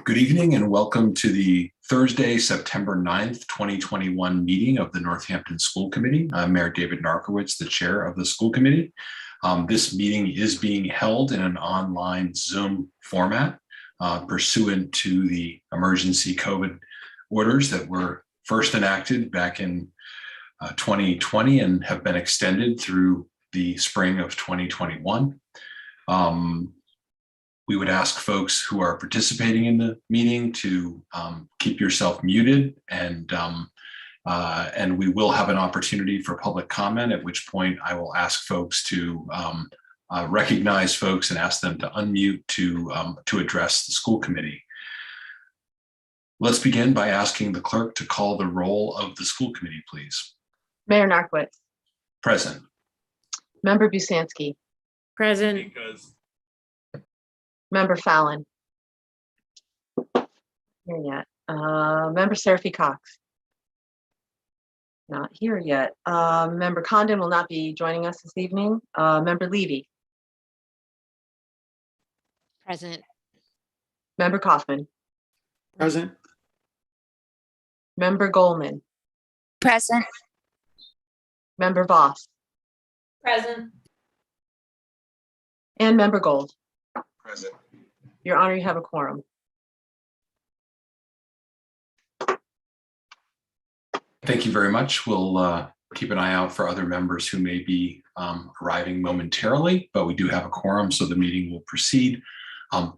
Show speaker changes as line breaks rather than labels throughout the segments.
Good evening and welcome to the Thursday, September 9th, 2021 meeting of the Northampton School Committee. I'm Mayor David Narkowitz, the chair of the school committee. This meeting is being held in an online Zoom format pursuant to the emergency COVID orders that were first enacted back in 2020 and have been extended through the spring of 2021. We would ask folks who are participating in the meeting to keep yourself muted, and we will have an opportunity for public comment, at which point I will ask folks to recognize folks and ask them to unmute to address the school committee. Let's begin by asking the clerk to call the roll of the school committee, please.
Mayor Narkowitz.
Present.
Member Busansky.
Present.
Member Fallon. Here yet. Member Seraphy Cox. Not here yet. Member Condon will not be joining us this evening. Member Levy.
Present.
Member Kaufman.
Present.
Member Goldman.
Present.
Member Voss.
Present.
And Member Gold.
Present.
Your Honor, you have a quorum.
Thank you very much. We'll keep an eye out for other members who may be arriving momentarily, but we do have a quorum, so the meeting will proceed.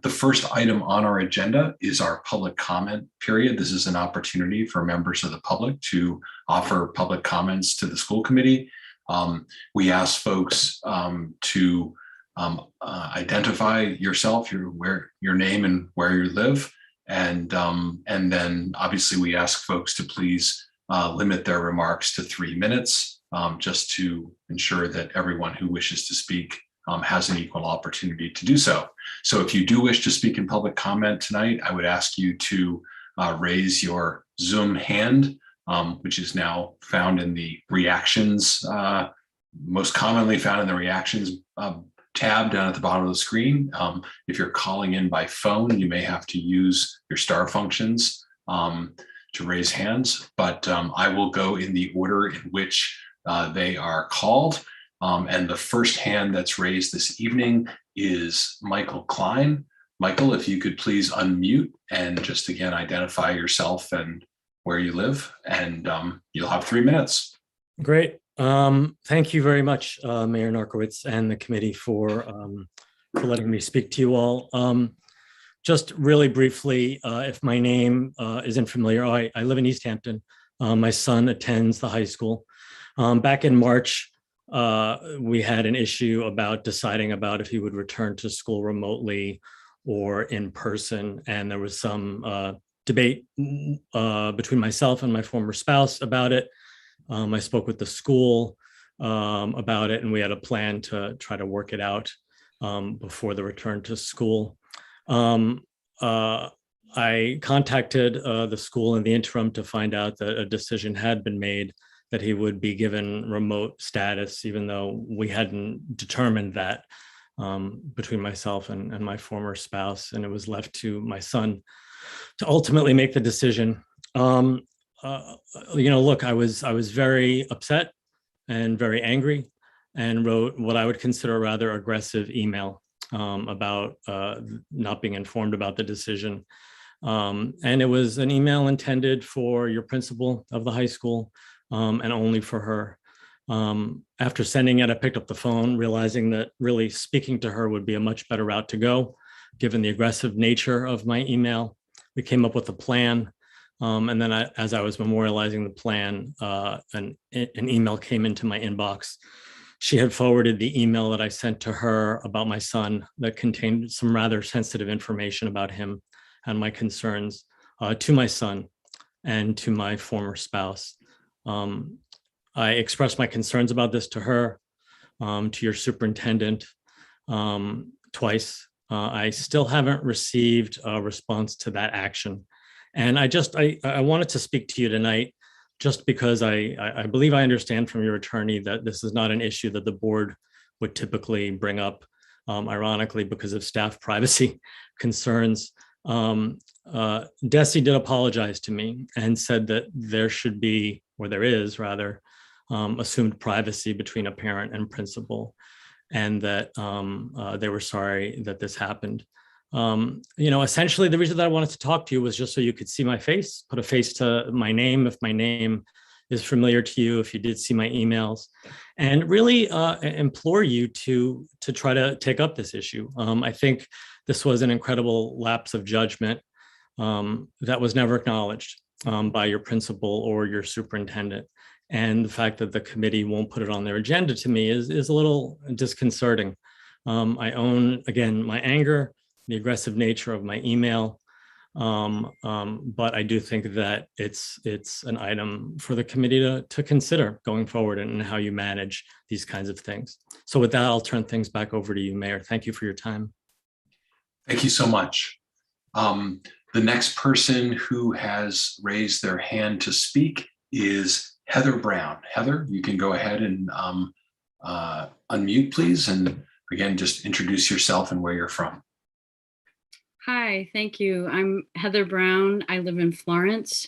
The first item on our agenda is our public comment period. This is an opportunity for members of the public to offer public comments to the school committee. We ask folks to identify yourself, your name and where you live, and then obviously we ask folks to please limit their remarks to 3 minutes, just to ensure that everyone who wishes to speak has an equal opportunity to do so. So if you do wish to speak in public comment tonight, I would ask you to raise your Zoom hand, which is now found in the reactions, most commonly found in the reactions tab down at the bottom of the screen. If you're calling in by phone, you may have to use your star functions to raise hands, but I will go in the order in which they are called. And the first hand that's raised this evening is Michael Klein. Michael, if you could please unmute and just again identify yourself and where you live, and you'll have 3 minutes.
Great. Thank you very much, Mayor Narkowitz and the committee for letting me speak to you all. Just really briefly, if my name isn't familiar, I live in East Hampton. My son attends the high school. Back in March, we had an issue about deciding about if he would return to school remotely or in person. And there was some debate between myself and my former spouse about it. I spoke with the school about it, and we had a plan to try to work it out before the return to school. I contacted the school in the interim to find out that a decision had been made that he would be given remote status, even though we hadn't determined that between myself and my former spouse, and it was left to my son to ultimately make the decision. Look, I was very upset and very angry, and wrote what I would consider a rather aggressive email about not being informed about the decision. And it was an email intended for your principal of the high school, and only for her. After sending it, I picked up the phone, realizing that really speaking to her would be a much better route to go, given the aggressive nature of my email. We came up with a plan. And then as I was memorializing the plan, an email came into my inbox. She had forwarded the email that I sent to her about my son that contained some rather sensitive information about him and my concerns to my son and to my former spouse. I expressed my concerns about this to her, to your superintendent, twice. I still haven't received a response to that action. And I wanted to speak to you tonight just because I believe I understand from your attorney that this is not an issue that the board would typically bring up, ironically, because of staff privacy concerns. Desi did apologize to me and said that there should be, or there is rather, assumed privacy between a parent and principal, and that they were sorry that this happened. Essentially the reason that I wanted to talk to you was just so you could see my face, put a face to my name, if my name is familiar to you, if you did see my emails, and really implore you to try to take up this issue. I think this was an incredible lapse of judgment that was never acknowledged by your principal or your superintendent. And the fact that the committee won't put it on their agenda to me is a little disconcerting. I own, again, my anger, the aggressive nature of my email, but I do think that it's an item for the committee to consider going forward and how you manage these kinds of things. So with that, I'll turn things back over to you, Mayor. Thank you for your time.
Thank you so much. The next person who has raised their hand to speak is Heather Brown. Heather, you can go ahead and unmute, please. And again, just introduce yourself and where you're from.
Hi, thank you. I'm Heather Brown. I live in Florence.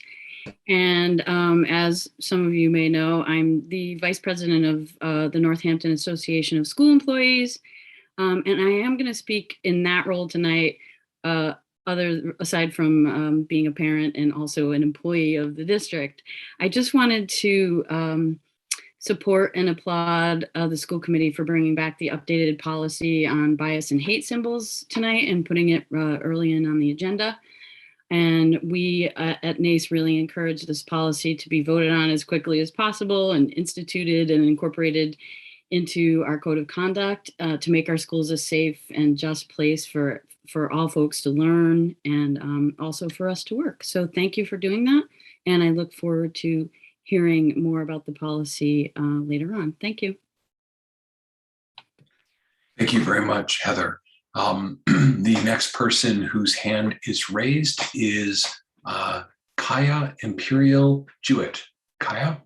And as some of you may know, I'm the Vice President of the Northampton Association of School Employees. And I am going to speak in that role tonight, aside from being a parent and also an employee of the district. I just wanted to support and applaud the school committee for bringing back the updated policy on bias and hate symbols tonight and putting it early in on the agenda. And we at NACE really encourage this policy to be voted on as quickly as possible and instituted and incorporated into our code of conduct to make our schools a safe and just place for all folks to learn and also for us to work. So thank you for doing that. And I look forward to hearing more about the policy later on. Thank you.
Thank you very much, Heather. The next person whose hand is raised is Kaya Imperial Jewett. Kaya,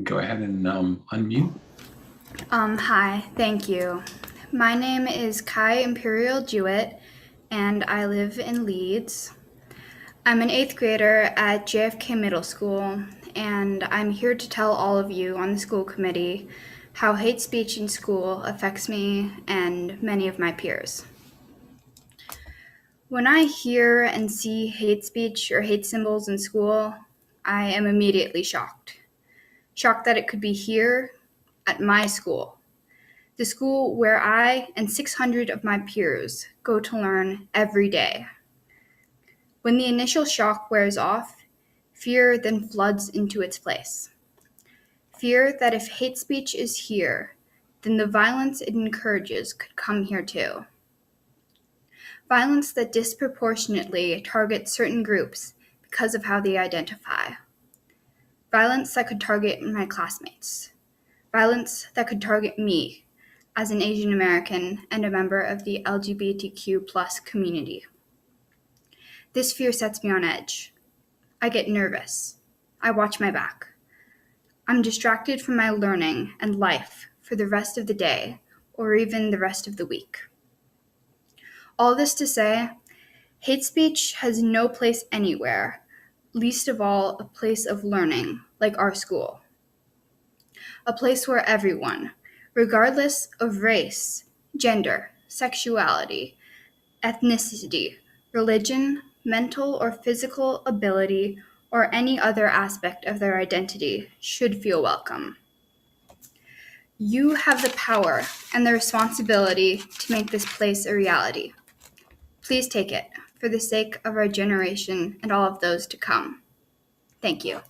go ahead and unmute.
Hi, thank you. My name is Kai Imperial Jewett, and I live in Leeds. I'm an 8th grader at JFK Middle School, and I'm here to tell all of you on the school committee how hate speech in school affects me and many of my peers. When I hear and see hate speech or hate symbols in school, I am immediately shocked. Shocked that it could be here at my school, the school where I and 600 of my peers go to learn every day. When the initial shock wears off, fear then floods into its place. Fear that if hate speech is here, then the violence it encourages could come here too. Violence that disproportionately targets certain groups because of how they identify. Violence that could target my classmates. Violence that could target me as an Asian American and a member of the LGBTQ+ community. This fear sets me on edge. I get nervous. I watch my back. I'm distracted from my learning and life for the rest of the day or even the rest of the week. All this to say, hate speech has no place anywhere, least of all a place of learning like our school. A place where everyone, regardless of race, gender, sexuality, ethnicity, religion, mental or physical ability, or any other aspect of their identity, should feel welcome. You have the power and the responsibility to make this place a reality. Please take it for the sake of our generation and all of those to come. Thank you.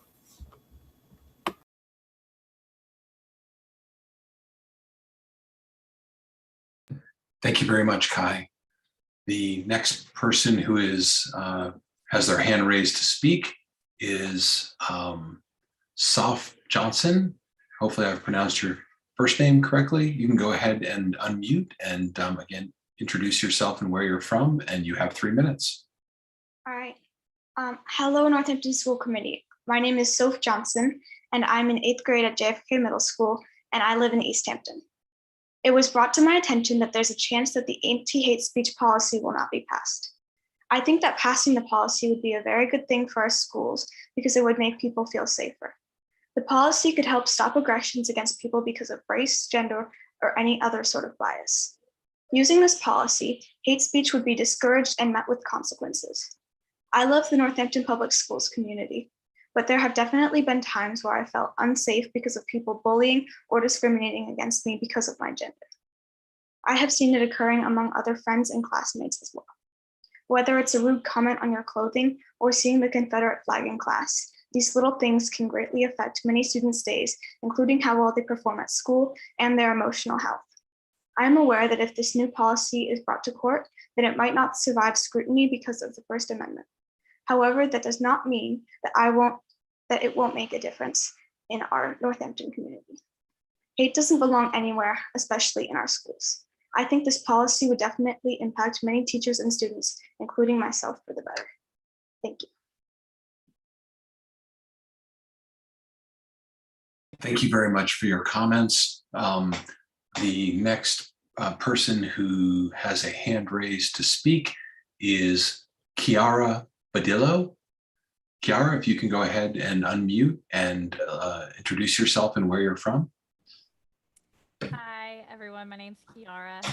Thank you very much, Kai. The next person who is has their hand raised to speak is Soph Johnson. Hopefully I've pronounced your first name correctly. You can go ahead and unmute and again, introduce yourself and where you're from, and you have 3 minutes.
All right. Hello, Northampton School Committee. My name is Soph Johnson, and I'm in 8th grade at JFK Middle School, and I live in East Hampton. It was brought to my attention that there's a chance that the anti-hate speech policy will not be passed. I think that passing the policy would be a very good thing for our schools because it would make people feel safer. The policy could help stop aggressions against people because of race, gender, or any other sort of bias. Using this policy, hate speech would be discouraged and met with consequences. I love the Northampton Public Schools community, but there have definitely been times where I felt unsafe because of people bullying or discriminating against me because of my gender. I have seen it occurring among other friends and classmates as well. Whether it's a rude comment on your clothing or seeing the Confederate flag in class, these little things can greatly affect many students' days, including how well they perform at school and their emotional health. I am aware that if this new policy is brought to court, then it might not survive scrutiny because of the First Amendment. However, that does not mean that it won't make a difference in our Northampton community. Hate doesn't belong anywhere, especially in our schools. I think this policy would definitely impact many teachers and students, including myself, for the better. Thank you.
Thank you very much for your comments. The next person who has a hand raised to speak is Kiara Badillo. Kiara, if you can go ahead and unmute and introduce yourself and where you're from.
Hi, everyone. My name's Kiara.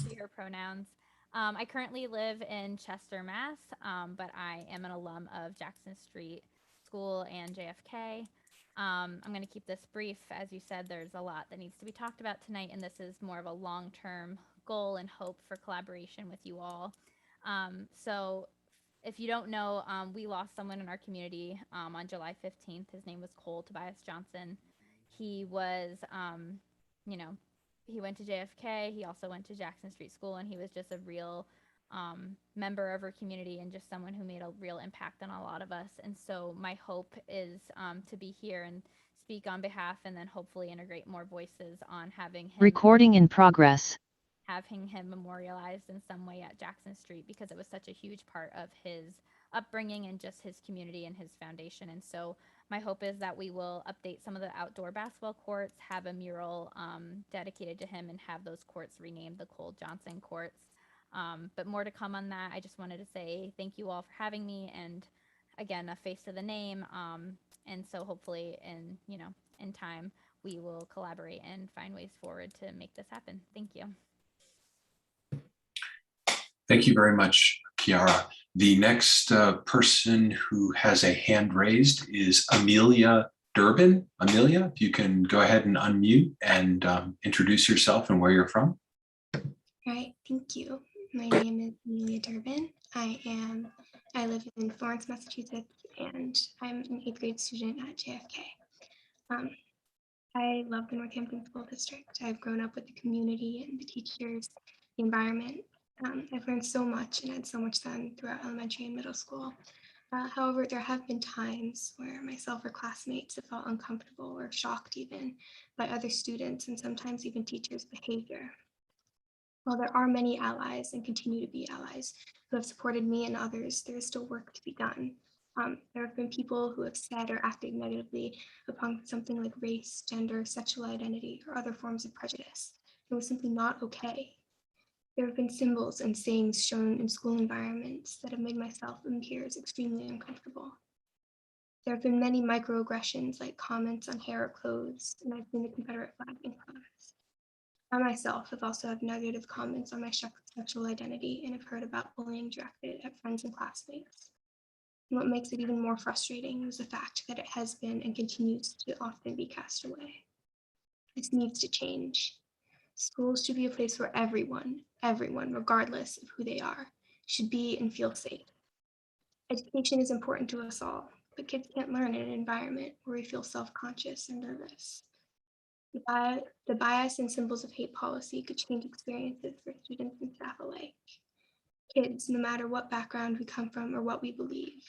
She, her pronouns. I currently live in Chester, Mass., but I am an alum of Jackson Street School and JFK. I'm going to keep this brief. As you said, there's a lot that needs to be talked about tonight, and this is more of a long-term goal and hope for collaboration with you all. So if you don't know, we lost someone in our community on July 15th. His name was Cole Tobias Johnson. He was, he went to JFK. He also went to Jackson Street School, and he was just a real member of our community and just someone who made a real impact on a lot of us. And so my hope is to be here and speak on behalf, and then hopefully integrate more voices on having him.
Recording in progress.
Having him memorialized in some way at Jackson Street, because it was such a huge part of his upbringing and just his community and his foundation. And so my hope is that we will update some of the outdoor basketball courts, have a mural dedicated to him, and have those courts renamed the Cole Johnson courts. But more to come on that. I just wanted to say thank you all for having me, and again, a face to the name. And so hopefully in time, we will collaborate and find ways forward to make this happen. Thank you.
Thank you very much, Kiara. The next person who has a hand raised is Amelia Durbin. Amelia, if you can go ahead and unmute and introduce yourself and where you're from.
All right, thank you. My name is Amelia Durbin. I live in Florence, Massachusetts, and I'm an 8th grade student at JFK. I love the Northampton School District. I've grown up with the community and the teachers, the environment. I've learned so much and had so much fun throughout elementary and middle school. However, there have been times where myself or classmates have felt uncomfortable or shocked even by other students and sometimes even teachers' behavior. While there are many allies and continue to be allies who have supported me and others, there is still work to be done. There have been people who have said or acted negatively upon something like race, gender, sexual identity, or other forms of prejudice. It was simply not okay. There have been symbols and sayings shown in school environments that have made myself and peers extremely uncomfortable. There have been many microaggressions like comments on hair or clothes, and I've seen the Confederate flag in class. I myself have also had negative comments on my sexual identity and have heard about bullying directed at friends and classmates. And what makes it even more frustrating is the fact that it has been and continues to often be cast away. This needs to change. Schools should be a place where everyone, regardless of who they are, should be and feel safe. Education is important to us all, but kids can't learn in an environment where we feel self-conscious and nervous. The bias and symbols of hate policy could change experiences for students and staff alike. Kids, no matter what background we come from or what we believe,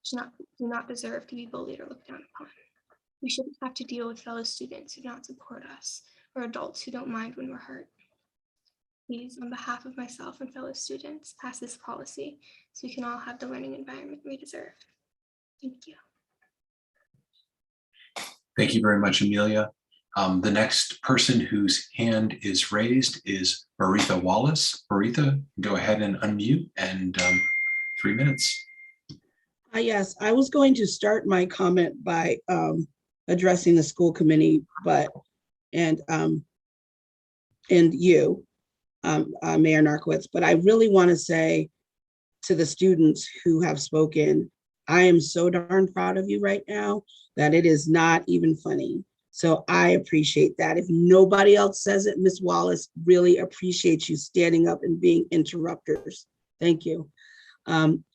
do not deserve to be bullied or looked down upon. We shouldn't have to deal with fellow students who do not support us or adults who don't mind when we're hurt. Please, on behalf of myself and fellow students, pass this policy so we can all have the learning environment we deserve. Thank you.
Thank you very much, Amelia. The next person whose hand is raised is Maritha Wallace. Maritha, go ahead and unmute and 3 minutes.
Yes, I was going to start my comment by addressing the school committee, and you, Mayor Narcoitz, but I really want to say to the students who have spoken, I am so darn proud of you right now that it is not even funny. So I appreciate that. If nobody else says it, Ms. Wallace, really appreciate you standing up and being interrupters. Thank you.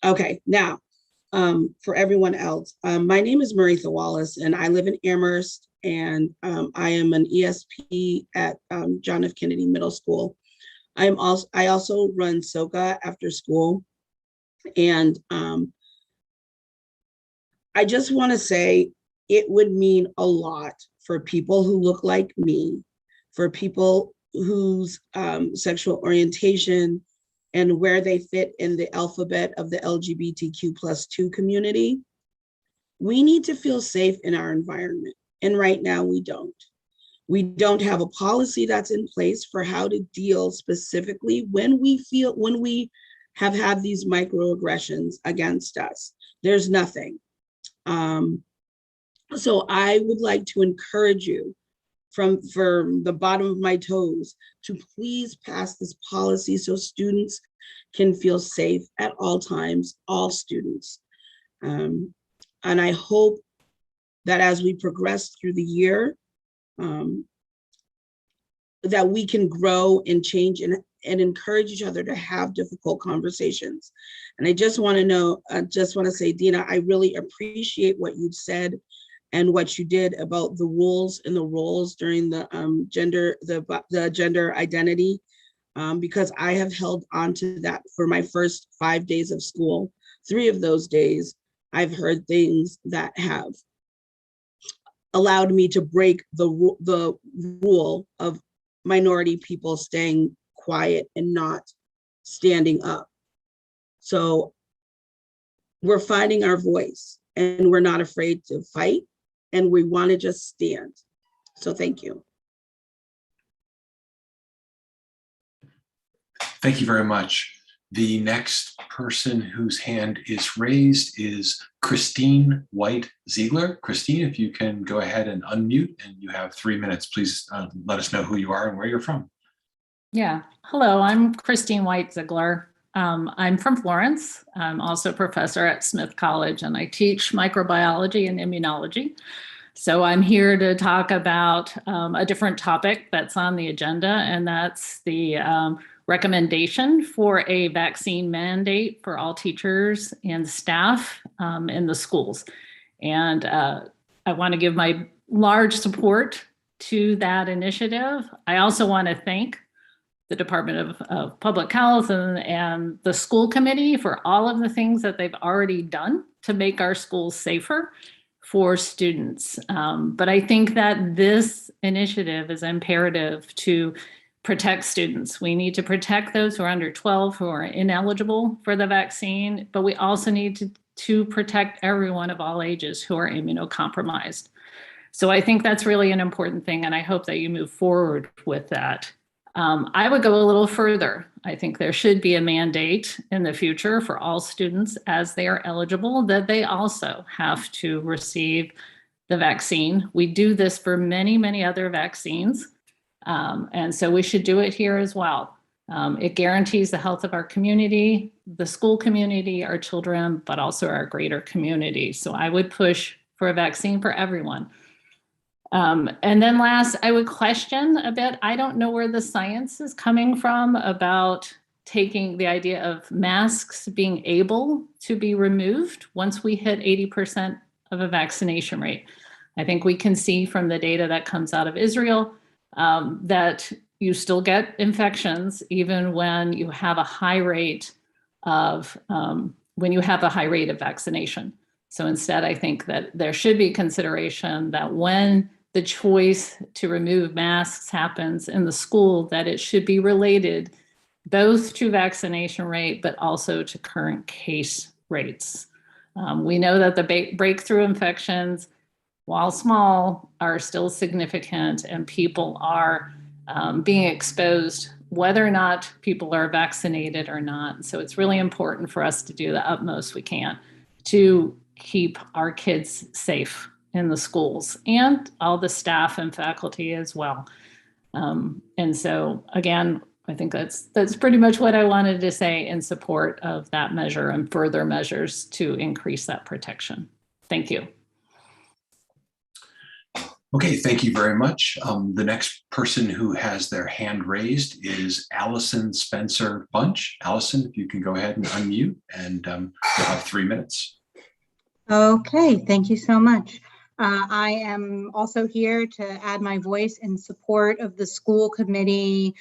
Okay, now, for everyone else, my name is Maritha Wallace and I live in Amherst, and I am an ESP at John F. Kennedy Middle School. I also run SOCA after school. And I just want to say it would mean a lot for people who look like me, for people whose sexual orientation and where they fit in the alphabet of the LGBTQ+2 community. We need to feel safe in our environment. And right now we don't. We don't have a policy that's in place for how to deal specifically when we have had these microaggressions against us. There's nothing. So I would like to encourage you from the bottom of my toes to please pass this policy so students can feel safe at all times, all students. And I hope that as we progress through the year, that we can grow and change and encourage each other to have difficult conversations. And I just want to say, Dina, I really appreciate what you've said and what you did about the rules and the roles during the gender identity, because I have held on to that for my first 5 days of school. 3 of those days, I've heard things that have allowed me to break the rule of minority people staying quiet and not standing up. So we're finding our voice and we're not afraid to fight, and we want to just stand. So thank you.
Thank you very much. The next person whose hand is raised is Christine White Ziegler. Christine, if you can go ahead and unmute, and you have 3 minutes, please let us know who you are and where you're from.
Yeah, hello, I'm Christine White Ziegler. I'm from Florence. I'm also a professor at Smith College, and I teach microbiology and immunology. So I'm here to talk about a different topic that's on the agenda, and that's the recommendation for a vaccine mandate for all teachers and staff in the schools. And I want to give my large support to that initiative. I also want to thank the Department of Public Health and the school committee for all of the things that they've already done to make our schools safer for students. But I think that this initiative is imperative to protect students. We need to protect those who are under 12 who are ineligible for the vaccine, but we also need to protect everyone of all ages who are immunocompromised. So I think that's really an important thing, and I hope that you move forward with that. I would go a little further. I think there should be a mandate in the future for all students as they are eligible that they also have to receive the vaccine. We do this for many, many other vaccines. And so we should do it here as well. It guarantees the health of our community, the school community, our children, but also our greater community. So I would push for a vaccine for everyone. And then last, I would question a bit. I don't know where the science is coming from about taking the idea of masks being able to be removed once we hit 80% of a vaccination rate. I think we can see from the data that comes out of Israel that you still get infections even when you have a high rate of vaccination. So instead, I think that there should be consideration that when the choice to remove masks happens in the school, that it should be related both to vaccination rate, but also to current case rates. We know that the breakthrough infections, while small, are still significant, and people are being exposed, whether or not people are vaccinated or not. So it's really important for us to do the utmost we can to keep our kids safe in the schools and all the staff and faculty as well. And so again, I think that's pretty much what I wanted to say in support of that measure and further measures to increase that protection. Thank you.
Okay, thank you very much. The next person who has their hand raised is Allison Spencer Bunch. Allison, if you can go ahead and unmute, and you'll have 3 minutes.
Okay, thank you so much. I am also here to add my voice in support of the school committee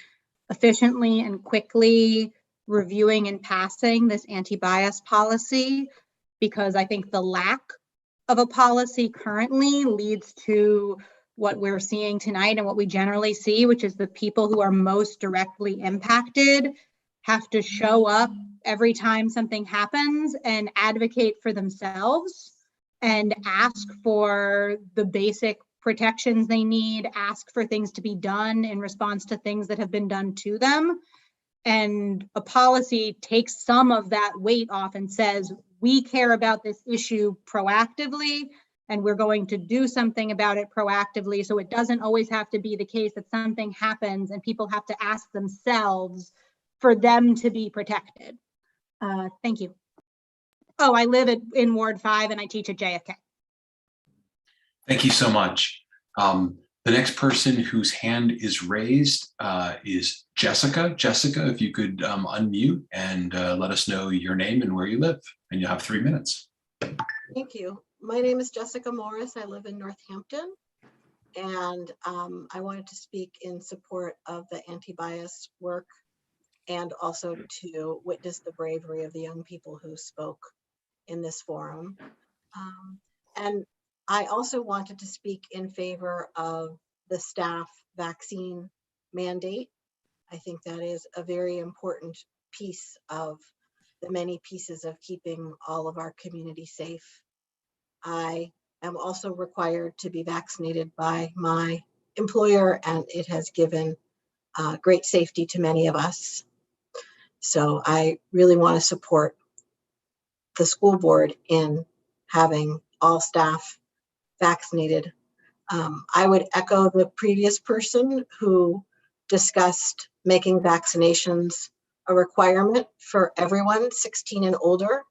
efficiently and quickly reviewing and passing this anti-bias policy, because I think the lack of a policy currently leads to what we're seeing tonight and what we generally see, which is the people who are most directly impacted have to show up every time something happens and advocate for themselves and ask for the basic protections they need, ask for things to be done in response to things that have been done to them. And a policy takes some of that weight off and says, we care about this issue proactively, and we're going to do something about it proactively. So it doesn't always have to be the case that something happens and people have to ask themselves for them to be protected. Thank you. Oh, I live in Ward 5 and I teach at JFK.
Thank you so much. The next person whose hand is raised is Jessica. Jessica, if you could unmute and let us know your name and where you live, and you'll have 3 minutes.
Thank you. My name is Jessica Morris. I live in Northampton, and I wanted to speak in support of the anti-bias work and also to witness the bravery of the young people who spoke in this forum. And I also wanted to speak in favor of the staff vaccine mandate. I think that is a very important piece of the many pieces of keeping all of our community safe. I am also required to be vaccinated by my employer, and it has given great safety to many of us. So I really want to support the school board in having all staff vaccinated. I would echo the previous person who discussed making vaccinations a requirement for everyone 16 and older,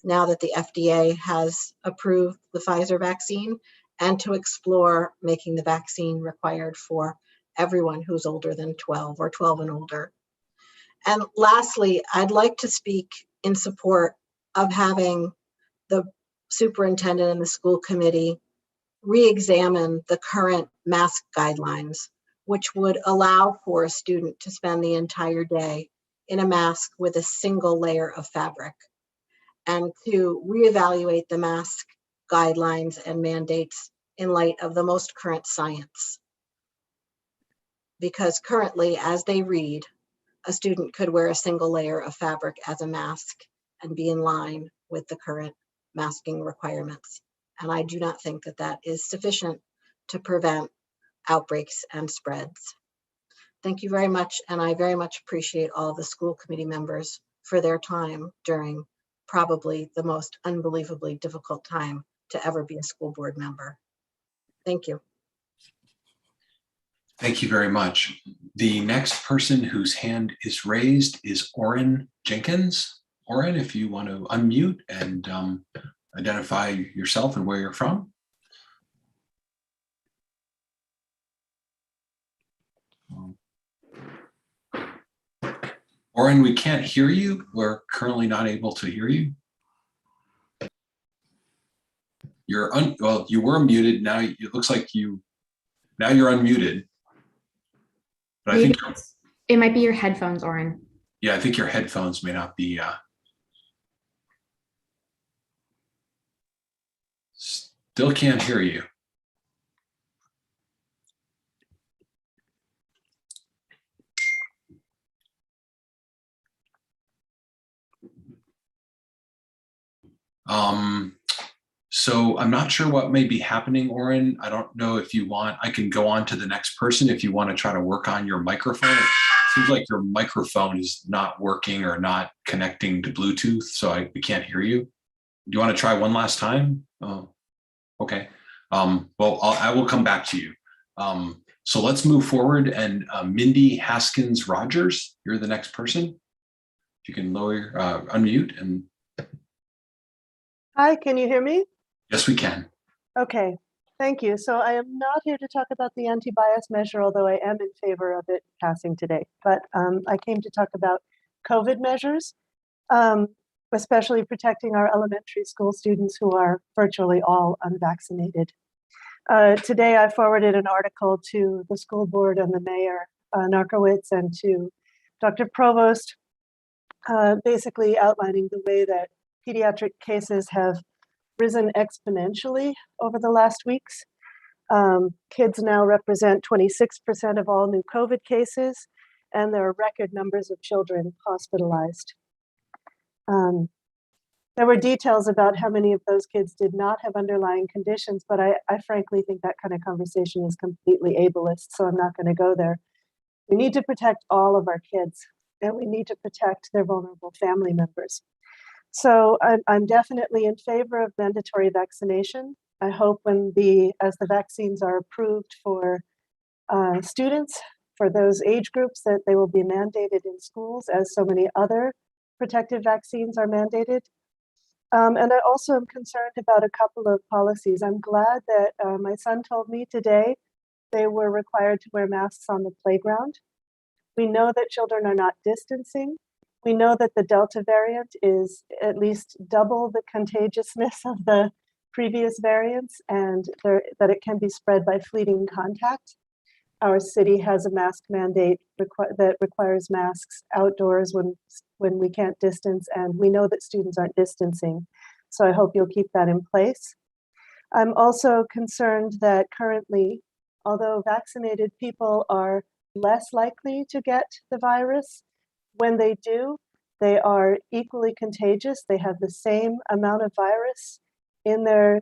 now that the FDA has approved the Pfizer vaccine, and to explore making the vaccine required for everyone who's older than 12 or 12 and older. And lastly, I'd like to speak in support of having the superintendent and the school committee re-examine the current mask guidelines, which would allow for a student to spend the entire day in a mask with a single layer of fabric, and to reevaluate the mask guidelines and mandates in light of the most current science. Because currently, as they read, a student could wear a single layer of fabric as a mask and be in line with the current masking requirements. And I do not think that that is sufficient to prevent outbreaks and spreads. Thank you very much. And I very much appreciate all the school committee members for their time during probably the most unbelievably difficult time to ever be a school board member. Thank you.
Thank you very much. The next person whose hand is raised is Oren Jenkins. Oren, if you want to unmute and identify yourself and where you're from. Oren, we can't hear you. We're currently not able to hear you. Well, you were muted. Now it looks like you're unmuted. But I think
it might be your headphones, Oren.
Yeah, I think your headphones may not be. Still can't hear you. So I'm not sure what may be happening, Oren. I don't know if you want, I can go on to the next person if you want to try to work on your microphone. It seems like your microphone is not working or not connecting to Bluetooth, so we can't hear you. Do you want to try one last time? Oh, okay. Well, I will come back to you. So let's move forward, and Mindy Haskins Rogers, you're the next person. If you can lower, unmute, and
Hi, can you hear me?
yes, we can.
Okay, thank you. So I am not here to talk about the anti-bias measure, although I am in favor of it passing today. But I came to talk about COVID measures, especially protecting our elementary school students who are virtually all unvaccinated. Today, I forwarded an article to the school board and the mayor, Narkowitz, and to Dr. Provost, basically outlining the way that pediatric cases have risen exponentially over the last weeks. Kids now represent 26% of all new COVID cases, and there are record numbers of children hospitalized. There were details about how many of those kids did not have underlying conditions, but I frankly think that kind of conversation is completely ableist, so I'm not going to go there. We need to protect all of our kids, and we need to protect their vulnerable family members. So I'm definitely in favor of mandatory vaccination. I hope as the vaccines are approved for students, for those age groups, that they will be mandated in schools, as so many other protective vaccines are mandated. And I also am concerned about a couple of policies. I'm glad that my son told me today they were required to wear masks on the playground. We know that children are not distancing. We know that the Delta variant is at least double the contagiousness of the previous variants, and that it can be spread by fleeting contact. Our city has a mask mandate that requires masks outdoors when we can't distance, and we know that students aren't distancing. So I hope you'll keep that in place. I'm also concerned that currently, although vaccinated people are less likely to get the virus, when they do, they are equally contagious. They have the same amount of virus in their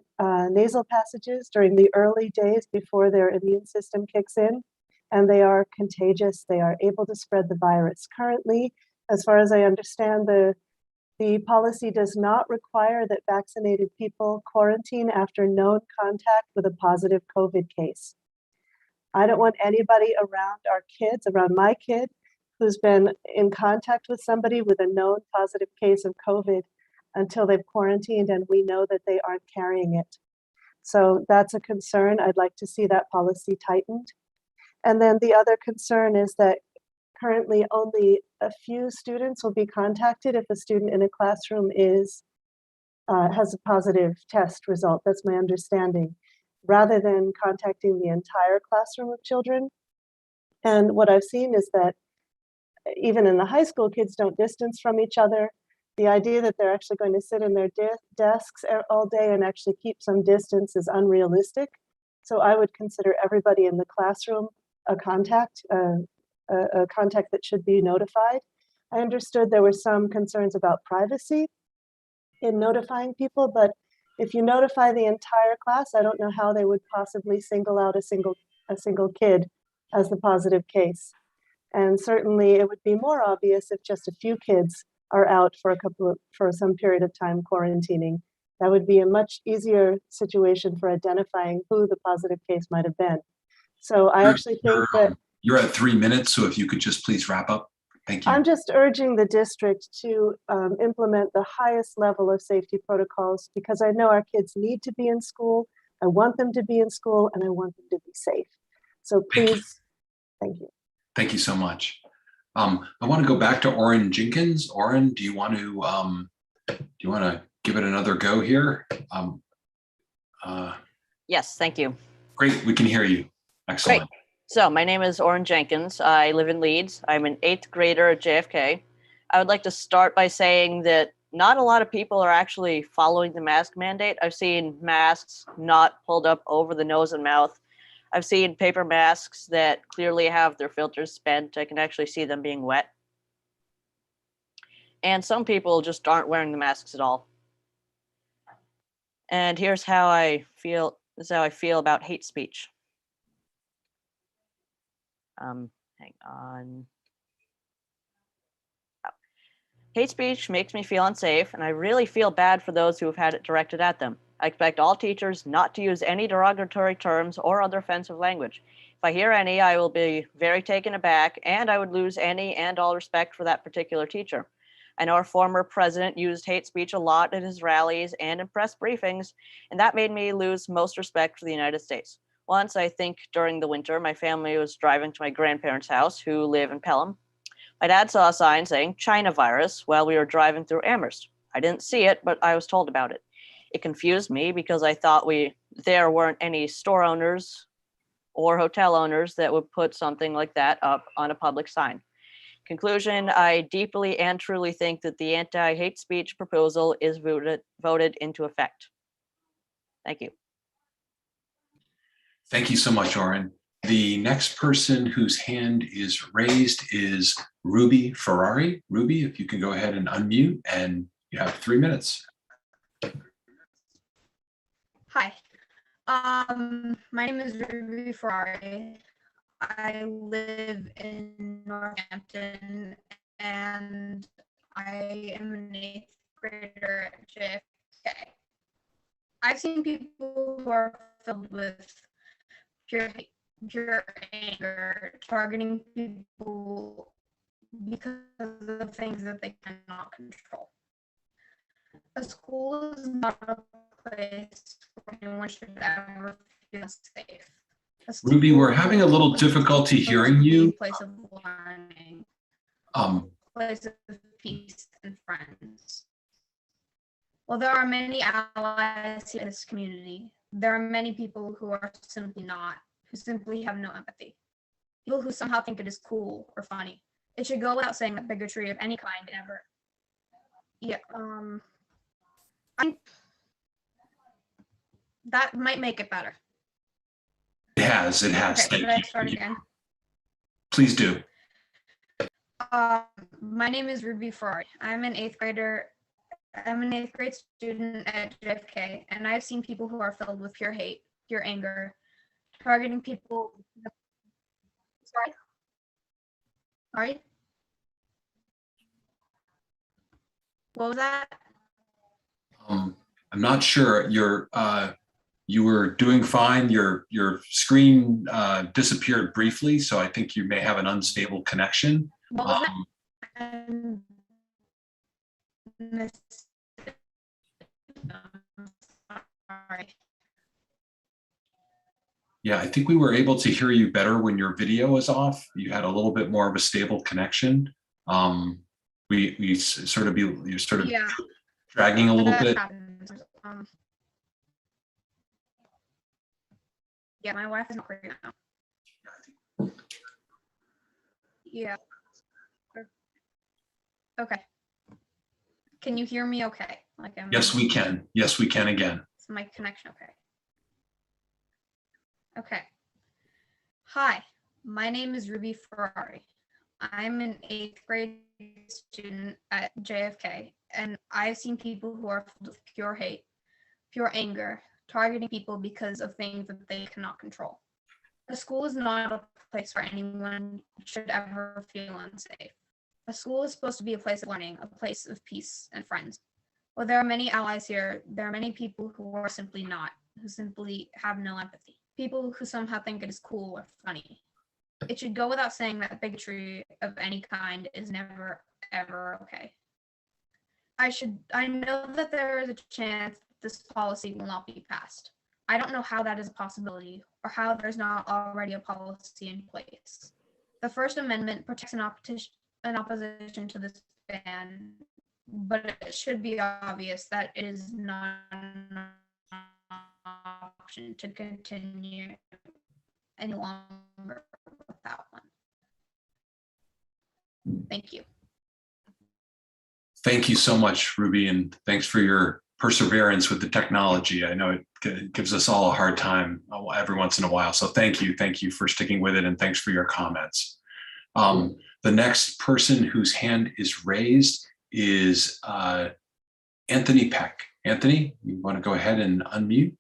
nasal passages during the early days before their immune system kicks in, and they are contagious. They are able to spread the virus. Currently, as far as I understand, the policy does not require that vaccinated people quarantine after known contact with a positive COVID case. I don't want anybody around our kids, around my kid, who's been in contact with somebody with a known positive case of COVID until they've quarantined and we know that they aren't carrying it. So that's a concern. I'd like to see that policy tightened. And then the other concern is that currently only a few students will be contacted if a student in a classroom has a positive test result. That's my understanding, rather than contacting the entire classroom of children. And what I've seen is that even in the high school, kids don't distance from each other. The idea that they're actually going to sit in their desks all day and actually keep some distance is unrealistic. So I would consider everybody in the classroom a contact that should be notified. I understood there were some concerns about privacy in notifying people, but if you notify the entire class, I don't know how they would possibly single out a single kid as the positive case. And certainly it would be more obvious if just a few kids are out for some period of time quarantining. That would be a much easier situation for identifying who the positive case might have been. So I actually think that
you're at 3 minutes, so if you could just please wrap up. Thank you.
I'm just urging the district to implement the highest level of safety protocols, because I know our kids need to be in school. I want them to be in school, and I want them to be safe. So please, thank you.
Thank you so much. I want to go back to Oren Jenkins. Oren, do you want to give it another go here?
Yes, thank you.
Great, we can hear you. Excellent.
Great. So my name is Oren Jenkins. I live in Leeds. I'm an 8th grader at JFK. I would like to start by saying that not a lot of people are actually following the mask mandate. I've seen masks not pulled up over the nose and mouth. I've seen paper masks that clearly have their filters spent. I can actually see them being wet. And some people just aren't wearing the masks at all. And here's how I feel. This is how I feel about hate speech. Hang on. Oh. Hate speech makes me feel unsafe, and I really feel bad for those who have had it directed at them. I expect all teachers not to use any derogatory terms or other offensive language. If I hear any, I will be very taken aback, and I would lose any and all respect for that particular teacher. I know our former president used hate speech a lot at his rallies and in press briefings, and that made me lose most respect for the United States. Once, I think during the winter, my family was driving to my grandparents' house, who live in Pelham. My dad saw a sign saying China virus while we were driving through Amherst. I didn't see it, but I was told about it. It confused me because I thought there weren't any store owners or hotel owners that would put something like that up on a public sign. Conclusion, I deeply and truly think that the anti-hate speech proposal is voted into effect. Thank you.
Thank you so much, Oren. The next person whose hand is raised is Ruby Ferrari. Ruby, if you can go ahead and unmute, and you have 3 minutes.
Hi, my name is Ruby Ferrari. I live in Northampton, and I am an 8th grader at JFK. I've seen people who are filled with pure anger, targeting people because of things that they cannot control. A school is not a place where anyone should ever feel safe.
Ruby, we're having a little difficulty hearing you.
Place of learning, place of peace and friends. Well, there are many allies in this community. There are many people who are simply not, who simply have no empathy. People who somehow think it is cool or funny. It should go without saying that bigotry of any kind ever. Yeah, that might make it better.
It has.
Okay,
Thank
should I
you.
start again?
Please do.
My name is Ruby Ferrari. I'm an 8th grader. I'm an 8th grade student at JFK, and I've seen people who are filled with pure hate, pure anger, targeting people. Sorry? What was that?
I'm not sure. You were doing fine. Your screen disappeared briefly, so I think you may have an unstable connection.
What was that? Sorry.
Yeah, I think we were able to hear you better when your video was off. You had a little bit more of a stable connection. You're sort of
Yeah.
dragging a little bit.
Happens. Yeah, my wife is not great now. Yeah. Okay. Can you hear me okay?
Yes, we can. Yes, we can again.
Is my connection okay? Okay. Hi, my name is Ruby Ferrari. I'm an 8th grade student at JFK, and I've seen people who are filled with pure hate, pure anger, targeting people because of things that they cannot control. A school is not a place where anyone should ever feel unsafe. A school is supposed to be a place of learning, a place of peace and friends. Well, there are many allies here. There are many people who are simply not, who simply have no empathy. People who somehow think it is cool or funny. It should go without saying that bigotry of any kind is never, ever okay. I know that there is a chance this policy will not be passed. I don't know how that is a possibility or how there's not already a policy in place. The First Amendment protects an opposition to this ban, but it should be obvious that it is not an option to continue any longer without one. Thank you.
Thank you so much, Ruby, and thanks for your perseverance with the technology. I know it gives us all a hard time every once in a while. So thank you for sticking with it, and thanks for your comments. The next person whose hand is raised is Anthony Peck. Anthony, you want to go ahead and unmute?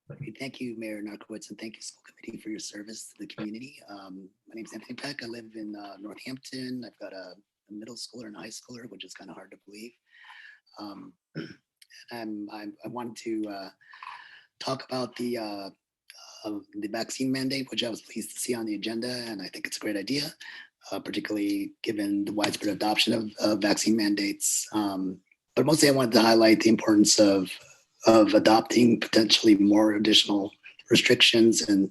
Okay, thank you, Mayor Narkowitz, and thank you, school committee, for your service to the community. My name is Anthony Peck. I live in Northampton. I've got a middle schooler and a high schooler, which is kind of hard to believe. I wanted to talk about the vaccine mandate, which I was pleased to see on the agenda, and I think it's a great idea, particularly given the widespread adoption of vaccine mandates. But mostly I wanted to highlight the importance of adopting potentially more additional restrictions and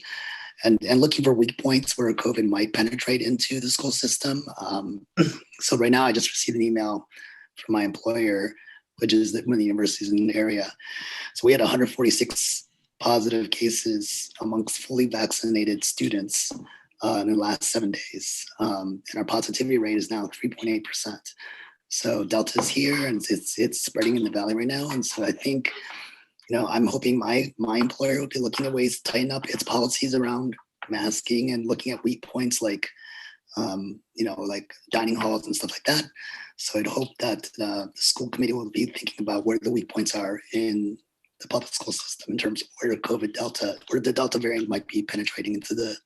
looking for weak points where COVID might penetrate into the school system. So right now I just received an email from my employer, which is one of the universities in the area. So we had 146 positive cases amongst fully vaccinated students in the last 7 days. And our positivity rate is now 3.8%. So Delta is here and it's spreading in the valley right now. And so I think, I'm hoping my employer will be looking at ways to tighten up its policies around masking and looking at weak points like, like dining halls and stuff like that. So I'd hope that the school committee will be thinking about where the weak points are in the public school system in terms of where the Delta variant might be penetrating into the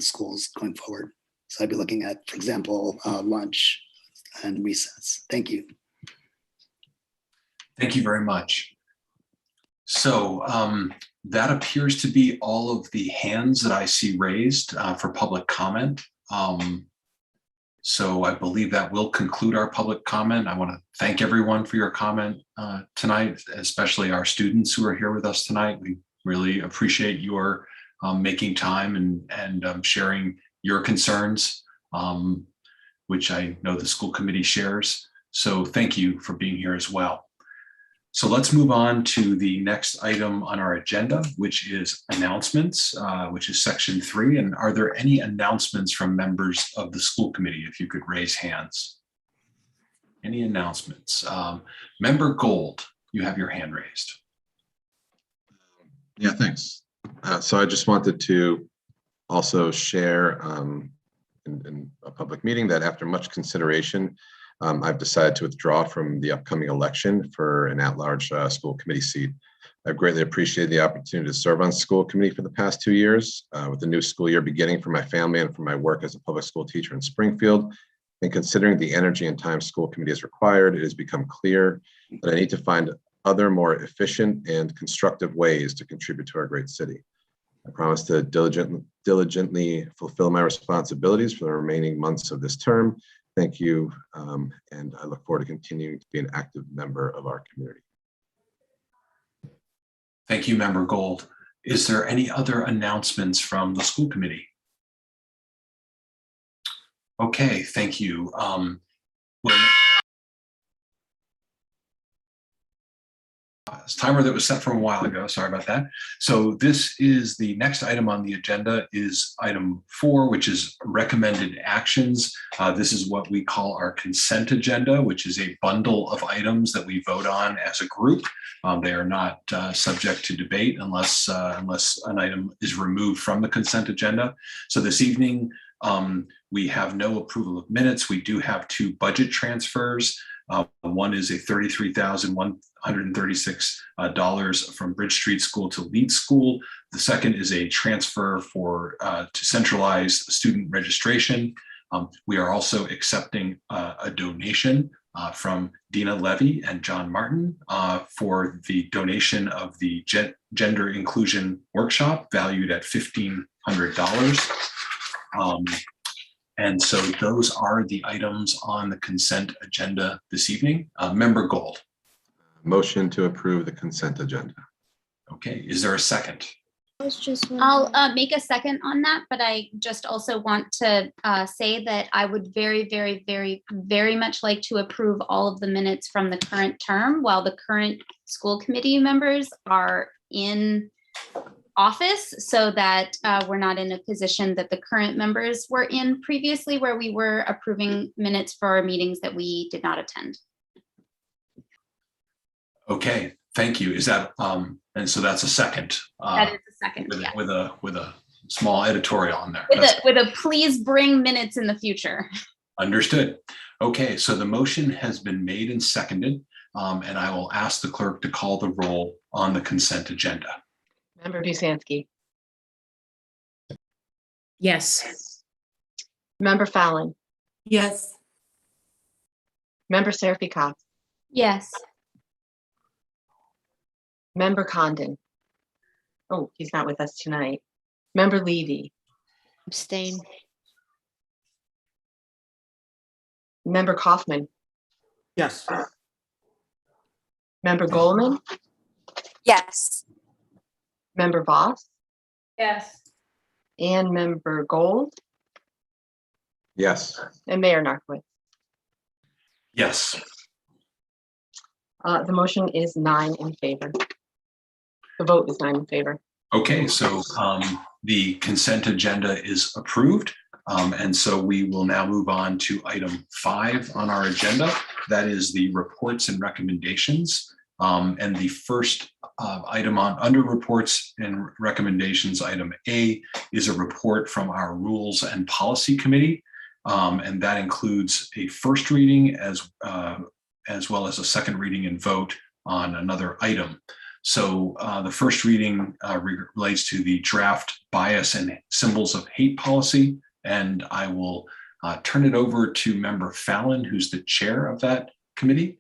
schools going forward. So I'd be looking at, for example, lunch and recess. Thank you.
Thank you very much. So that appears to be all of the hands that I see raised for public comment. So I believe that will conclude our public comment. I want to thank everyone for your comment tonight, especially our students who are here with us tonight. We really appreciate your making time and sharing your concerns, which I know the school committee shares. So thank you for being here as well. So let's move on to the next item on our agenda, which is announcements, which is section 3. And are there any announcements from members of the school committee? If you could raise hands. Any announcements? Member Gold, you have your hand raised.
Yeah, thanks. So I just wanted to also share in a public meeting that after much consideration, I've decided to withdraw from the upcoming election for an at-large school committee seat. I've greatly appreciated the opportunity to serve on school committee for the past 2 years. With the new school year beginning for my family and for my work as a public school teacher in Springfield, and considering the energy and time school committee is required, it has become clear that I need to find other more efficient and constructive ways to contribute to our great city. I promise to diligently fulfill my responsibilities for the remaining months of this term. Thank you, and I look forward to continuing to be an active member of our community.
Thank you, Member Gold. Is there any other announcements from the school committee? Okay, thank you. Timer that was set from a while ago, sorry about that. So this is the next item on the agenda is item 4, which is recommended actions. This is what we call our consent agenda, which is a bundle of items that we vote on as a group. They are not subject to debate unless an item is removed from the consent agenda. So this evening, we have no approval of minutes. We do have 2 budget transfers. One is a $33,136 from Bridge Street School to Leeds School. The second is a transfer to centralize student registration. We are also accepting a donation from Dina Levy and John Martin for the donation of the Gender Inclusion Workshop valued at $1,500. And so those are the items on the consent agenda this evening. Member Gold.
Motion to approve the consent agenda.
Okay, is there a second?
I'll make a second on that, but I just also want to say that I would very, very, very, very much like to approve all of the minutes from the current term while the current school committee members are in office, so that we're not in a position that the current members were in previously, where we were approving minutes for meetings that we did not attend.
Okay, thank you. Is that and so that's a second.
That is a second, yeah.
With a small editorial on there.
With a please bring minutes in the future.
Understood. Okay, so the motion has been made and seconded, and I will ask the clerk to call the roll on the consent agenda.
Member Busansky,
Yes.
Member Fallon,
Yes.
Member Seraphy Cox,
Yes.
Member Condon. Oh, he's not with us tonight. Member Levy,
Abstain.
Member Kaufman,
Yes.
Member Goldman,
Yes.
Member Voss,
Yes.
and Member Gold,
Yes.
and Mayor Narcoitz.
Yes.
The motion is 9 in favor. The vote is 9 in favor.
Okay, so the consent agenda is approved. And so we will now move on to item 5 on our agenda. That is the reports and recommendations. And the first item on under reports and recommendations, item A, is a report from our Rules and Policy Committee. And that includes a first reading as well as a second reading and vote on another item. So the first reading relates to the draft bias and symbols of hate policy. And I will turn it over to Member Fallon, who's the chair of that committee.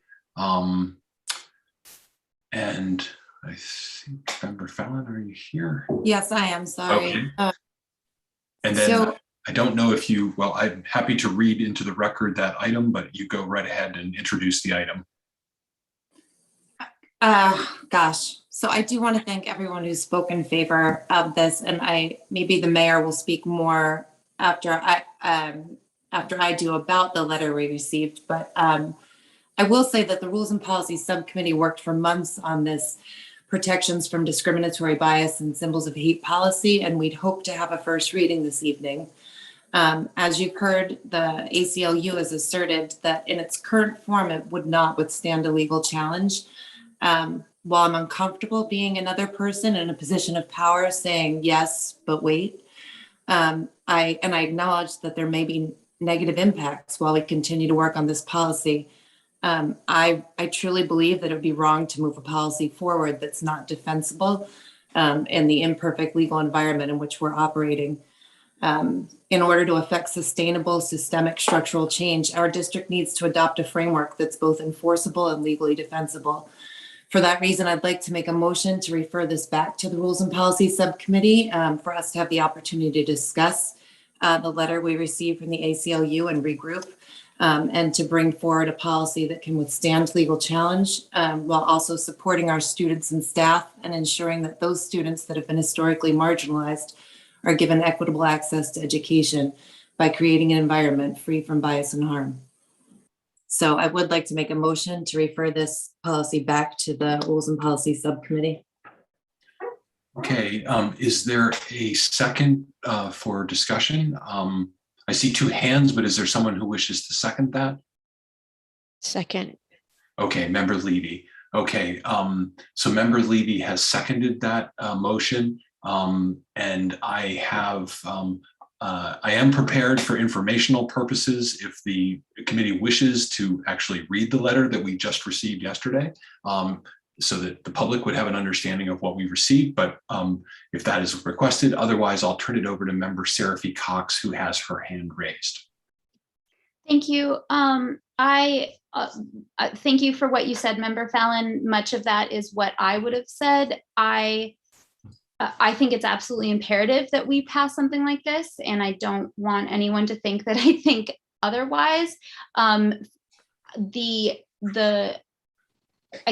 And I think, Member Fallon, are you here?
Yes, I am. Sorry.
Okay. And then I don't know if you, well, I'm happy to read into the record that item, but you go right ahead and introduce the item.
Gosh. So I do want to thank everyone who spoke in favor of this, and maybe the mayor will speak more after I do about the letter we received. But I will say that the Rules and Policy Subcommittee worked for months on this protections from discriminatory bias and symbols of hate policy, and we'd hope to have a first reading this evening. As you've heard, the ACLU has asserted that in its current form, it would not withstand a legal challenge. While I'm uncomfortable being another person in a position of power saying yes, but wait, I acknowledge that there may be negative impacts while we continue to work on this policy. I truly believe that it would be wrong to move a policy forward that's not defensible in the imperfect legal environment in which we're operating. In order to affect sustainable systemic structural change, our district needs to adopt a framework that's both enforceable and legally defensible. For that reason, I'd like to make a motion to refer this back to the Rules and Policy Subcommittee for us to have the opportunity to discuss the letter we received from the ACLU and regroup, and to bring forward a policy that can withstand legal challenge while also supporting our students and staff and ensuring that those students that have been historically marginalized are given equitable access to education by creating an environment free from bias and harm. So I would like to make a motion to refer this policy back to the Rules and Policy Subcommittee.
Okay, is there a second for discussion? I see 2 hands, but is there someone who wishes to second that?
Second.
Okay, Member Levy. Okay, so Member Levy has seconded that motion, and I am prepared for informational purposes if the committee wishes to actually read the letter that we just received yesterday, so that the public would have an understanding of what we received. But if that is requested, otherwise I'll turn it over to Member Seraphy Cox, who has her hand raised.
Thank you. I thank you for what you said, Member Fallon. Much of that is what I would have said. I think it's absolutely imperative that we pass something like this, and I don't want anyone to think that I think otherwise. I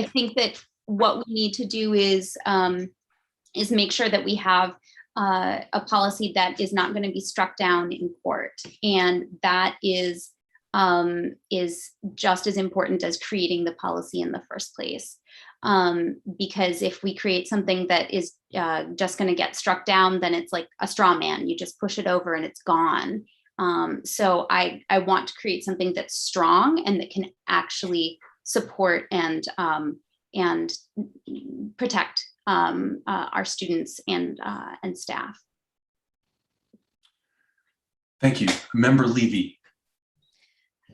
think that what we need to do is make sure that we have a policy that is not going to be struck down in court, and that is just as important as creating the policy in the first place. Because if we create something that is just going to get struck down, then it's like a straw man. You just push it over and it's gone. So I want to create something that's strong and that can actually support and protect our students and staff.
Thank you. Member Levy.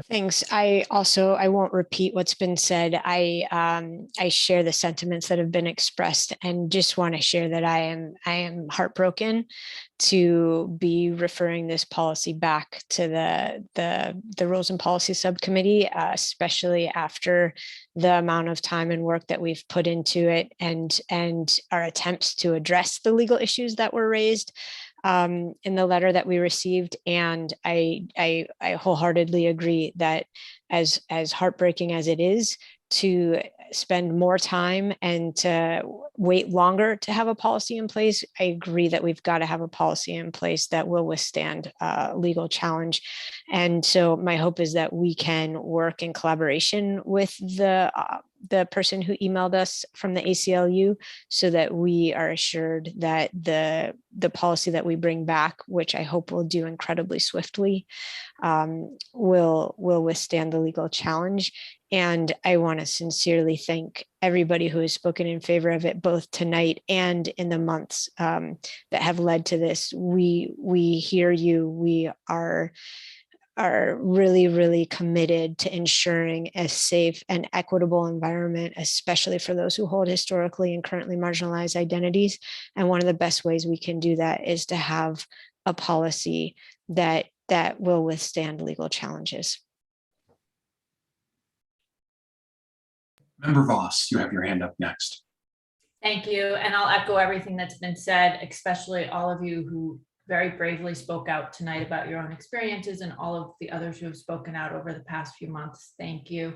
Thanks. I won't repeat what's been said. I share the sentiments that have been expressed, and just want to share that I am heartbroken to be referring this policy back to the Rules and Policy Subcommittee, especially after the amount of time and work that we've put into it, and our attempts to address the legal issues that were raised in the letter that we received. And I wholeheartedly agree that as heartbreaking as it is to spend more time and to wait longer to have a policy in place, I agree that we've got to have a policy in place that will withstand legal challenge. And so my hope is that we can work in collaboration with the person who emailed us from the ACLU, so that we are assured that the policy that we bring back, which I hope will do incredibly swiftly, will withstand the legal challenge. And I want to sincerely thank everybody who has spoken in favor of it, both tonight and in the months that have led to this. We hear you. We are really, really committed to ensuring a safe and equitable environment, especially for those who hold historically and currently marginalized identities. And one of the best ways we can do that is to have a policy that will withstand legal challenges.
Member Voss, you have your hand up next.
Thank you. And I'll echo everything that's been said, especially all of you who very bravely spoke out tonight about your own experiences, and all of the others who have spoken out over the past few months. Thank you.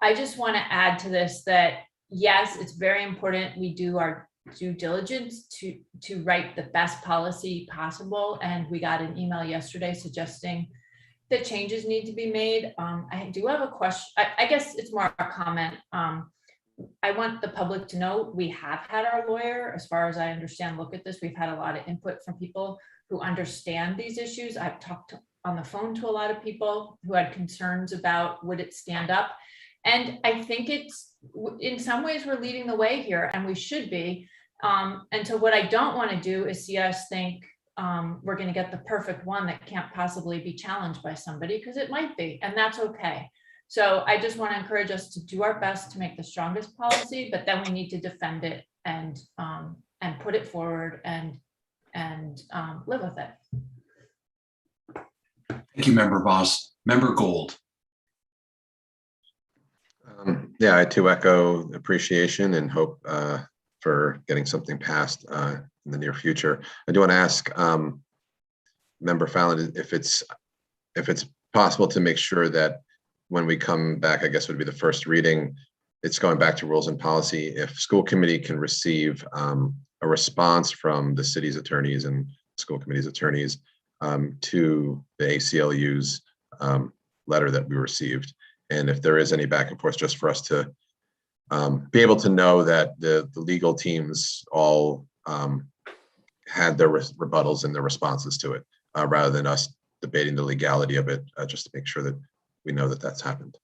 I just want to add to this that, yes, it's very important we do our due diligence to write the best policy possible. And we got an email yesterday suggesting that changes need to be made. I do have a question. I guess it's more a comment. I want the public to know we have had our lawyer, as far as I understand, look at this. We've had a lot of input from people who understand these issues. I've talked on the phone to a lot of people who had concerns about would it stand up. And I think it's, in some ways, we're leading the way here, and we should be. And so what I don't want to do is see us think we're going to get the perfect one that can't possibly be challenged by somebody, because it might be, and that's okay. So I just want to encourage us to do our best to make the strongest policy, but then we need to defend it and put it forward and live with it.
Thank you, Member Voss. Member Gold.
Yeah, I too echo appreciation and hope for getting something passed in the near future. I do want to ask Member Fallon if it's possible to make sure that when we come back, I guess would be the first reading, it's going back to rules and policy. If school committee can receive a response from the city's attorneys and school committee's attorneys to the ACLU's letter that we received. And if there is any back and forth, just for us to be able to know that the legal teams all had their rebuttals and their responses to it, rather than us debating the legality of it, just to make sure that we know that that's happened.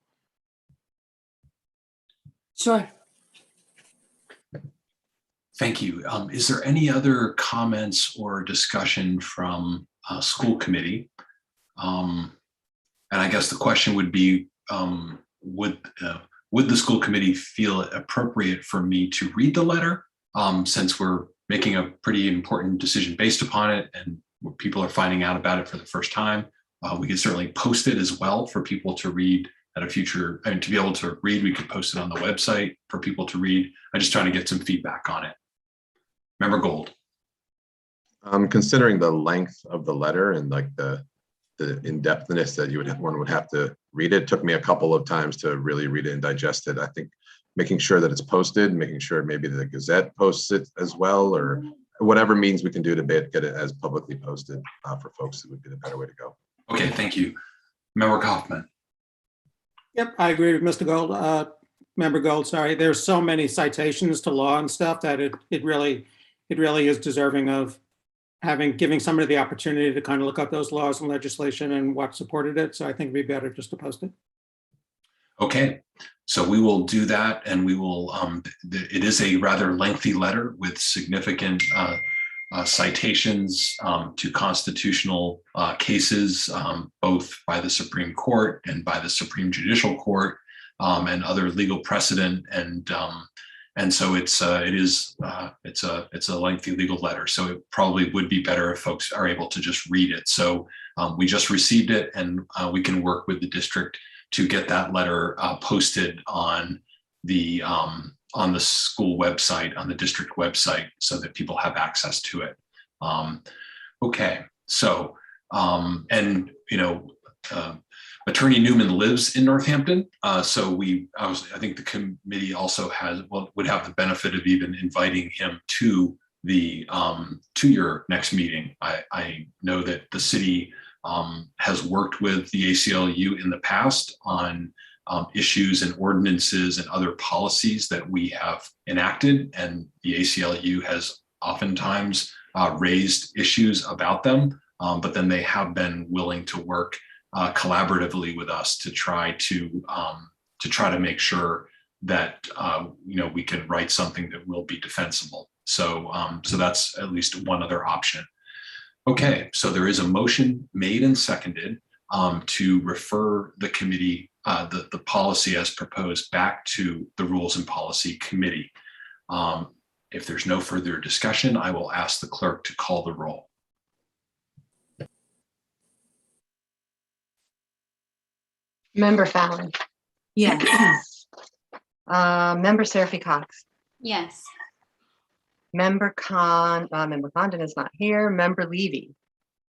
Sure.
Thank you. Is there any other comments or discussion from school committee? And I guess the question would be, would the school committee feel it appropriate for me to read the letter, since we're making a pretty important decision based upon it and people are finding out about it for the first time? We could certainly post it as well for people to read at a future, and to be able to read, we could post it on the website for people to read. I'm just trying to get some feedback on it. Member Gold.
Considering the length of the letter and like the in-depthness that one would have to read it, took me a couple of times to really read it and digest it. I think making sure that it's posted, making sure maybe the Gazette posts it as well, or whatever means we can do to get it as publicly posted for folks, it would be the better way to go.
Okay, thank you. Member Kaufman.
Yep, I agree with Mr. Gold. Member Gold, sorry. There's so many citations to law and stuff that it really is deserving of giving somebody the opportunity to kind of look up those laws and legislation and what supported it. So I think it'd be better just to post it.
Okay, so we will do that, and we will, it is a rather lengthy letter with significant citations to constitutional cases, both by the Supreme Court and by the Supreme Judicial Court, and other legal precedent. And so it's a lengthy legal letter. So it probably would be better if folks are able to just read it. So we just received it, and we can work with the district to get that letter posted on the school website, on the district website, so that people have access to it. Okay, so and Attorney Newman lives in Northampton, so I think the committee also would have the benefit of even inviting him to your next meeting. I know that the city has worked with the ACLU in the past on issues and ordinances and other policies that we have enacted, and the ACLU has oftentimes raised issues about them, but then they have been willing to work collaboratively with us to try to make sure that we can write something that will be defensible. So that's at least one other option. Okay, so there is a motion made and seconded to refer the committee, the policy as proposed, back to the Rules and Policy Committee. If there's no further discussion, I will ask the clerk to call the roll.
Member Fallon.
Yes.
Member Seraphy Cox.
Yes.
Member Condon is not here. Member Levy.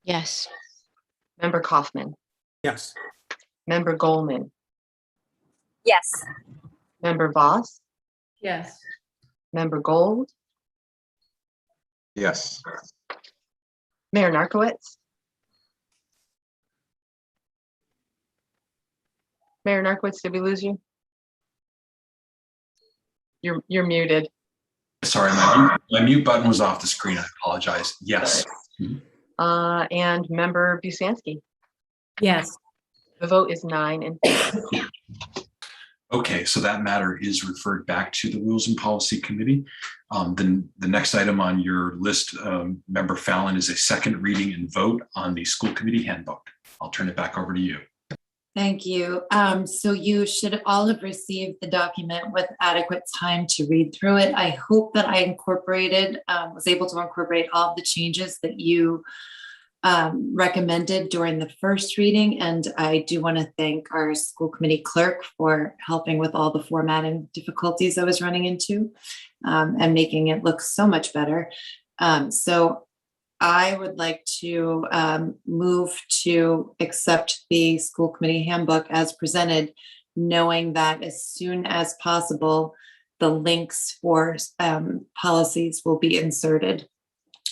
Yes.
Member Kaufman.
Yes.
Member Goldman.
Yes.
Member Voss.
Yes.
Member Gold.
Yes.
Mayor Narkowitz. Mayor Narkowitz, did we lose you? You're muted.
Sorry, my mute button was off the screen. I apologize. Yes.
And Member Busanski.
Yes.
The vote is 9 in favor.
Okay, so that matter is referred back to the Rules and Policy Committee. Then the next item on your list, Member Fallon, is a second reading and vote on the school committee handbook. I'll turn it back over to you.
Thank you. So you should all have received the document with adequate time to read through it. I hope that I was able to incorporate all of the changes that you recommended during the first reading. And I do want to thank our school committee clerk for helping with all the formatting difficulties I was running into and making it look so much better. So I would like to move to accept the school committee handbook as presented, knowing that as soon as possible, the links for policies will be inserted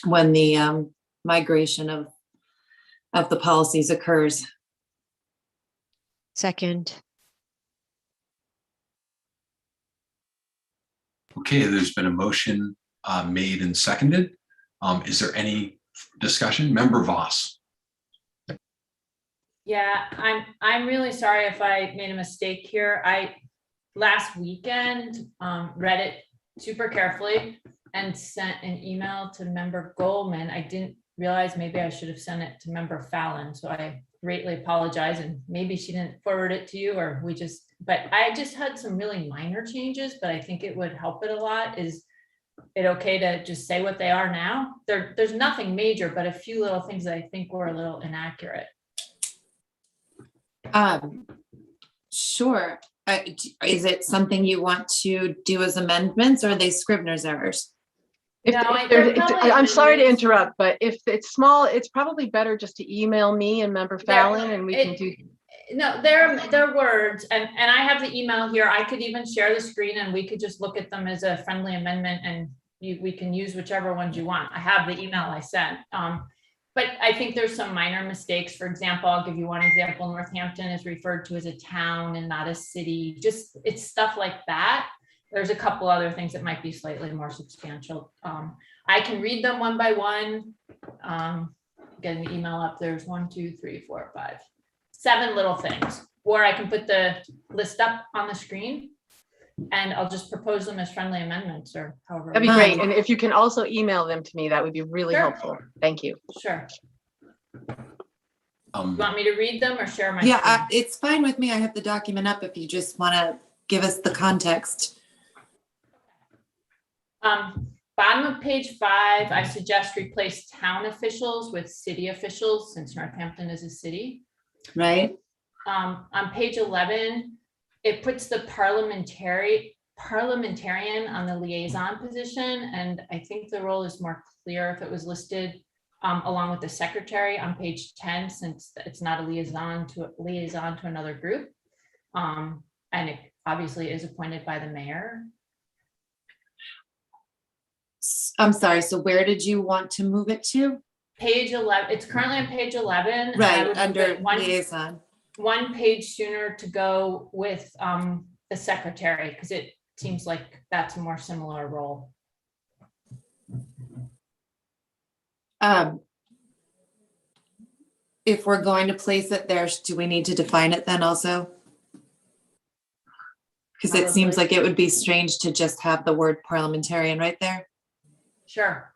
when the migration of the policies occurs.
Second.
Okay, there's been a motion made and seconded. Is there any discussion? Member Voss.
Yeah, I'm really sorry if I made a mistake here. I last weekend read it super carefully and sent an email to Member Goldman. I didn't realize maybe I should have sent it to Member Fallon, so I greatly apologize, and maybe she didn't forward it to you, or but I just had some really minor changes, but I think it would help it a lot. Is it okay to just say what they are now? There's nothing major, but a few little things that I think were a little inaccurate.
Sure. Is it something you want to do as amendments, or are they Scrivener's errors?
I'm sorry to interrupt, but if it's small, it's probably better just to email me and Member Fallon, and we can do.
No, they're words, and I have the email here. I could even share the screen, and we could just look at them as a friendly amendment, and we can use whichever ones you want. I have the email I sent, but I think there's some minor mistakes. For example, I'll give you one example. Northampton is referred to as a town and not a city. Just it's stuff like that. There's a couple other things that might be slightly more substantial. I can read them one by one. Getting the email up, there's 1, 2, 3, 4, 5, 7 little things, or I can put the list up on the screen. And I'll just propose them as friendly amendments or however.
That'd be
we-
great. And if you can also email them to me, that would be really
Sure.
helpful. Thank you.
Sure. You
Um,
want me to read them or share my?
Yeah,
screen?
it's fine with me. I have the document up if you just want to give us the context.
Bottom of page 5, I suggest replace town officials with city officials since Northampton is a city.
Right?
On page 11, it puts the parliamentarian on the liaison position, and I think the role is more clear if it was listed along with the secretary on page 10, since it's not a liaison to another group. And it obviously is appointed by the mayor.
I'm sorry, so where did you want to move it to?
Page 11, it's currently on page 11. and I
Right,
would move
under
it
liaison.
one page sooner to go with the secretary, because it seems like that's a more similar role.
If we're going to place it there, do we need to define it then also? Because it seems
Probably.
like it would be strange to just have the word parliamentarian right there.
Sure.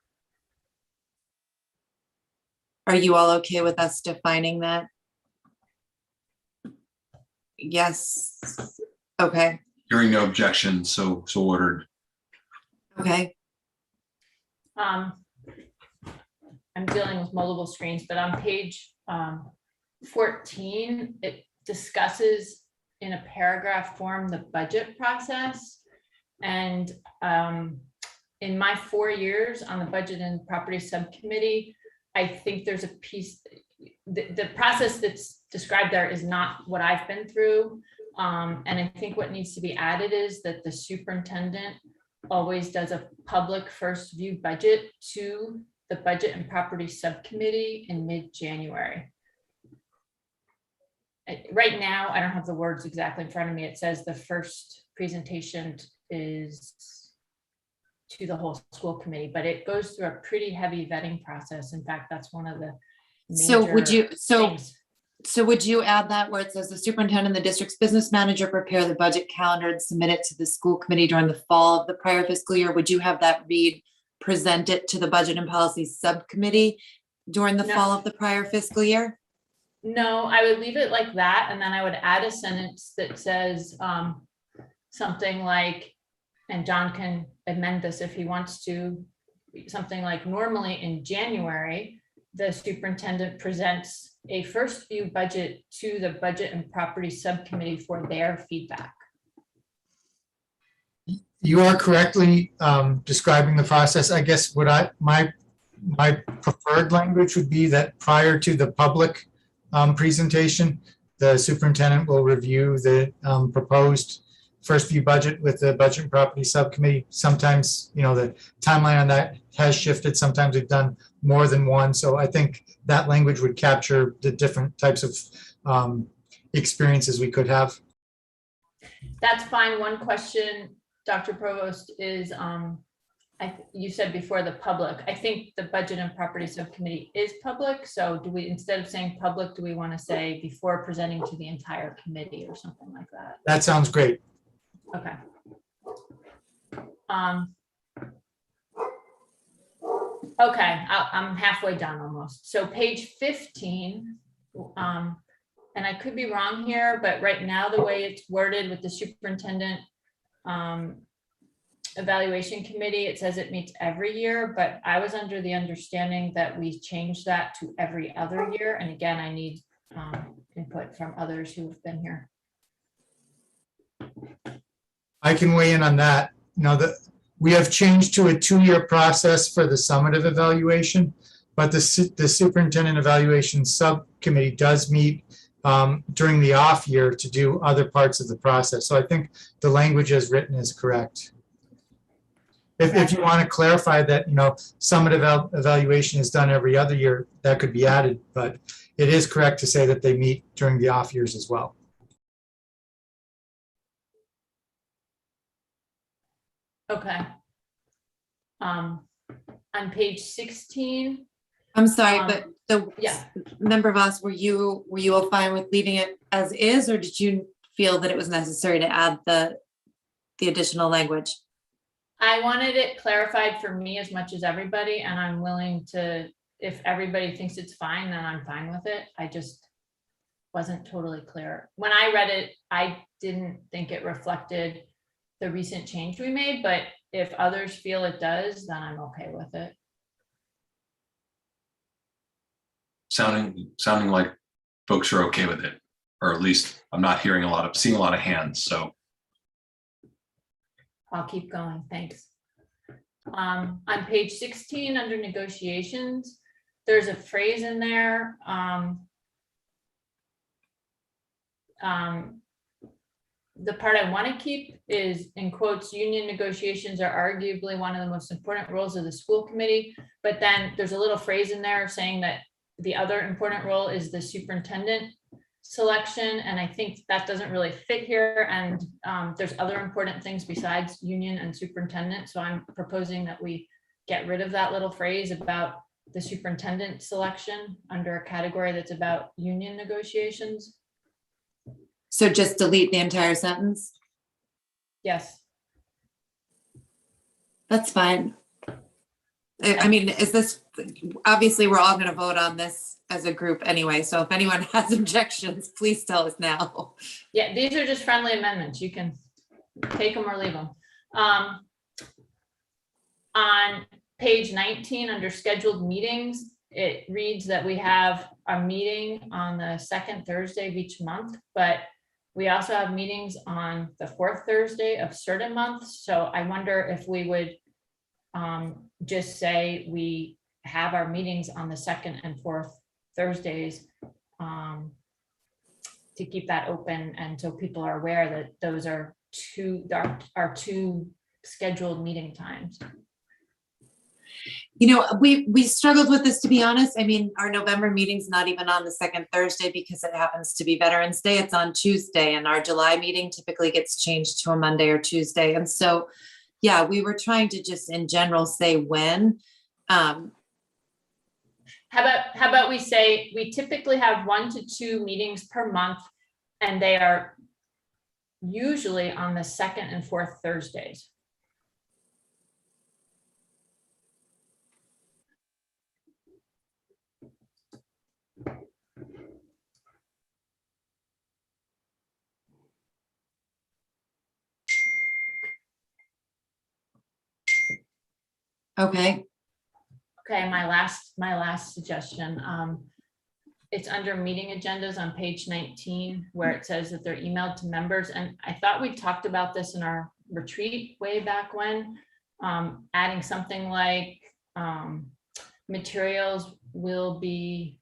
Are you all okay with us defining that? Yes. Okay,
Hearing no objection, so ordered.
okay.
I'm dealing with multiple screens, but on page 14, it discusses in a paragraph form the budget process. And in my 4 years on the Budget and Property Subcommittee, I think there's a piece, the process that's described there is not what I've been through. And I think what needs to be added is that the superintendent always does a public first view budget to the Budget and Property Subcommittee in mid-January. Right now, I don't have the words exactly in front of me. It says the first presentation is to the whole school committee, but it goes through a pretty heavy vetting process. In fact, that's one of the
So would you,
major
so
things.
would you add that where it says the superintendent, and the district's business manager prepare the budget calendar and submit it to the school committee during the fall of the prior fiscal year? Would you have that read, present it to the Budget and Policy Subcommittee during the
No.
fall of the prior fiscal year?
No, I would leave it like that, and then I would add a sentence that says something like, and John can amend this if he wants to, something like normally in January, the superintendent presents a first view budget to the Budget and Property Subcommittee for their feedback.
You are correctly describing the process. I guess what my preferred language would be that prior to the public presentation, the superintendent will review the proposed first view budget with the Budget and Property Subcommittee. Sometimes, the timeline on that has shifted. Sometimes we've done more than one. So I think that language would capture the different types of experiences we could have.
That's fine. One question, Dr. Provost, is you said before the public. I think the Budget and Property Subcommittee is public. So do we, instead of saying public, do we want to say before presenting to the entire committee or something like that?
That sounds great.
Okay. Okay, I'm halfway done almost. So page 15, and I could be wrong here, but right now the way it's worded with the superintendent evaluation committee, it says it meets every year, but I was under the understanding that we changed that to every other year. And again, I need input from others who have been here.
I can weigh in on that. We have changed to a 2-year process for the summative evaluation, but the superintendent evaluation subcommittee does meet during the off year to do other parts of the process. So I think the language as written is correct. If you want to clarify that, summative evaluation is done every other year, that could be added, but it is correct to say that they meet during the off years as well.
Okay. On page 16.
I'm sorry, but
yeah.
Member Voss, were you all fine with leaving it as is, or did you feel that it was necessary to add the the additional language?
I wanted it clarified for me as much as everybody, and I'm willing to, if everybody thinks it's fine, then I'm fine with it. I just wasn't totally clear. When I read it, I didn't think it reflected the recent change we made, but if others feel it does, then I'm okay with it.
Sounding like folks are okay with it, or at least I'm not seeing a lot of hands, so.
I'll keep going, thanks. On page 16, under negotiations, there's a phrase in there. The part I want to keep is in quotes, union negotiations are arguably one of the most important roles of the school committee. But then there's a little phrase in there saying that the other important role is the superintendent selection. And I think that doesn't really fit here. And there's other important things besides union and superintendent. So I'm proposing that we get rid of that little phrase about the superintendent selection under a category that's about union negotiations.
So just delete the entire sentence?
Yes.
That's fine. I mean, is this, obviously, we're all going to vote on this as a group anyway. So if anyone has objections, please tell us now.
Yeah, these are just friendly amendments. You can take them or leave them. On page 19, under scheduled meetings, it reads that we have a meeting on the second Thursday of each month, but we also have meetings on the fourth Thursday of certain months. So I wonder if we would just say we have our meetings on the second and fourth Thursdays to keep that open, and so people are aware that those are our two scheduled meeting times.
You know, we struggled with this, to be honest. I mean, our November meeting's not even on the second Thursday because it happens to be Veterans Day. It's on Tuesday, and our July meeting typically gets changed to a Monday or Tuesday. And so, yeah, we were trying to just in general say when.
How about we say we typically have 1 to 2 meetings per month, and they are usually on the second and fourth Thursdays.
Okay.
Okay, my last suggestion. It's under meeting agendas on page 19, where it says that they're emailed to members. And I thought we talked about this in our retreat way back when, adding something like materials will be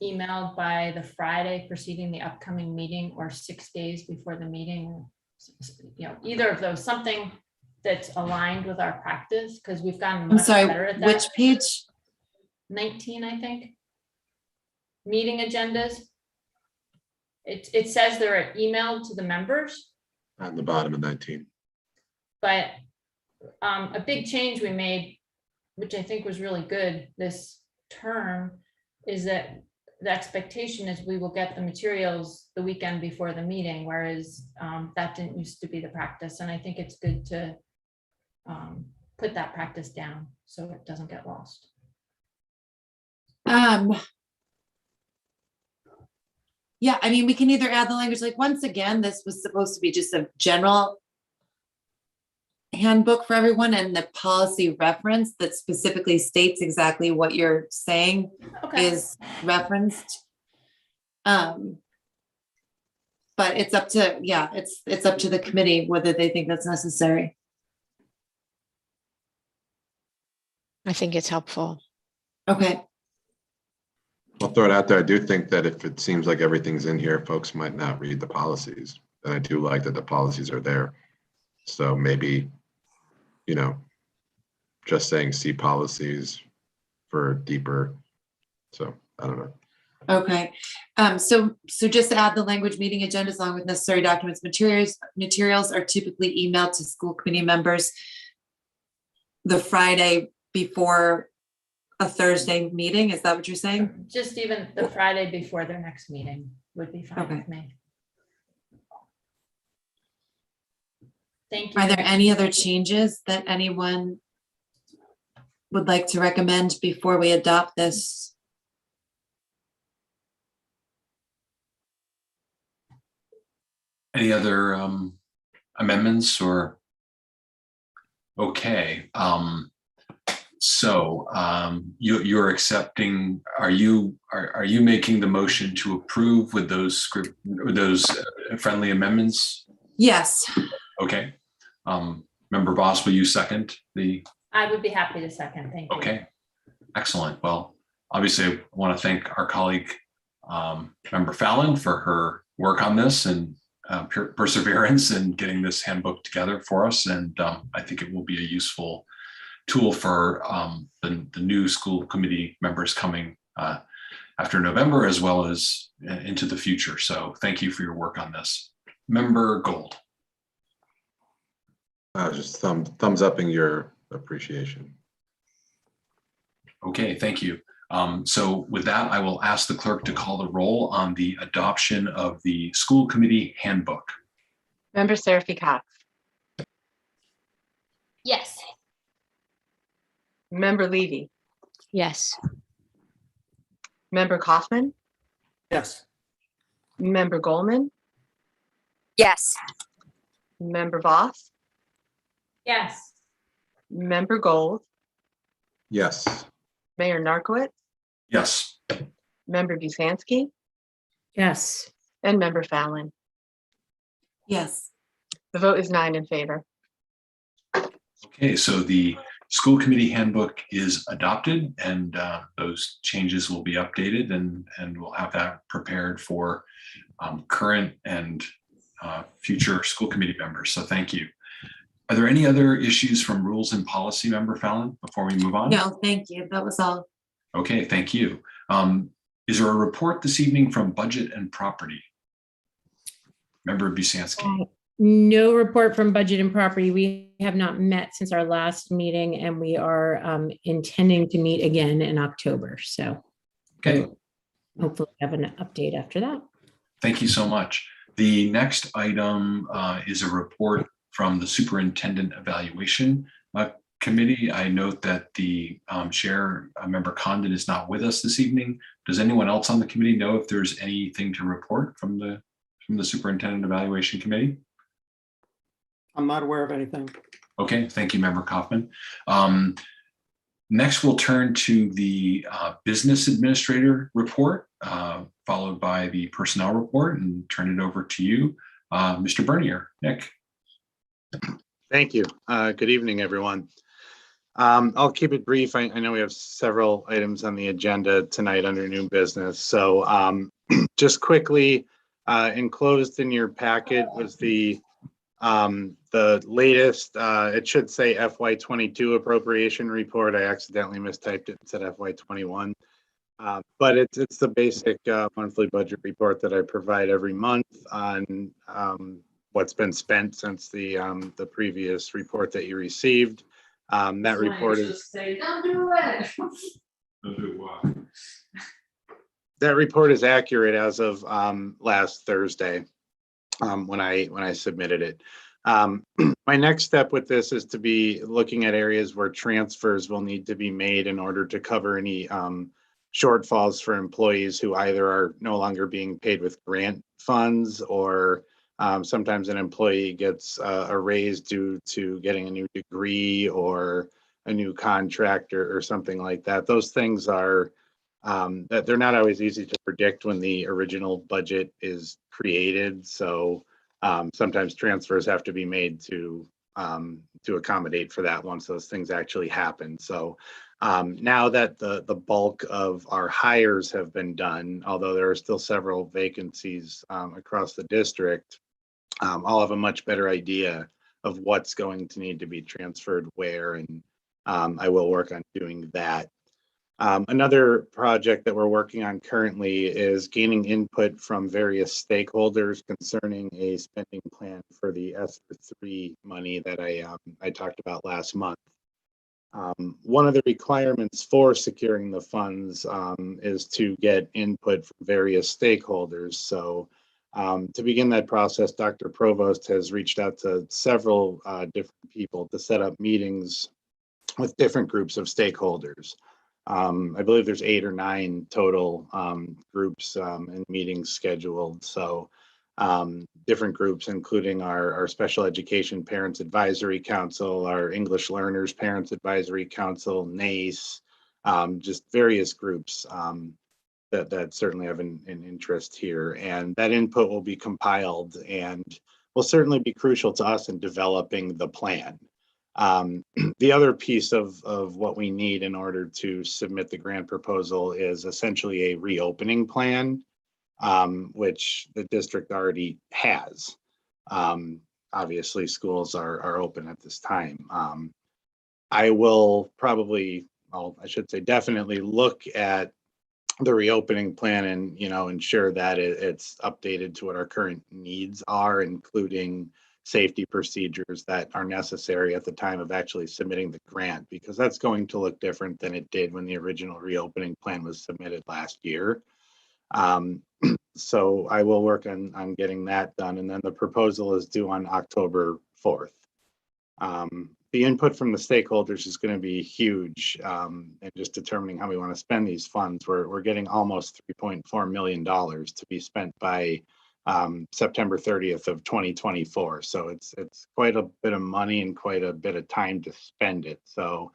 emailed by the Friday preceding the upcoming meeting or 6 days before the meeting. You know, either of those, something that's aligned with our practice, because we've gotten much better at that.
Which page?
19, I think. Meeting agendas. It says they're emailed to the members,
On the bottom of 19.
but a big change we made, which I think was really good this term, is that the expectation is we will get the materials the weekend before the meeting, whereas that didn't used to be the practice. And I think it's good to put that practice down so it doesn't get lost.
Yeah, I mean, we can either add the language, like, once again, this was supposed to be just a general handbook for everyone, and the policy reference that specifically states exactly what you're saying is referenced. But it's up to, yeah, it's up to the committee whether they think that's necessary.
I think it's helpful.
Okay.
I'll throw it out there. I do think that if it seems like everything's in here, folks might not read the policies. And I do like that the policies are there. So maybe, you know, just saying see policies for deeper. So I don't know.
Okay. So just to add the language, meeting agendas along with necessary documents, materials are typically emailed to school committee members the Friday before a Thursday meeting. Is that what you're saying?
Just even the Friday before their next meeting would be fine
Okay.
with me. Thank you.
Are there any other changes that anyone would like to recommend before we adopt this?
Any other amendments or? Okay, so you're accepting, are you making the motion to approve with those script, or those friendly amendments?
Yes.
Okay. Member Voss, will you second the?
I would be happy to second. Thank you.
Okay, excellent. Well, obviously I want to thank our colleague, Member Fallon, for her work on this and perseverance in getting this handbook together for us. And I think it will be a useful tool for the new school committee members coming after November, as well as into the future. So thank you for your work on this. Member Gold.
Just thumbs up in your appreciation.
Okay, thank you. So with that, I will ask the clerk to call the roll on the adoption of the school committee handbook.
Member Seraphy Cox,
Yes.
Member Levy,
Yes.
Member Kaufman,
Yes.
Member Goldman,
Yes.
Member Voss,
Yes.
Member Gold,
Yes.
Mayor Narcoitz,
Yes.
Member Busansky,
Yes.
and Member Fallon.
Yes.
The vote is 9 in favor.
Okay, so the school committee handbook is adopted, and those changes will be updated, and we'll have that prepared for current and future school committee members. So thank you. Are there any other issues from rules and policy, Member Fallon, before we move on?
No, thank you. That was all.
Okay, thank you. Is there a report this evening from budget and property? Member Busansky.
No report from budget and property. We have not met since our last meeting, and we are intending to meet again in October. So
Okay,
hopefully have an update after that.
thank you so much. The next item is a report from the Superintendent Evaluation Committee. I note that the chair, Member Condon, is not with us this evening. Does anyone else on the committee know if there's anything to report from the Superintendent Evaluation Committee?
I'm not aware of anything.
Okay, thank you, Member Kaufman. Next, we'll turn to the Business Administrator report, followed by the Personnel report, and turn it over to you, Mr. Bernier. Nick.
Thank you. Good evening, everyone. I'll keep it brief. I know we have several items on the agenda tonight under new business. So just quickly, enclosed in your packet was the latest, it should say FY22 appropriation report. I accidentally mistyped it and said FY21. But it's the basic monthly budget report that I provide every month on what's been spent since the previous report that you received. That report is
Don't do it.
that report is accurate as of last Thursday when I submitted it. My next step with this is to be looking at areas where transfers will need to be made in order to cover any shortfalls for employees who either are no longer being paid with grant funds, or sometimes an employee gets a raise due to getting a new degree or a new contract or something like that. Those things are that they're not always easy to predict when the original budget is created. So sometimes transfers have to be made to accommodate for that once those things actually happen. So now that the bulk of our hires have been done, although there are still several vacancies across the district, I'll have a much better idea of what's going to need to be transferred where, and I will work on doing that. Another project that we're working on currently is gaining input from various stakeholders concerning a spending plan for the ESSER 3 money that I talked about last month. One of the requirements for securing the funds is to get input from various stakeholders. So To begin that process, Dr. Provost has reached out to several different people to set up meetings with different groups of stakeholders. I believe there's 8 or 9 total groups and meetings scheduled. So different groups, including our Special Education Parents Advisory Council, our English Learners Parents Advisory Council, NACE, just various groups that certainly have an interest here. And that input will be compiled and will certainly be crucial to us in developing the plan. The other piece of what we need in order to submit the grant proposal is essentially a reopening plan, which the district already has. Obviously, schools are open at this time. I will probably, well, I should say definitely look at the reopening plan and, ensure that it's updated to what our current needs are, including safety procedures that are necessary at the time of actually submitting the grant, because that's going to look different than it did when the original reopening plan was submitted last year. So I will work on getting that done, and then the proposal is due on October 4th. The input from the stakeholders is going to be huge in just determining how we want to spend these funds. We're getting almost $3.4 million to be spent by September 30th of 2024. So it's quite a bit of money and quite a bit of time to spend it. So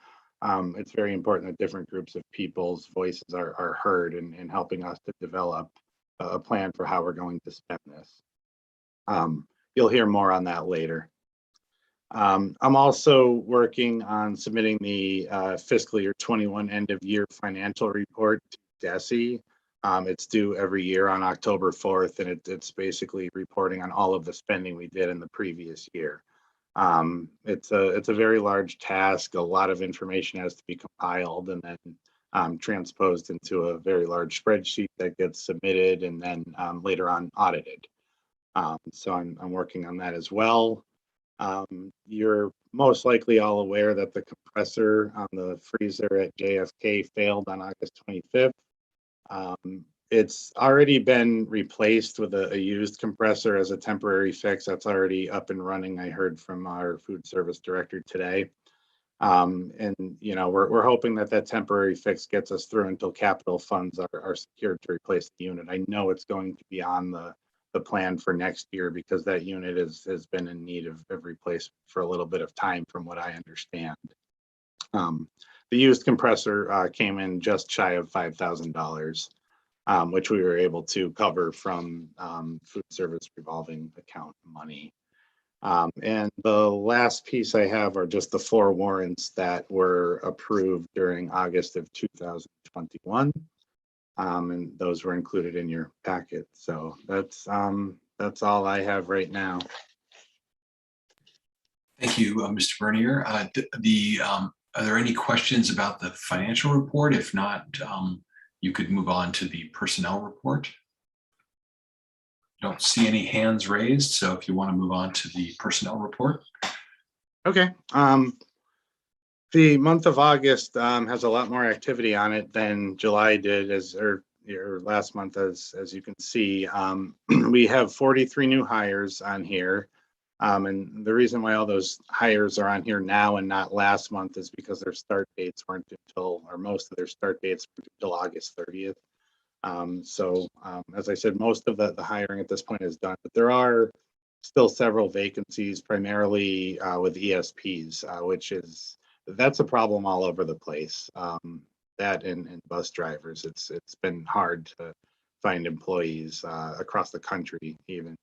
it's very important that different groups of people's voices are heard in helping us to develop a plan for how we're going to spend this. You'll hear more on that later. I'm also working on submitting the fiscal year 21 end of year financial report to DESE. It's due every year on October 4th, and it's basically reporting on all of the spending we did in the previous year. It's a very large task. A lot of information has to be compiled and then transposed into a very large spreadsheet that gets submitted and then later on audited. So I'm working on that as well. You're most likely all aware that the compressor on the freezer at JFK failed on August 25th. It's already been replaced with a used compressor as a temporary fix. That's already up and running. I heard from our food service director today. And we're hoping that temporary fix gets us through until capital funds are secured to replace the unit. I know it's going to be on the plan for next year because that unit has been in need of replacement for a little bit of time from what I understand. The used compressor came in just shy of $5,000, which we were able to cover from food service revolving account money. And the last piece I have are just the 4 warrants that were approved during August of 2021. And those were included in your packet. So that's all I have right now.
Thank you, Mr. Bernier. Are there any questions about the financial report? If not, you could move on to the personnel report. Don't see any hands raised, so if you want to move on to the personnel report.
Okay. The month of August has a lot more activity on it than July did, or last month, as you can see. We have 43 new hires on here. And the reason why all those hires are on here now and not last month is because their start dates weren't until, or most of their start dates were until August 30th. So as I said, most of the hiring at this point is done, but there are still several vacancies, primarily with ESPs, that's a problem all over the place. That and bus drivers, it's been hard to find employees across the country even.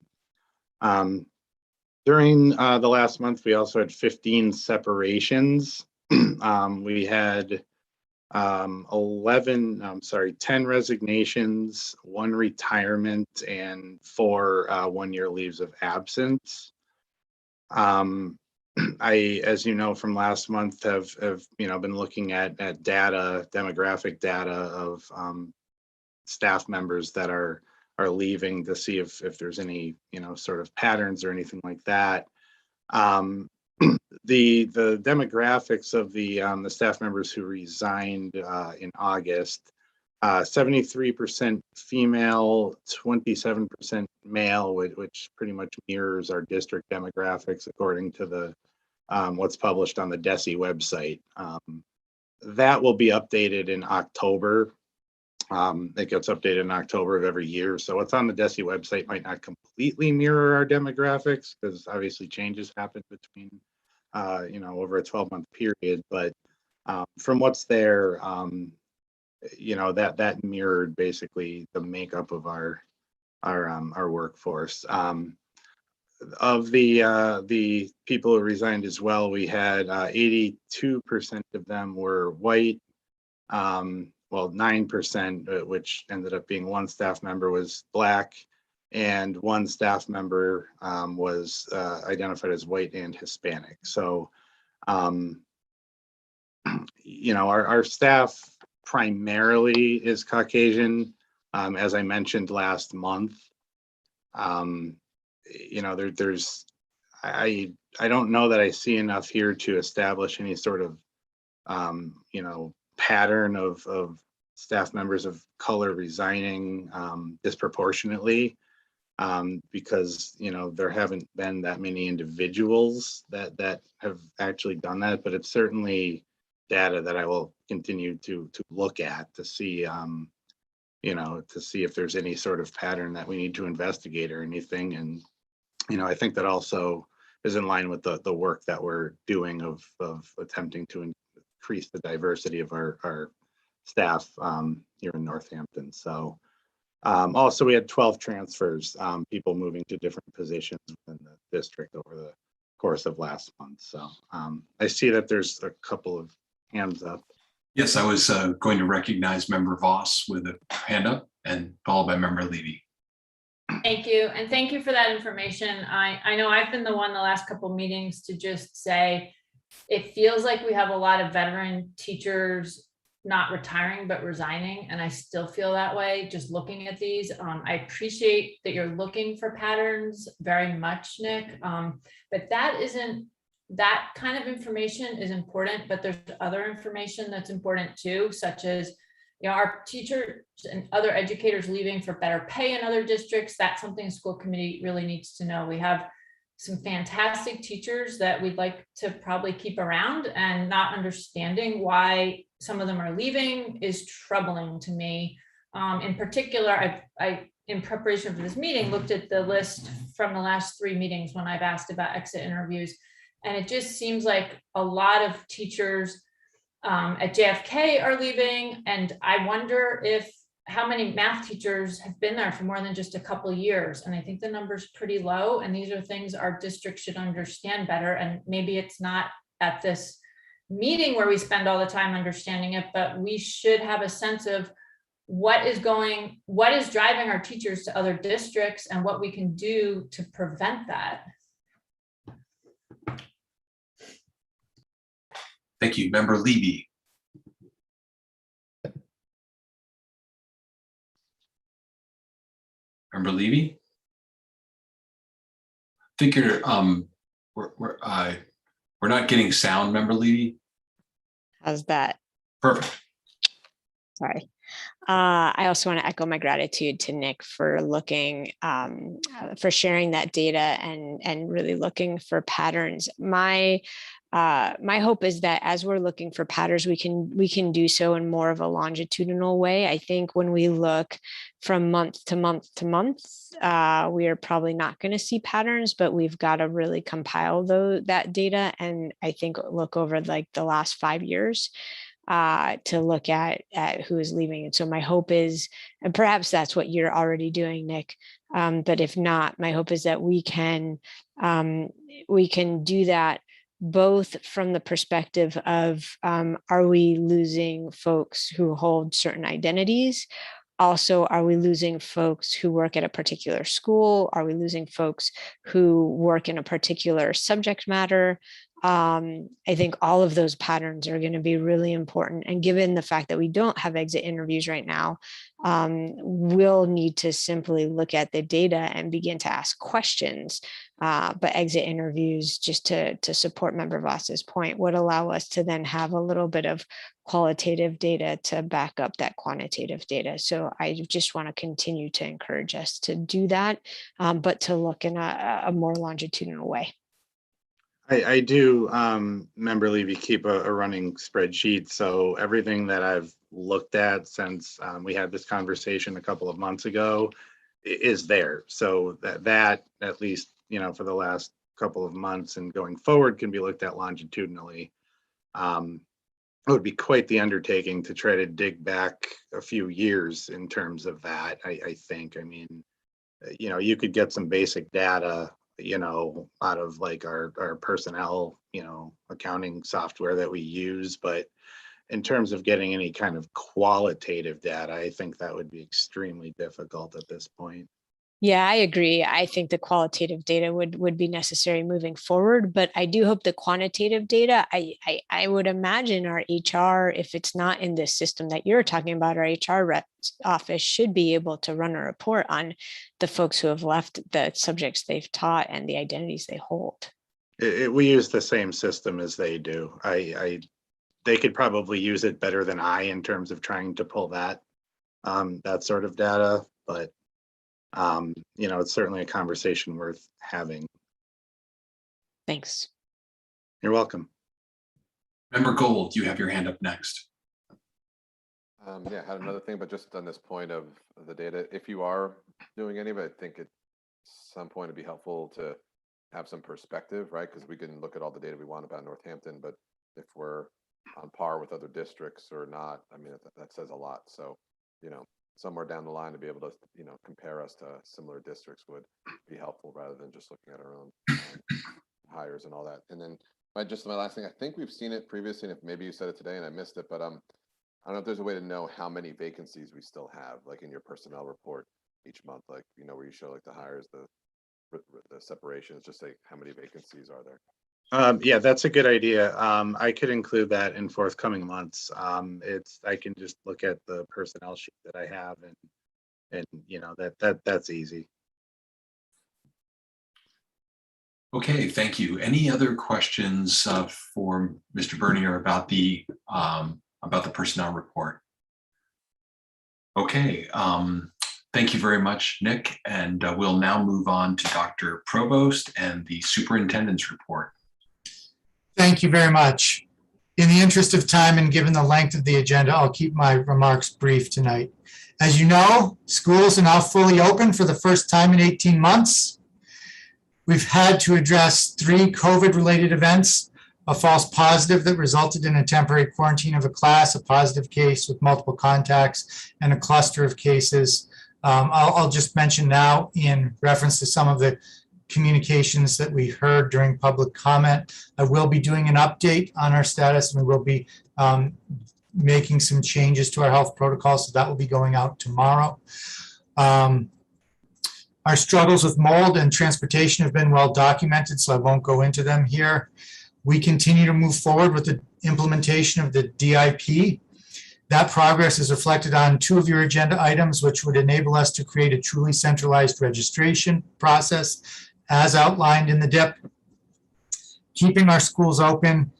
During the last month, we also had 15 separations. We had 10 resignations, 1 retirement, and 4 one-year leaves of absence. As you know from last month, have been looking at demographic data of staff members that are leaving to see if there's any sort of patterns or anything like that. The demographics of the staff members who resigned in August 73% female, 27% male, which pretty much mirrors our district demographics according to the what's published on the DESE website. That will be updated in October. It gets updated in October of every year. So what's on the DESE website might not completely mirror our demographics because obviously changes happen between, over a 12-month period. But from what's there, that mirrored basically the makeup of our workforce. Of the people who resigned as well, we had 82% of them were white. 9%, which ended up being one staff member, was Black, and one staff member was identified as white and Hispanic. So, our staff primarily is Caucasian. As I mentioned last month, there's I don't know that I see enough here to establish any sort of pattern of staff members of color resigning disproportionately, because there haven't been that many individuals that have actually done that, but it's certainly data that I will continue to look at to see if there's any sort of pattern that we need to investigate or anything. And I think that also is in line with the work that we're doing of attempting to increase the diversity of our staff here in Northampton. So also we had 12 transfers, people moving to different positions within the district over the course of last month. So I see that there's a couple of hands up.
Yes, I was going to recognize Member Voss with a hand up and followed by Member Levy.
Thank you. And thank you for that information. I know I've been the one the last couple of meetings to just say, it feels like we have a lot of veteran teachers not retiring, but resigning. And I still feel that way just looking at these. I appreciate that you're looking for patterns very much, Nick. But that kind of information is important, but there's other information that's important too, such as our teachers and other educators leaving for better pay in other districts. That's something the school committee really needs to know. We have some fantastic teachers that we'd like to probably keep around, and not understanding why some of them are leaving is troubling to me. In particular, I in preparation for this meeting, looked at the list from the last 3 meetings when I've asked about exit interviews. And it just seems like a lot of teachers at JFK are leaving. And I wonder how many math teachers have been there for more than just a couple of years. And I think the number's pretty low. And these are things our district should understand better. And maybe it's not at this meeting where we spend all the time understanding it, but we should have a sense of what is driving our teachers to other districts and what we can do to prevent that.
Thank you. Member Levy. Member Levy? I think you're, we're not getting sound, Member Levy.
How's that?
Perfect.
Sorry. I also want to echo my gratitude to Nick for looking, for sharing that data and really looking for patterns. My hope is that as we're looking for patterns, we can do so in more of a longitudinal way. I think when we look from month to month to month, we are probably not going to see patterns, but we've got to really compile that data, and I think look over like the last 5 years to look at who is leaving. And so my hope is, and perhaps that's what you're already doing, Nick, but if not, my hope is that we can do that both from the perspective of, are we losing folks who hold certain identities? Also, are we losing folks who work at a particular school? Are we losing folks who work in a particular subject matter? I think all of those patterns are going to be really important. And given the fact that we don't have exit interviews right now, we'll need to simply look at the data and begin to ask questions. But exit interviews, just to support Member Voss's point, would allow us to then have a little bit of qualitative data to back up that quantitative data. So I just want to continue to encourage us to do that, but to look in a more longitudinal way.
I do, Member Levy, keep a running spreadsheet. So everything that I've looked at since we had this conversation a couple of months ago is there. So that at least, you know, for the last couple of months and going forward can be looked at longitudinally. It would be quite the undertaking to try to dig back a few years in terms of that. I think, I mean, you know, you could get some basic data, you know, out of like our personnel, you know, accounting software that we use. But in terms of getting any kind of qualitative data, I think that would be extremely difficult at this point.
Yeah, I agree. I think the qualitative data would be necessary moving forward, but I do hope the quantitative data, I would imagine our HR, if it's not in this system that you're talking about, our HR rep's office should be able to run a report on the folks who have left, the subjects they've taught, and the identities they hold.
We use the same system as they do. They could probably use it better than I in terms of trying to pull that sort of data, but you know, it's certainly a conversation worth having.
Thanks.
You're welcome.
Member Gold, you have your hand up next.
Yeah, I had another thing, but just on this point of the data, if you are doing any of it, I think at some point it'd be helpful to have some perspective, right? Because we can look at all the data we want about Northampton, but if we're on par with other districts or not, I mean, that says a lot. So, you know, somewhere down the line to be able to, you know, compare us to similar districts would be helpful rather than just looking at our own hires and all that. And then my last thing, I think we've seen it previously, and if maybe you said it today and I missed it, but I don't know if there's a way to know how many vacancies we still have, like in your personnel report each month, like, you know, where you show like the hires, the separations, just like how many vacancies are there?
Yeah, that's a good idea. I could include that in forthcoming months. I can just look at the personnel sheet that I have and you know, that's easy.
Okay, thank you. Any other questions for Mr. Bernier about the personnel report? Okay, thank you very much, Nick. And we'll now move on to Dr. Provost and the superintendent's report.
Thank you very much. In the interest of time and given the length of the agenda, I'll keep my remarks brief tonight. As you know, schools are now fully open for the first time in 18 months. We've had to address 3 COVID-related events, a false positive that resulted in a temporary quarantine of a class, a positive case with multiple contacts, and a cluster of cases. I'll just mention now in reference to some of the communications that we heard during public comment. I will be doing an update on our status, and we will be making some changes to our health protocol, so that will be going out tomorrow. Our struggles with mold and transportation have been well documented, so I won't go into them here. We continue to move forward with the implementation of the DIP. That progress is reflected on 2 of your agenda items, which would enable us to create a truly centralized registration process as outlined in the DIP. Keeping our schools open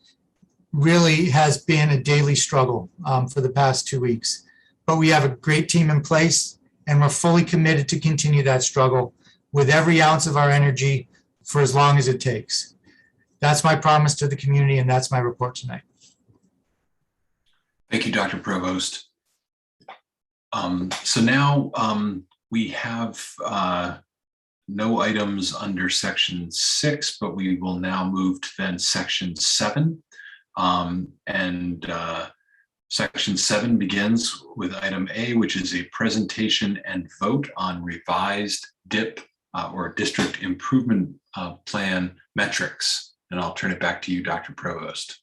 really has been a daily struggle for the past 2 weeks. But we have a great team in place, and we're fully committed to continue that struggle with every ounce of our energy for as long as it takes. That's my promise to the community, and that's my report tonight.
Thank you, Dr. Provost. So now we have no items under section 6, but we will now move to then section 7. Section 7 begins with item A, which is a presentation and vote on revised DIP or District Improvement Plan metrics. And I'll turn it back to you, Dr. Provost.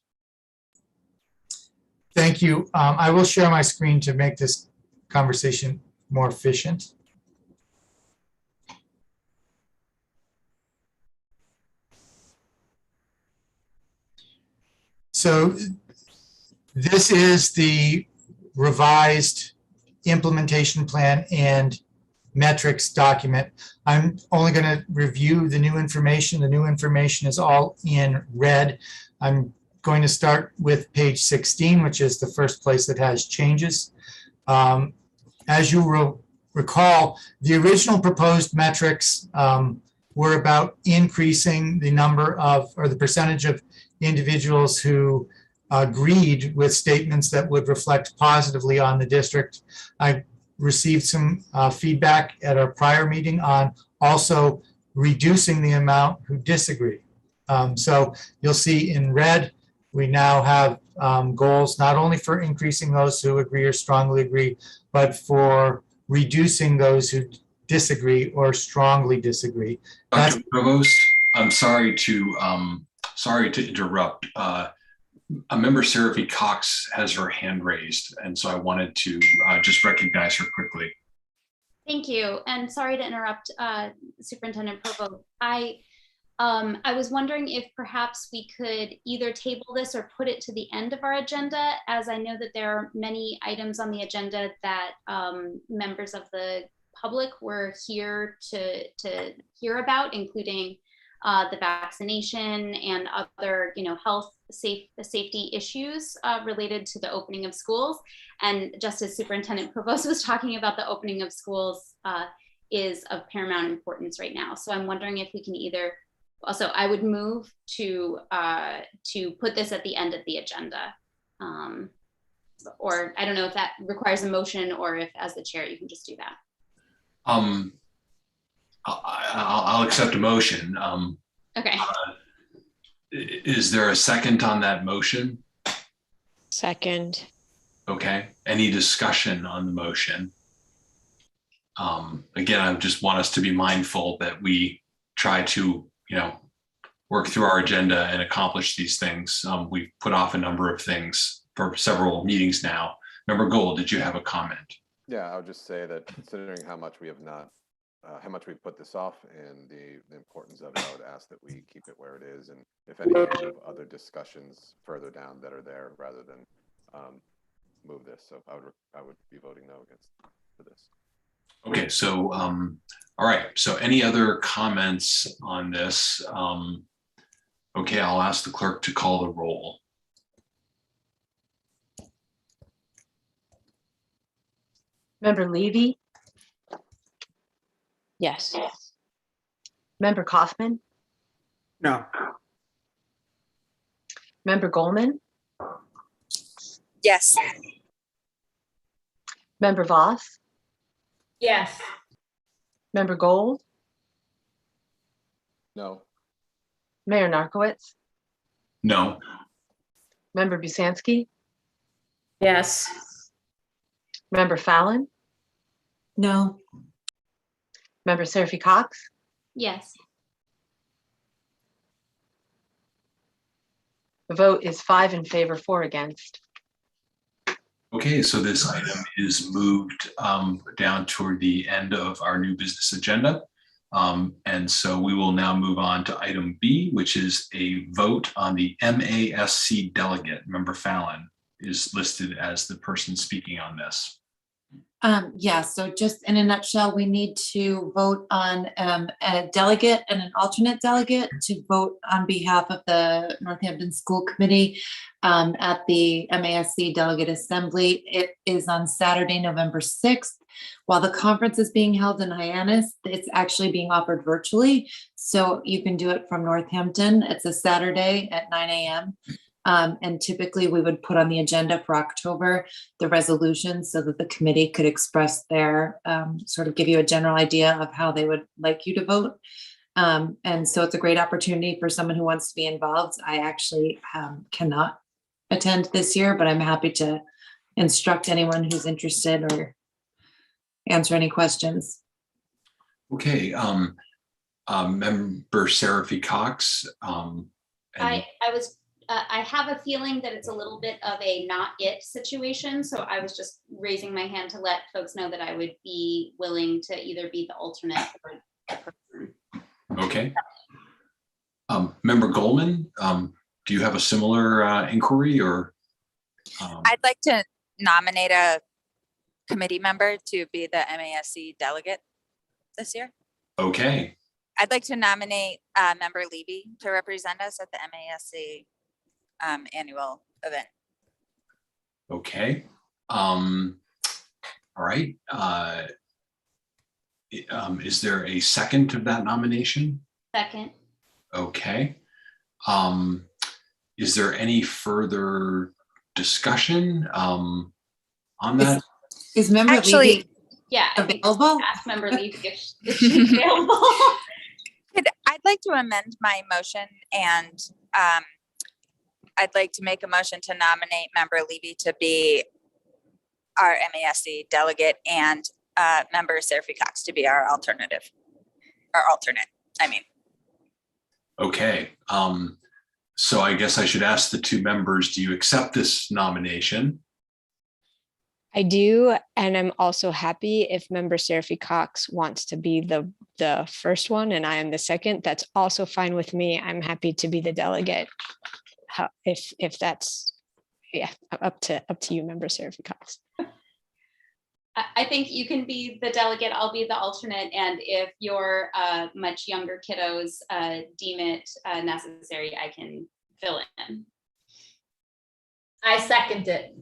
Thank you. I will share my screen to make this conversation more efficient. So this is the revised implementation plan and metrics document. I'm only going to review the new information. The new information is all in red. I'm going to start with page 16, which is the first place that has changes. As you will recall, the original proposed metrics were about increasing the number of, or the percentage of individuals who agreed with statements that would reflect positively on the district. I received some feedback at our prior meeting on also reducing the amount who disagree. So you'll see in red, we now have goals not only for increasing those who agree or strongly agree, but for reducing those who disagree or strongly disagree.
Dr. Provost, I'm sorry to interrupt. A member Seraphy Cox has her hand raised, and so I wanted to just recognize her quickly.
Thank you, and sorry to interrupt, Superintendent Provost. I was wondering if perhaps we could either table this or put it to the end of our agenda, as I know that there are many items on the agenda that members of the public were here to hear about, including the vaccination and other, health safety issues related to the opening of schools. And just as Superintendent Provost was talking about, the opening of schools is of paramount importance right now. So I'm wondering if we can either, also I would move to put this at the end of the agenda. Or I don't know if that requires a motion, or if as the chair, you can just do that.
I'll accept a motion.
Okay.
Is there a second on that motion?
Second.
Okay. Any discussion on the motion? Again, I just want us to be mindful that we try to, work through our agenda and accomplish these things. We've put off a number of things for several meetings now. Member Gold, did you have a comment?
Yeah, I would just say that considering how much we have not, how much we put this off and the importance of it, I would ask that we keep it where it is. And if any, move other discussions further down that are there rather than move this. So I would be voting no against for this.
Okay, so, all right. So any other comments on this? Okay, I'll ask the clerk to call the roll.
Member Levy?
Yes.
Member Kaufman?
No.
Member Goldman?
Yes.
Member Voss?
Yes.
Member Gold?
No.
Mayor Narcoitz?
No.
Member Busansky?
Yes.
Member Fallon?
No.
Member Seraphy Cox?
Yes.
The vote is 5 in favor, 4 against.
Okay, so this item is moved down toward the end of our new business agenda. And so we will now move on to item B, which is a vote on the MASC delegate. Member Fallon is listed as the person speaking on this.
Yeah, so just in a nutshell, we need to vote on a delegate and an alternate delegate to vote on behalf of the Northampton School Committee at the MASC Delegate Assembly. It is on Saturday, November 6th. While the conference is being held in Hyannis, it's actually being offered virtually. So you can do it from Northampton. It's a Saturday at 9 a.m. And typically we would put on the agenda for October the resolution so that the committee could express their, sort of give you a general idea of how they would like you to vote. And so it's a great opportunity for someone who wants to be involved. I actually cannot attend this year, but I'm happy to instruct anyone who's interested or answer any questions.
Okay, Member Seraphy Cox.
I have a feeling that it's a little bit of a not it situation. So I was just raising my hand to let folks know that I would be willing to either be the alternate or the person.
Okay. Member Goldman, do you have a similar inquiry or?
I'd like to nominate a committee member to be the MASC delegate this year.
Okay,
I'd like to nominate Member Levy to represent us at the MASC annual event.
okay. All right. Is there a second to that nomination?
Second.
Okay. Is there any further discussion on that?
Is Member
Actually,
Levy
Yeah. I think
available?
Ask Member Levy if she's available.
I'd like to amend my motion and I'd like to make a motion to nominate Member Levy to be our MASC delegate and Member Seraphy Cox to be our alternate, I mean.
Okay. So I guess I should ask the two members, do you accept this nomination?
I do, and I'm also happy if Member Seraphy Cox wants to be the first one and I am the second. That's also fine with me. I'm happy to be the delegate. If that's, yeah, up to you, Member Seraphy Cox.
I think you can be the delegate, I'll be the alternate, and if your much younger kiddos deem it necessary, I can fill in.
I second it.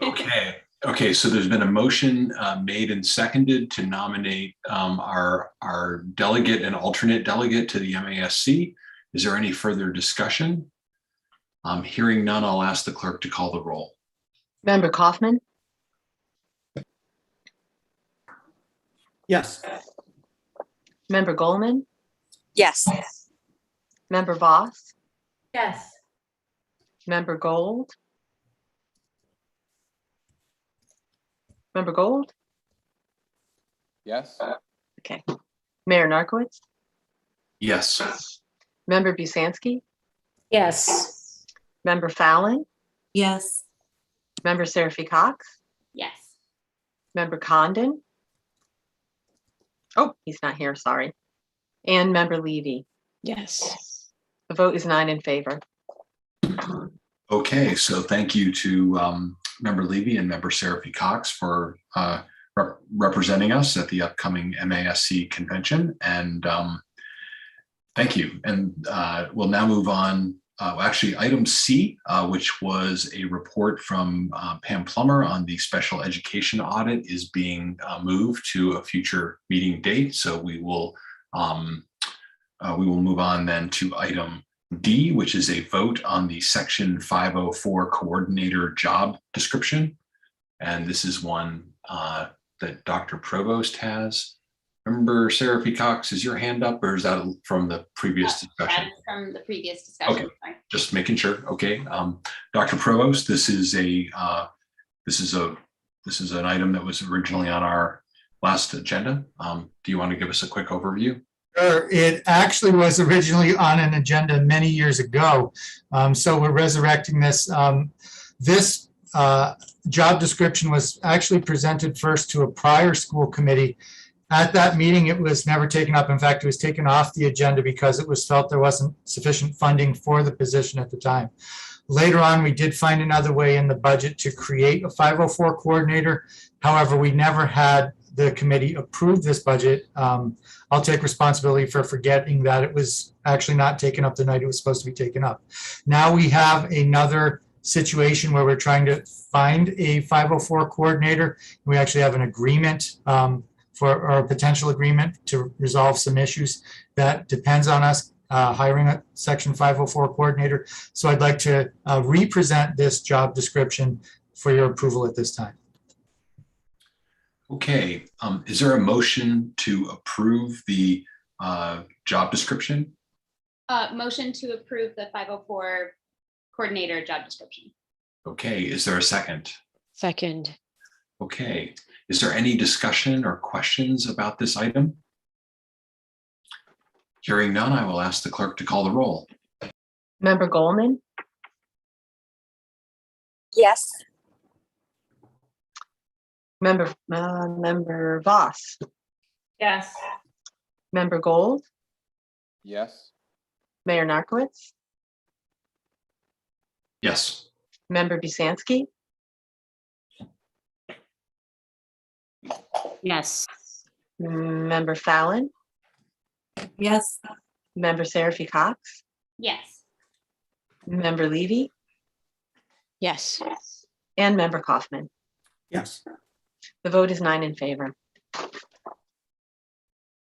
Okay. Okay, so there's been a motion made and seconded to nominate our delegate and alternate delegate to the MASC. Is there any further discussion? Hearing none, I'll ask the clerk to call the roll.
Member Kaufman,
Yes.
Member Goldman,
Yes.
Member Voss,
Yes.
Member Gold. Member Gold?
Yes.
Okay. Mayor Narcoitz,
Yes.
Member Busansky,
Yes.
Member Fallon,
Yes.
Member Seraphy Cox,
Yes.
Member Condon. Oh, he's not here, sorry. And Member Levy.
Yes.
The vote is 9 in favor.
Okay, so thank you to Member Levy and Member Seraphy Cox for representing us at the upcoming MASC convention. And thank you. And we'll now move on. Actually, item C, which was a report from Pam Plummer on the special education audit, is being moved to a future meeting date. So we will move on then to item D, which is a vote on the Section 504 coordinator job description. And this is one that Dr. Provost has. Member Seraphy Cox, is your hand up or is that from the previous discussion?
That is from the previous discussion.
Okay,
Sorry.
just making sure. Okay, Dr. Provost, this is an item that was originally on our last agenda. Do you want to give us a quick overview?
It actually was originally on an agenda many years ago. So we're resurrecting this. This job description was actually presented first to a prior school committee. At that meeting, it was never taken up. In fact, it was taken off the agenda because it was felt there wasn't sufficient funding for the position at the time. Later on, we did find another way in the budget to create a 504 coordinator. However, we never had the committee approve this budget. I'll take responsibility for forgetting that it was actually not taken up the night it was supposed to be taken up. Now we have another situation where we're trying to find a 504 coordinator. We actually have an agreement or a potential agreement to resolve some issues that depends on us hiring a Section 504 coordinator. So I'd like to represent this job description for your approval at this time.
Okay, is there a motion to approve the job description?
Motion to approve the 504 coordinator job description.
Okay, is there a second?
Second.
Okay, is there any discussion or questions about this item? Hearing none, I will ask the clerk to call the roll.
Member Goldman,
Yes.
Member Voss,
Yes.
Member Gold,
Yes.
Mayor Narcoitz,
Yes.
Member Busansky,
Yes.
Member Fallon,
Yes.
Member Seraphy Cox,
Yes.
Member Levy,
Yes.
and Member Kaufman.
Yes.
The vote is 9 in favor.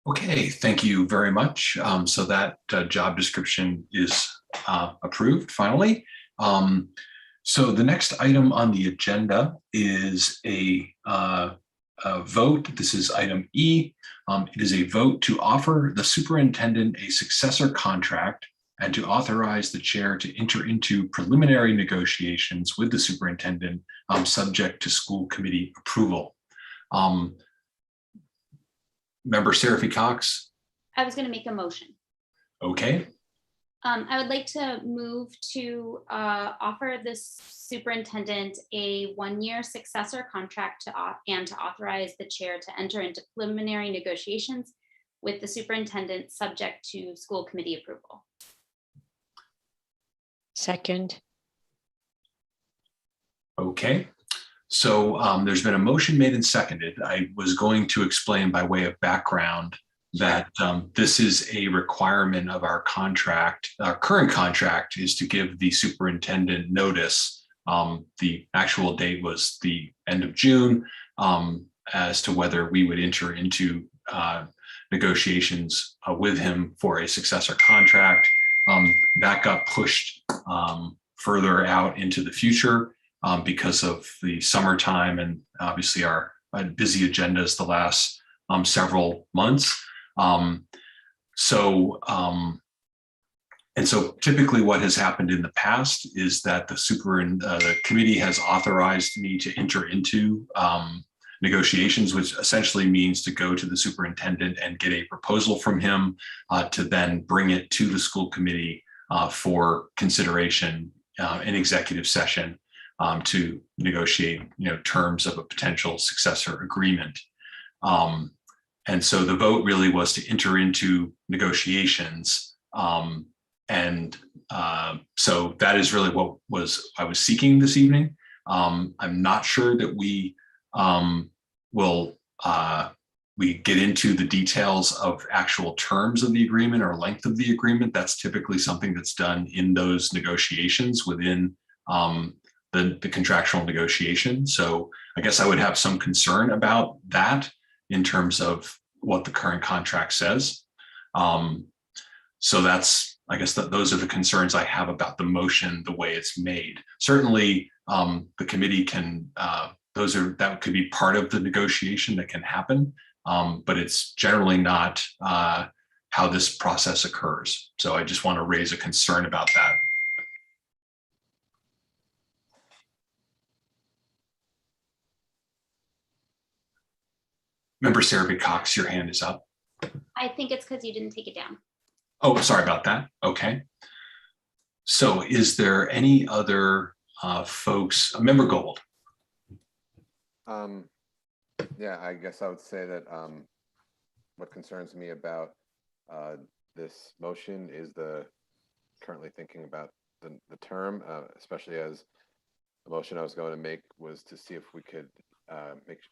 Okay, thank you very much. So that job description is approved finally. So the next item on the agenda is a vote. This is item E. It is a vote to offer the superintendent a successor contract and to authorize the chair to enter into preliminary negotiations with the superintendent, subject to school committee approval. Member Seraphy Cox.
I was going to make a motion.
Okay.
I would like to move to offer this superintendent a 1-year successor contract and to authorize the chair to enter into preliminary negotiations with the superintendent subject to school committee approval.
Second.
Okay. So there's been a motion made and seconded. I was going to explain by way of background that this is a requirement of our contract. Our current contract is to give the superintendent notice. The actual date was the end of June as to whether we would enter into negotiations with him for a successor contract. That got pushed further out into the future because of the summertime and obviously our busy agendas the last several months. And so typically what has happened in the past is that the committee has authorized me to enter into negotiations, which essentially means to go to the superintendent and get a proposal from him to then bring it to the school committee for consideration in executive session to negotiate, terms of a potential successor agreement. And so the vote really was to enter into negotiations. So that is really what I was seeking this evening. I'm not sure that we we get into the details of actual terms of the agreement or length of the agreement. That's typically something that's done in those negotiations within the contractual negotiation. So I guess I would have some concern about that in terms of what the current contract says. So that's, I guess those are the concerns I have about the motion, the way it's made. Certainly the committee can, that could be part of the negotiation that can happen, but it's generally not how this process occurs. So I just want to raise a concern about that. Member Seraphy Cox, your hand is up.
I think it's because you didn't take it down.
Oh, sorry about that. Okay. So is there any other folks, Member Gold?
Yeah, I guess I would say that what concerns me about this motion is currently thinking about the term, especially as the motion I was going to make was to see if we could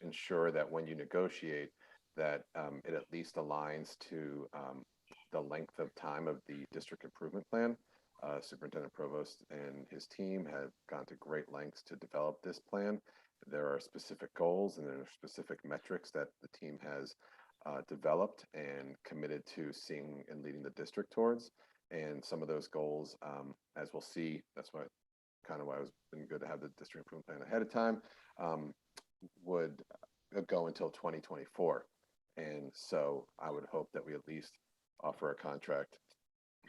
ensure that when you negotiate that it at least aligns to the length of time of the district improvement plan. Superintendent Provost and his team have gone to great lengths to develop this plan. There are specific goals and there are specific metrics that the team has developed and committed to seeing and leading the district towards. And some of those goals, as we'll see, that's why it was been good to have the district improvement plan ahead of time, would go until 2024. And so I would hope that we at least offer a contract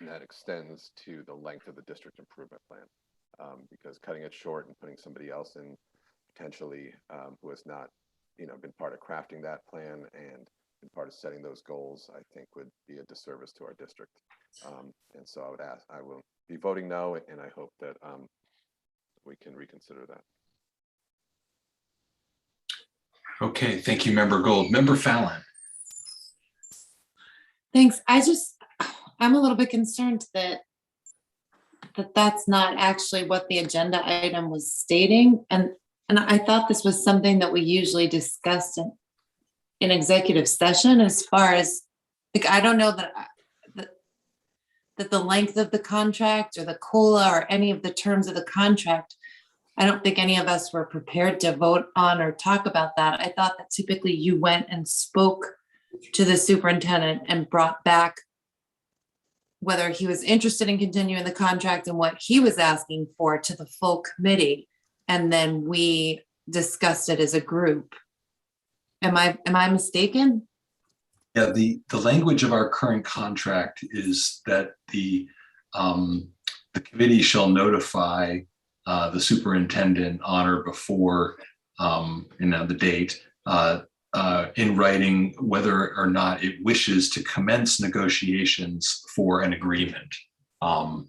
that extends to the length of the district improvement plan, because cutting it short and putting somebody else in potentially who has not, been part of crafting that plan and been part of setting those goals, I think would be a disservice to our district. And so I will be voting no, and I hope that we can reconsider that.
Okay, thank you, Member Gold. Member Fallon.
Thanks. I'm a little bit concerned that that that's not actually what the agenda item was stating. And I thought this was something that we usually discussed in executive session as far as, like, I don't know that the length of the contract or the COLA or any of the terms of the contract, I don't think any of us were prepared to vote on or talk about that. I thought that typically you went and spoke to the superintendent and brought back whether he was interested in continuing the contract and what he was asking for to the full committee. And then we discussed it as a group. Am I mistaken?
Yeah, the language of our current contract is that the committee shall notify the superintendent on or before the date in writing whether or not it wishes to commence negotiations for an agreement. And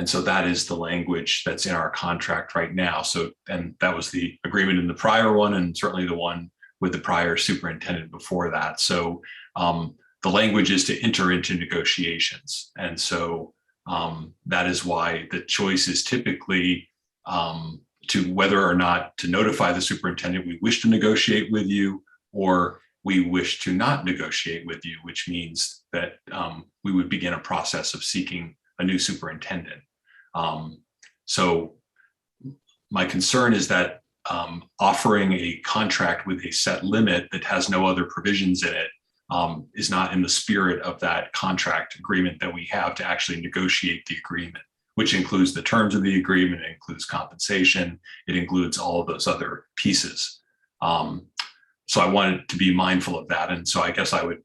so that is the language that's in our contract right now. So, and that was the agreement in the prior one, and certainly the one with the prior superintendent before that. So the language is to enter into negotiations. And so that is why the choice is typically to whether or not to notify the superintendent we wish to negotiate with you, or we wish to not negotiate with you, which means that we would begin a process of seeking a new superintendent. So my concern is that offering a contract with a set limit that has no other provisions in it is not in the spirit of that contract agreement that we have to actually negotiate the agreement, which includes the terms of the agreement, it includes compensation, it includes all of those other pieces. So I wanted to be mindful of that. And so I guess I would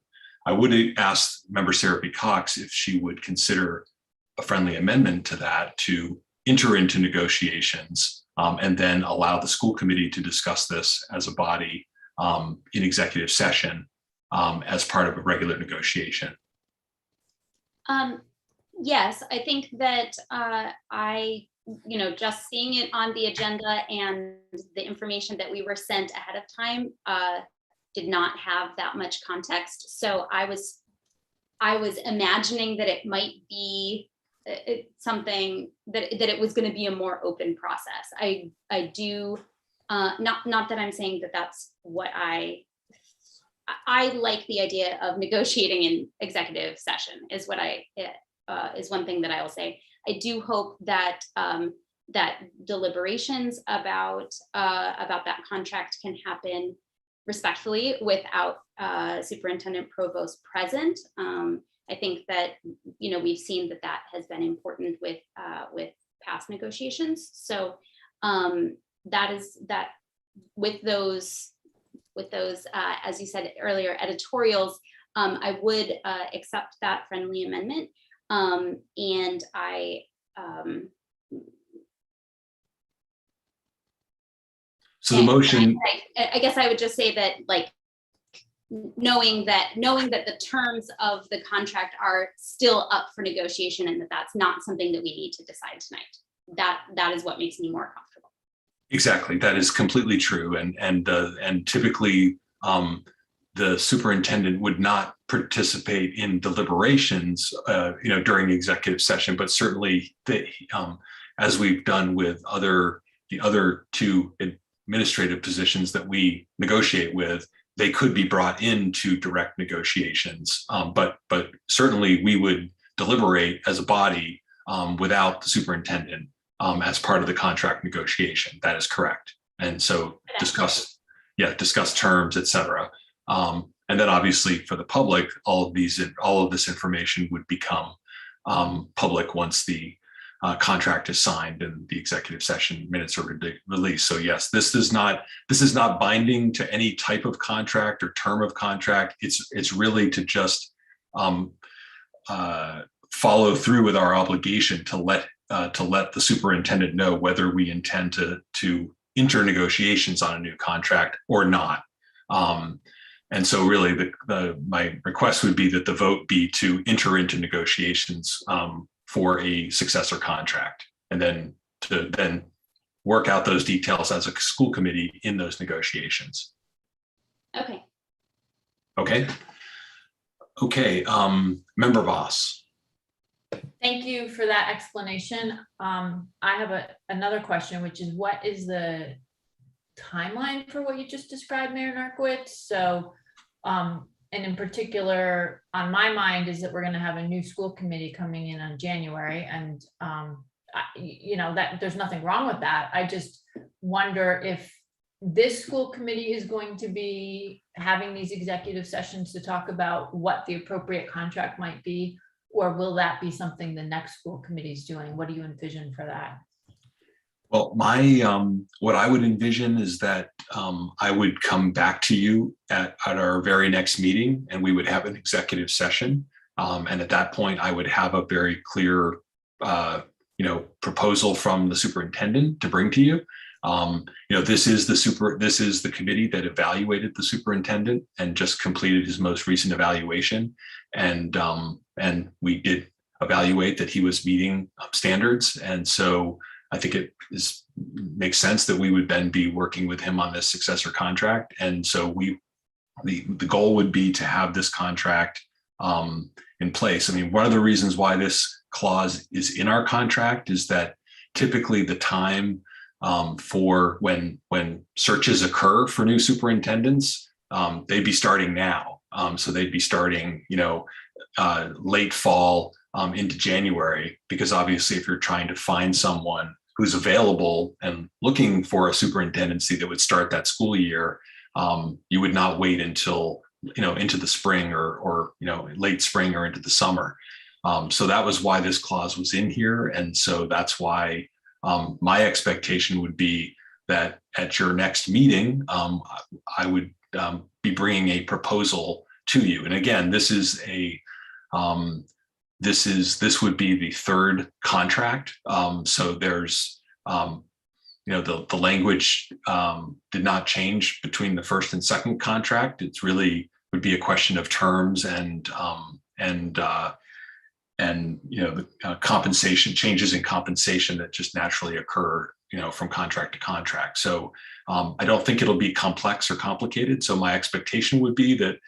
ask Member Sarah B. Cox if she would consider a friendly amendment to that to enter into negotiations and then allow the school committee to discuss this as a body in executive session as part of a regular negotiation.
Yes, I think that just seeing it on the agenda and the information that we were sent ahead of time did not have that much context. So I was imagining that it might be something that it was going to be a more open process. I do not that I'm saying that that's what I like the idea of negotiating in executive session is what is one thing that I will say. I do hope that that deliberations about that contract can happen respectfully without Superintendent Provost present. I think that we've seen that has been important with past negotiations. So that with those as you said earlier, editorials, I would accept that friendly amendment. And
so the motion,
I guess I would just say that, like, knowing that the terms of the contract are still up for negotiation and that's not something that we need to decide tonight. That is what makes me more comfortable.
exactly, that is completely true. And typically the superintendent would not participate in deliberations, during the executive session, but certainly as we've done with the other two administrative positions that we negotiate with, they could be brought into direct negotiations. But certainly we would deliberate as a body without the superintendent as part of the contract negotiation. That is correct. And so discuss terms, et cetera. And then obviously for the public, all of this information would become public once the contract is signed and the executive session minutes are released. So yes, this is not binding to any type of contract or term of contract. It's really to just follow through with our obligation to let the superintendent know whether we intend to enter negotiations on a new contract or not. And so really my request would be that the vote be to enter into negotiations for a successor contract, and then to work out those details as a school committee in those negotiations.
Okay.
Okay. Member Voss.
Thank you for that explanation. I have another question, which is what is the timeline for what you just described, Mayor Narcoitz? So, and in particular, on my mind is that we're going to have a new school committee coming in on January, and you know that there's nothing wrong with that. I just wonder if this school committee is going to be having these executive sessions to talk about what the appropriate contract might be, or will that be something the next school committee is doing? What do you envision for that?
Well, what I would envision is that I would come back to you at our very next meeting, and we would have an executive session. And at that point, I would have a very clear, proposal from the superintendent to bring to you. This is the committee that evaluated the superintendent and just completed his most recent evaluation. And we did evaluate that he was meeting standards. And so I think it makes sense that we would then be working with him on this successor contract. And so the goal would be to have this contract in place. I mean, one of the reasons why this clause is in our contract is that typically the time for when searches occur for new superintendents, they'd be starting now. So they'd be starting, late fall into January, because obviously if you're trying to find someone who's available and looking for a superintendency that would start that school year, you would not wait until, into the spring or late spring or into the summer. So that was why this clause was in here. And so that's why my expectation would be that at your next meeting, I would be bringing a proposal to you. And again, this would be the third contract. So there's, the language did not change between the first and second contract. It's really would be a question of terms and the compensation changes in compensation that just naturally occur, from contract to contract. So I don't think it'll be complex or complicated. So my expectation would be that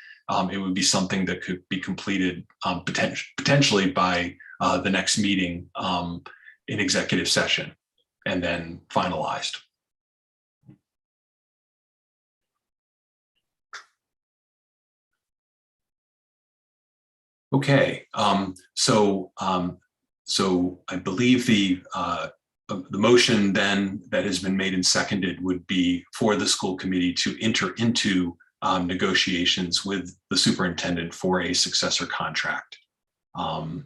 it would be something that could be completed potentially by the next meeting in executive session and then finalized. Okay, so I believe the motion then that has been made and seconded would be for the school committee to enter into negotiations with the superintendent for a successor contract. And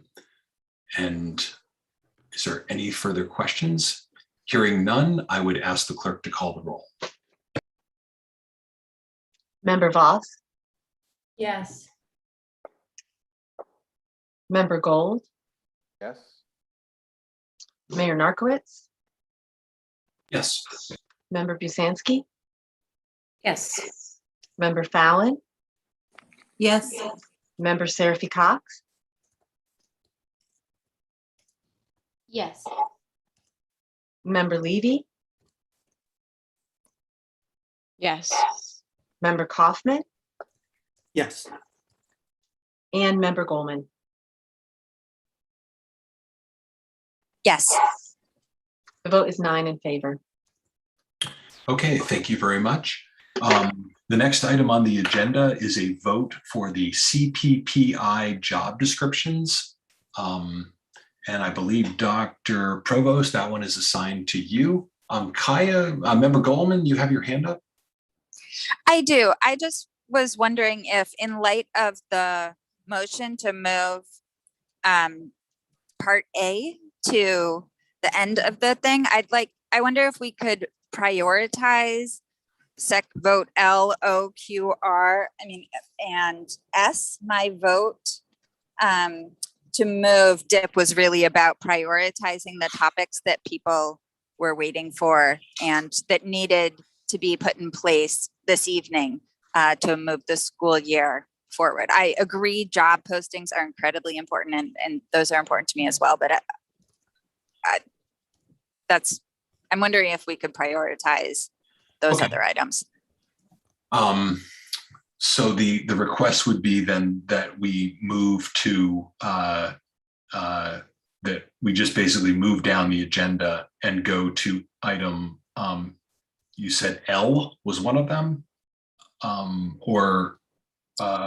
is there any further questions? Hearing none, I would ask the clerk to call the roll.
Member Voss,
Yes.
Member Gold,
Yes.
Mayor Narcoitz,
Yes.
Member Busansky,
Yes.
Member Fallon,
Yes.
Member Seraphy Cox,
Yes.
Member Levy,
Yes.
Member Kaufman,
Yes.
and Member Goldman.
Yes.
The vote is 9 in favor.
Okay, thank you very much. The next item on the agenda is a vote for the CPPI job descriptions. And I believe Dr. Provost, that one is assigned to you. Kaya, Member Goldman, you have your hand up?
I do. I just was wondering if, in light of the motion to move Part A to the end of the thing, I wonder if we could prioritize vote L, O, Q, R, and S. My vote to move DIP was really about prioritizing the topics that people were waiting for and that needed to be put in place this evening to move the school year forward. I agree job postings are incredibly important and those are important to me as well, but I'm wondering if we could prioritize those other items.
So the request would be then that we move to that we just basically move down the agenda and go to item, you said L was one of them?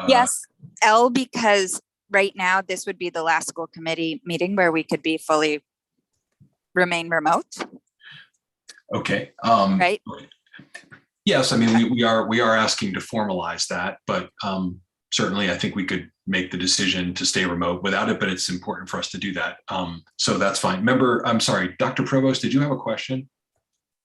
Yes, L, because right now this would be the last school committee meeting where we could be fully remain remote.
Okay.
Right.
Yes, I mean, we are asking to formalize that, but certainly I think we could make the decision to stay remote without it, but it's important for us to do that. So that's fine. I'm sorry, Dr. Provost, did you have a question?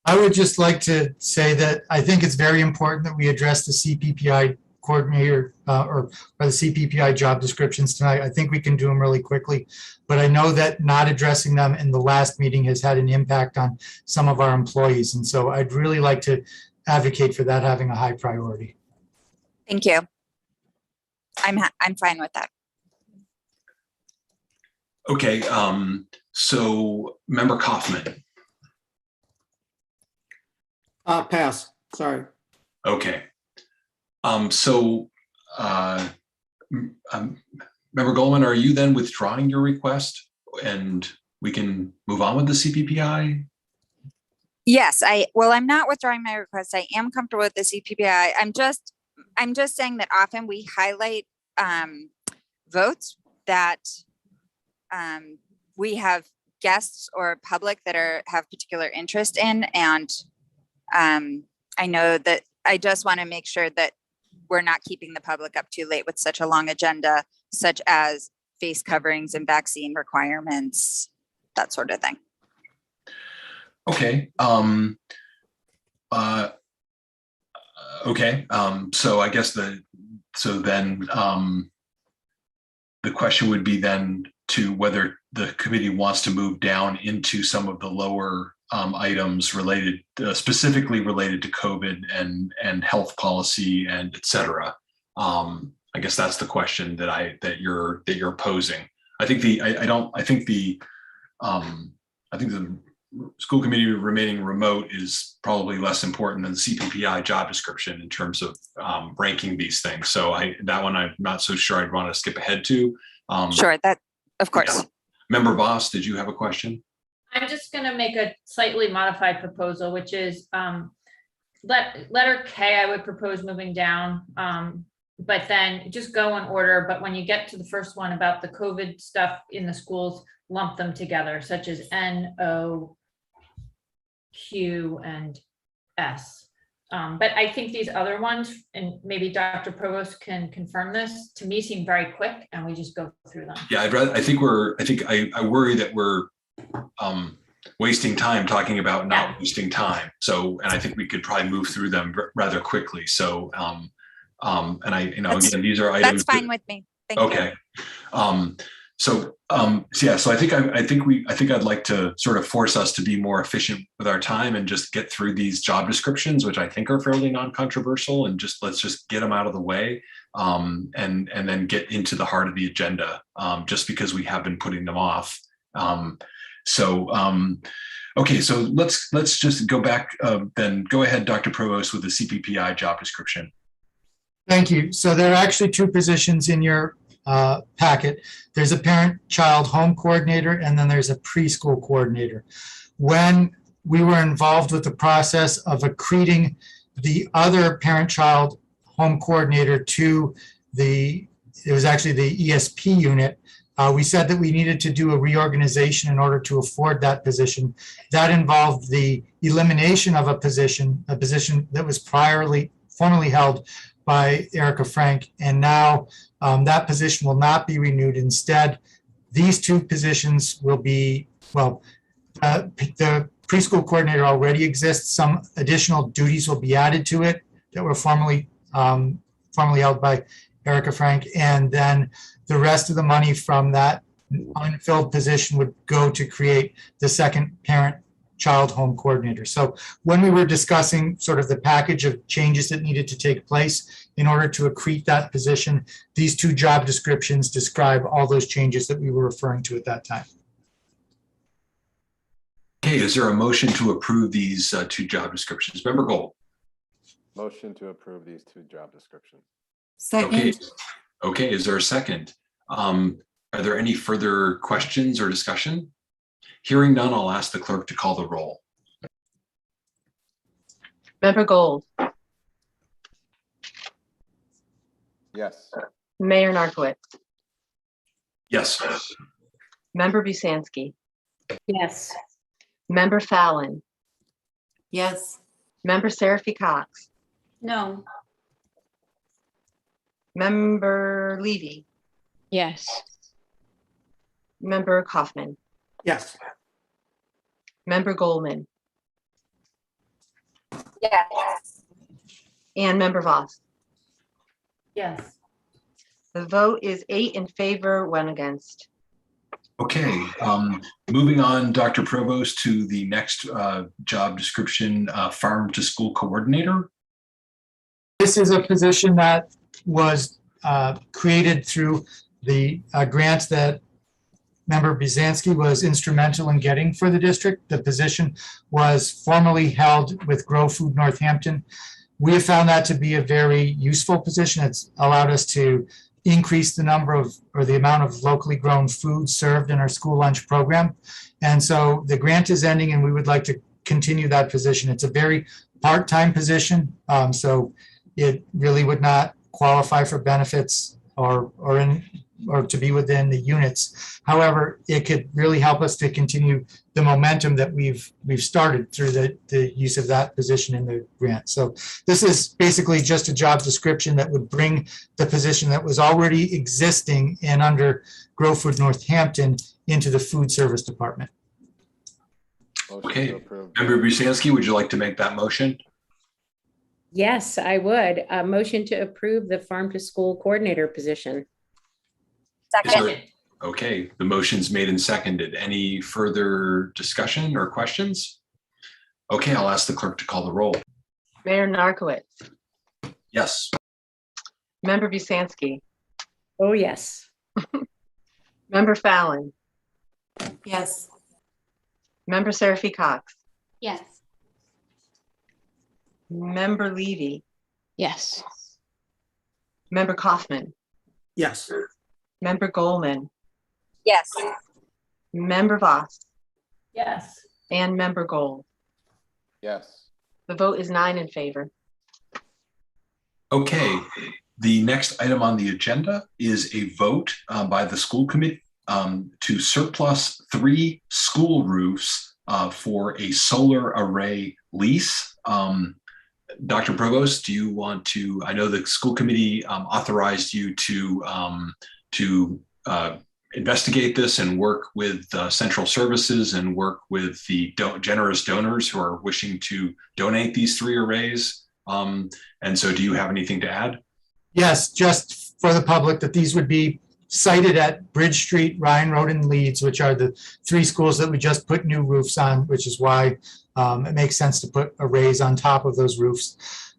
I would just like to say that I think it's very important that we address the CPPI coordinator or the CPPI job descriptions tonight. I think we can do them really quickly, but I know that not addressing them in the last meeting has had an impact on some of our employees. And so I'd really like to advocate for that having a high priority.
Thank you. I'm fine with that.
Okay, so Member Kaufman.
Pass, sorry.
Okay. Member Goldman, are you then withdrawing your request and we can move on with the CPPI?
Yes, I'm not withdrawing my request. I am comfortable with the CPPI. I'm just saying that often we highlight votes that we have guests or public that have particular interest in. And I know that I just want to make sure that we're not keeping the public up too late with such a long agenda, such as face coverings and vaccine requirements, that sort of thing.
Okay. Okay. So I guess the question would be then to whether the committee wants to move down into some of the lower items related, specifically related to COVID and health policy and et cetera. I guess that's the question that you're posing. I think the school committee remaining remote is probably less important than the CPPI job description in terms of ranking these things. So that one I'm not so sure I'd want to skip ahead to.
Sure, that of course.
Yeah. Member Voss, did you have a question?
I'm just going to make a slightly modified proposal, which is letter K, I would propose moving down, but then just go in order. But when you get to the first one about the COVID stuff in the schools, lump them together, such as N, O, Q, and S. But I think these other ones, and maybe Dr. Provost can confirm this, to me seem very quick, and we just go through them.
Yeah, I worry that we're wasting time talking about not wasting time. So, and I think we could probably move through them rather quickly. So, again, these are items.
That's fine with me. Thank you.
Okay. So I think I'd like to sort of force us to be more efficient with our time and just get through these job descriptions, which I think are fairly non-controversial, and let's just get them out of the way, and then get into the heart of the agenda, just because we have been putting them off. Okay, so let's just go back. Then go ahead, Dr. Provost, with the CPPI job description.
Thank you. So there are actually two positions in your packet. There's a parent-child home coordinator, and then there's a preschool coordinator. When we were involved with the process of accreting the other parent-child home coordinator to it was actually the ESP unit, we said that we needed to do a reorganization in order to afford that position. That involved the elimination of a position that was formerly held by Erica Frank, and now that position will not be renewed. Instead, these two positions will be, the preschool coordinator already exists. Some additional duties will be added to it that were formerly held by Erica Frank, and then the rest of the money from that unfilled position would go to create the second parent-child home coordinator. So when we were discussing sort of the package of changes that needed to take place in order to accrete that position, these two job descriptions describe all those changes that we were referring to at that time.
Okay, is there a motion to approve these two job descriptions? Member Gold.
Motion to approve these two job descriptions.
Second.
Okay, is there a second? Are there any further questions or discussion? Hearing none, I'll ask the clerk to call the roll.
Member Gold,
Yes.
Mayor Narcoit,
Yes.
Member Busansky,
Yes.
Member Fallon,
Yes.
Member Seraphy Cox,
No.
Member Levy,
Yes.
Member Kaufman,
Yes.
Member Goldman,
Yes.
and Member Voss.
Yes.
The vote is 8 in favor, 1 against.
Okay, moving on, Dr. Provost, to the next job description, farm to school coordinator.
This is a position that was created through the grant that Member Busansky was instrumental in getting for the district. The position was formerly held with Grow Food Northampton. We have found that to be a very useful position. It's allowed us to increase the number of, or the amount of locally grown food served in our school lunch program. And so the grant is ending and we would like to continue that position. It's a very part-time position. So it really would not qualify for benefits or to be within the units. However, it could really help us to continue the momentum that we've started through the use of that position in the grant. So this is basically just a job description that would bring the position that was already existing and under Grow Food Northampton into the food service department.
Okay, Member Busansky, would you like to make that motion?
Yes, I would. A motion to approve the farm to school coordinator position.
Is there- Okay, the motion's made and seconded. Any further discussion or questions? Okay, I'll ask the clerk to call the roll.
Mayor Narcoit,
Yes.
Member Busansky,
Oh, yes.
Member Fallon,
Yes.
Member Seraphy Cox,
Yes.
Member Levy,
Yes.
Member Kaufman,
Yes.
Member Goldman,
Yes.
Member Voss,
Yes.
and Member Gold.
Yes.
The vote is 9 in favor.
Okay, the next item on the agenda is a vote by the school committee to surplus 3 school roofs for a solar array lease. Dr. Provost, do you want to, I know the school committee authorized you to investigate this and work with central services and work with the generous donors who are wishing to donate these 3 arrays. And so do you have anything to add?
Yes, just for the public, that these would be sited at Bridge Street, Ryan Road, and Leeds, which are the 3 schools that we just put new roofs on, which is why it makes sense to put arrays on top of those roofs.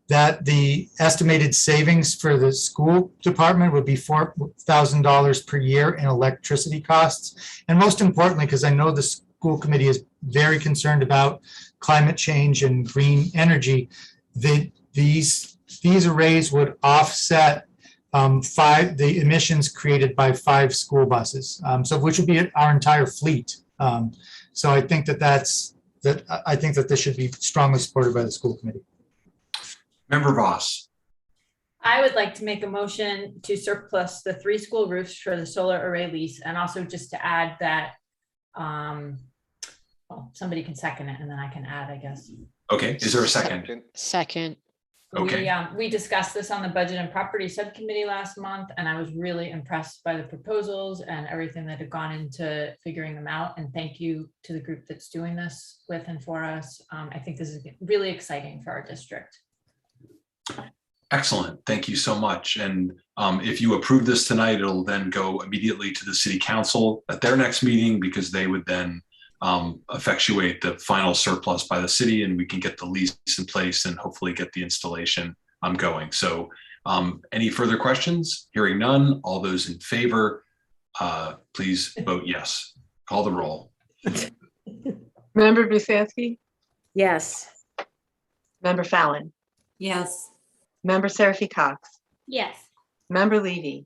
That the estimated savings for the school department would be $4,000 per year in electricity costs. And most importantly, because I know the school committee is very concerned about climate change and green energy, these arrays would offset the emissions created by 5 school buses, so which would be our entire fleet. So I think I think that this should be strongly supported by the school committee.
Member Voss.
I would like to make a motion to surplus the 3 school roofs for the solar array lease, and also just to add that, well, somebody can second it and then I can add, I guess.
Okay, is there a second?
Second.
Okay.
We discussed this on the budget and property subcommittee last month, and I was really impressed by the proposals and everything that had gone into figuring them out. And thank you to the group that's doing this with and for us. I think this is really exciting for our district.
Excellent. Thank you so much. And if you approve this tonight, it'll then go immediately to the city council at their next meeting, because they would then effectuate the final surplus by the city, and we can get the lease in place and hopefully get the installation going. So any further questions? Hearing none, all those in favor, please vote yes. Call the roll.
Member Busansky,
Yes.
Member Fallon,
Yes.
Member Seraphy Cox,
Yes.
Member Levy,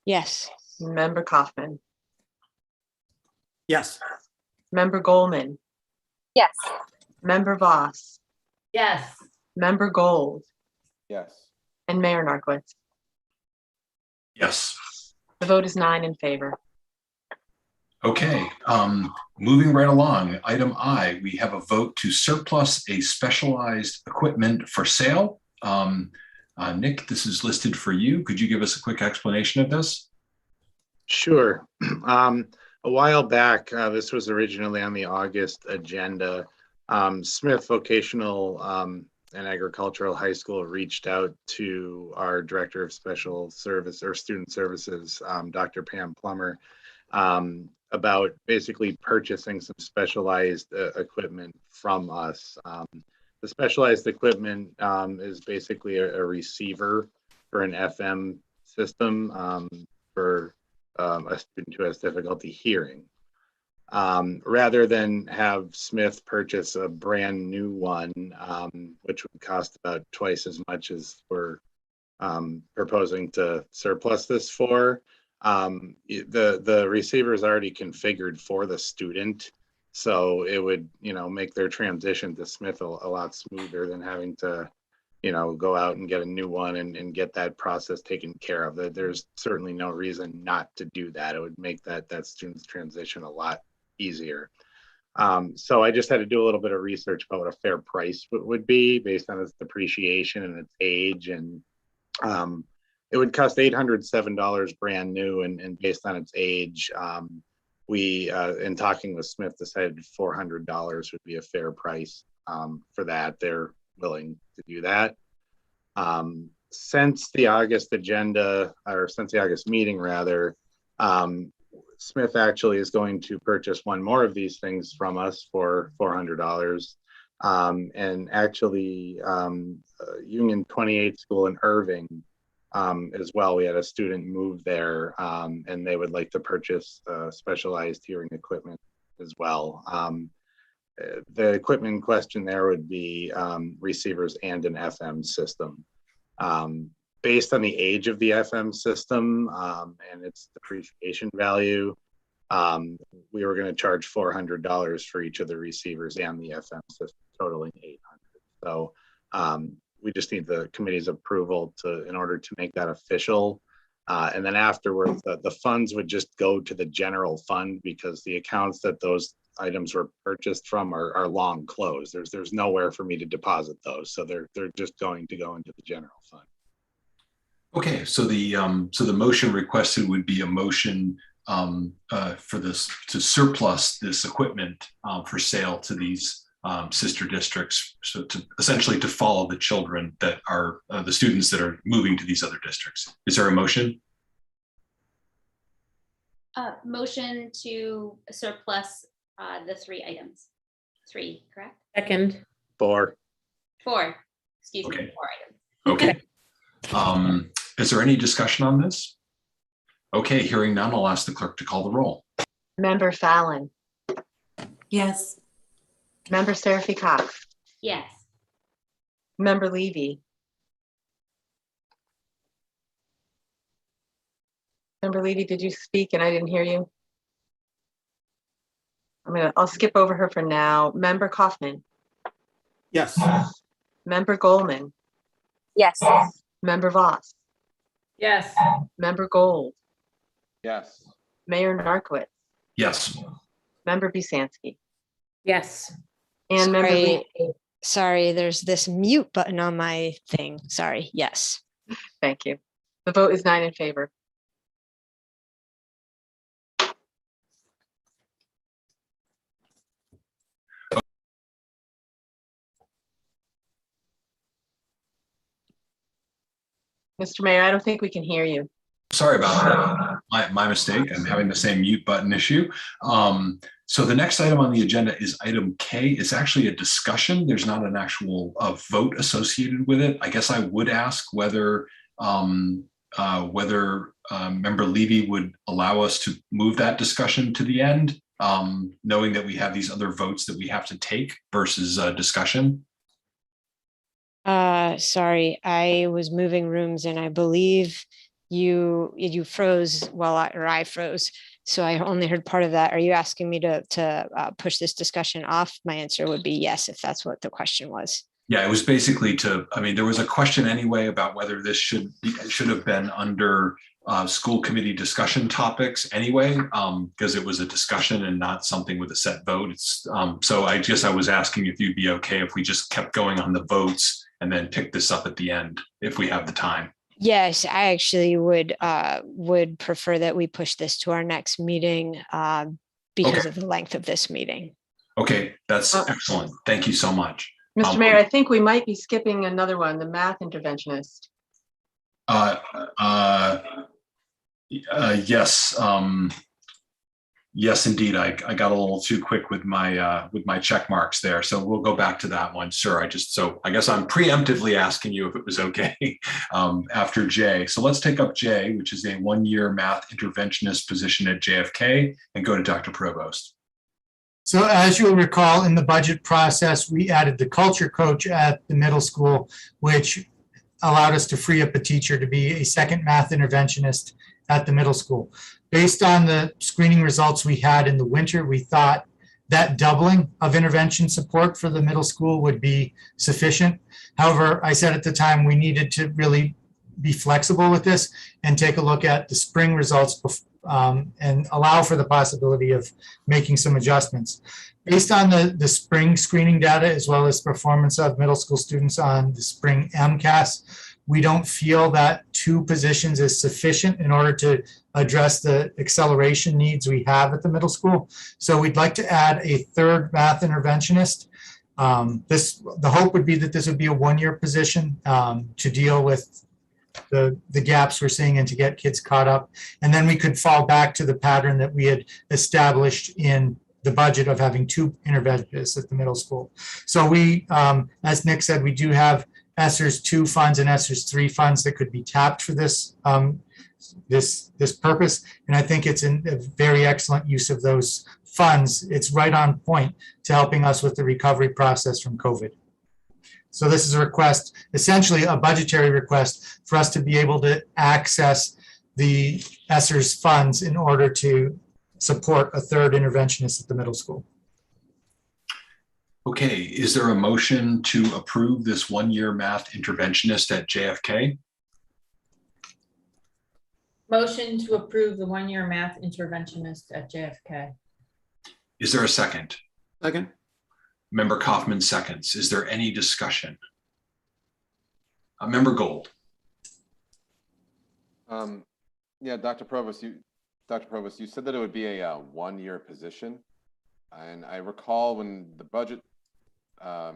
Yes.
Member Kaufman,
Yes.
Member Goldman,
Yes.
Member Voss,
Yes.
Member Gold,
Yes.
and Mayor Narcoitz.
Yes.
The vote is 9 in favor.
Okay, moving right along, item I, we have a vote to surplus a specialized equipment for sale. Nick, this is listed for you. Could you give us a quick explanation of this?
Sure. A while back, this was originally on the August agenda. Smith Vocational and Agricultural High School reached out to our Director of Special Service or Student Services, Dr. Pam Plummer, about basically purchasing some specialized equipment from us. The specialized equipment is basically a receiver for an FM system for a student who has difficulty hearing. Rather than have Smith purchase a brand new one, which would cost about twice as much as we're proposing to surplus this for, the receiver is already configured for the student, so it would, make their transition to Smith a lot smoother than having to, go out and get a new one and get that process taken care of. There's certainly no reason not to do that. It would make that student's transition a lot easier. So I just had to do a little bit of research about what a fair price would be based on its depreciation and its age, and it would cost $807 brand new, and based on its age, we, in talking with Smith, decided $400 would be a fair price for that. They're willing to do that. Since the August agenda, or since the August meeting rather, Smith actually is going to purchase one more of these things from us for $400. And actually, Union 28 School in Irving as well, we had a student move there, and they would like to purchase specialized hearing equipment as well. The equipment in question there would be receivers and an FM system. Based on the age of the FM system and its depreciation value, we were going to charge $400 for each of the receivers and the FM system, totaling $800. So we just need the committee's approval in order to make that official. And then afterwards, the funds would just go to the general fund, because the accounts that those items were purchased from are long closed. There's nowhere for me to deposit those, so they're just going to go into the general fund.
Okay, so the motion requested would be a motion for this to surplus this equipment for sale to these sister districts, so to essentially to follow the children that are the students that are moving to these other districts. Is there a motion?
Motion to surplus the 3 items. 3, correct?
Second.
4.
4. Excuse
Okay.
me, 4 items.
Okay. Is there any discussion on this? Okay, hearing none, I'll ask the clerk to call the roll.
Member Fallon,
Yes.
Member Seraphy Cox,
Yes.
Member Levy, Member Levy, did you speak and I didn't hear you? I'll skip over her for now. Member Kaufman,
Yes.
Member Goldman,
Yes.
Member Voss,
Yes.
Member Gold,
Yes.
Mayor Narcoitz,
Yes.
Member Busansky,
Yes.
and Member
Sorry,
Levy.
sorry, there's this mute button on my thing. Sorry. Yes.
Thank you. The vote is 9 in favor. Mr. Mayor, I don't think we can hear you.
Sorry about that. My mistake. I'm having the same mute button issue. So the next item on the agenda is item K. It's actually a discussion. There's not an actual vote associated with it. I guess I would ask whether Member Levy would allow us to move that discussion to the end, knowing that we have these other votes that we have to take versus discussion.
Sorry, I was moving rooms and I believe you froze while I froze. So I only heard part of that. Are you asking me to push this discussion off? My answer would be yes, if that's what the question was.
Yeah, it was basically I mean, there was a question anyway about whether this should have been under school committee discussion topics anyway, because it was a discussion and not something with a set vote. It's so I guess I was asking if you'd be okay if we just kept going on the votes and then pick this up at the end if we have the time.
Yes, I actually would prefer that we push this to our next meeting because
Okay.
of the length of this meeting.
Okay, that's excellent. Thank you so much.
Mr. Mayor, I think we might be skipping another one, the math interventionist.
Yes. Yes, indeed. I got a little too quick with my check marks there. So we'll go back to that one. Sure. I guess I'm preemptively asking you if it was okay after J. So let's take up J, which is a 1-year math interventionist position at JFK, and go to Dr. Provost.
So as you'll recall, in the budget process, we added the culture coach at the middle school, which allowed us to free up a teacher to be a second math interventionist at the middle school. Based on the screening results we had in the winter, we thought that doubling of intervention support for the middle school would be sufficient. However, I said at the time we needed to really be flexible with this and take a look at the spring results and allow for the possibility of making some adjustments. Based on the spring screening data, as well as performance of middle school students on the spring MCAS, we don't feel that 2 positions is sufficient in order to address the acceleration needs we have at the middle school. So we'd like to add a 3rd math interventionist. The hope would be that this would be a 1-year position to deal with the gaps we're seeing and to get kids caught up. And then we could fall back to the pattern that we had established in the budget of having 2 interventionists at the middle school. So we, as Nick said, we do have ESSER's 2 funds and ESSER's 3 funds that could be tapped for this purpose. And I think it's a very excellent use of those funds. It's right on point to helping us with the recovery process from COVID. So this is a request, essentially a budgetary request for us to be able to access the ESSER's funds in order to support a 3rd interventionist at the middle school.
Okay, is there a motion to approve this 1-year math interventionist at JFK?
Motion to approve the 1-year math interventionist at JFK.
Is there a second?
Second.
Member Kaufman seconds. Is there any discussion? Member Gold.
Yeah, Dr. Provost, you said that it would be a 1-year position. And I recall when the budget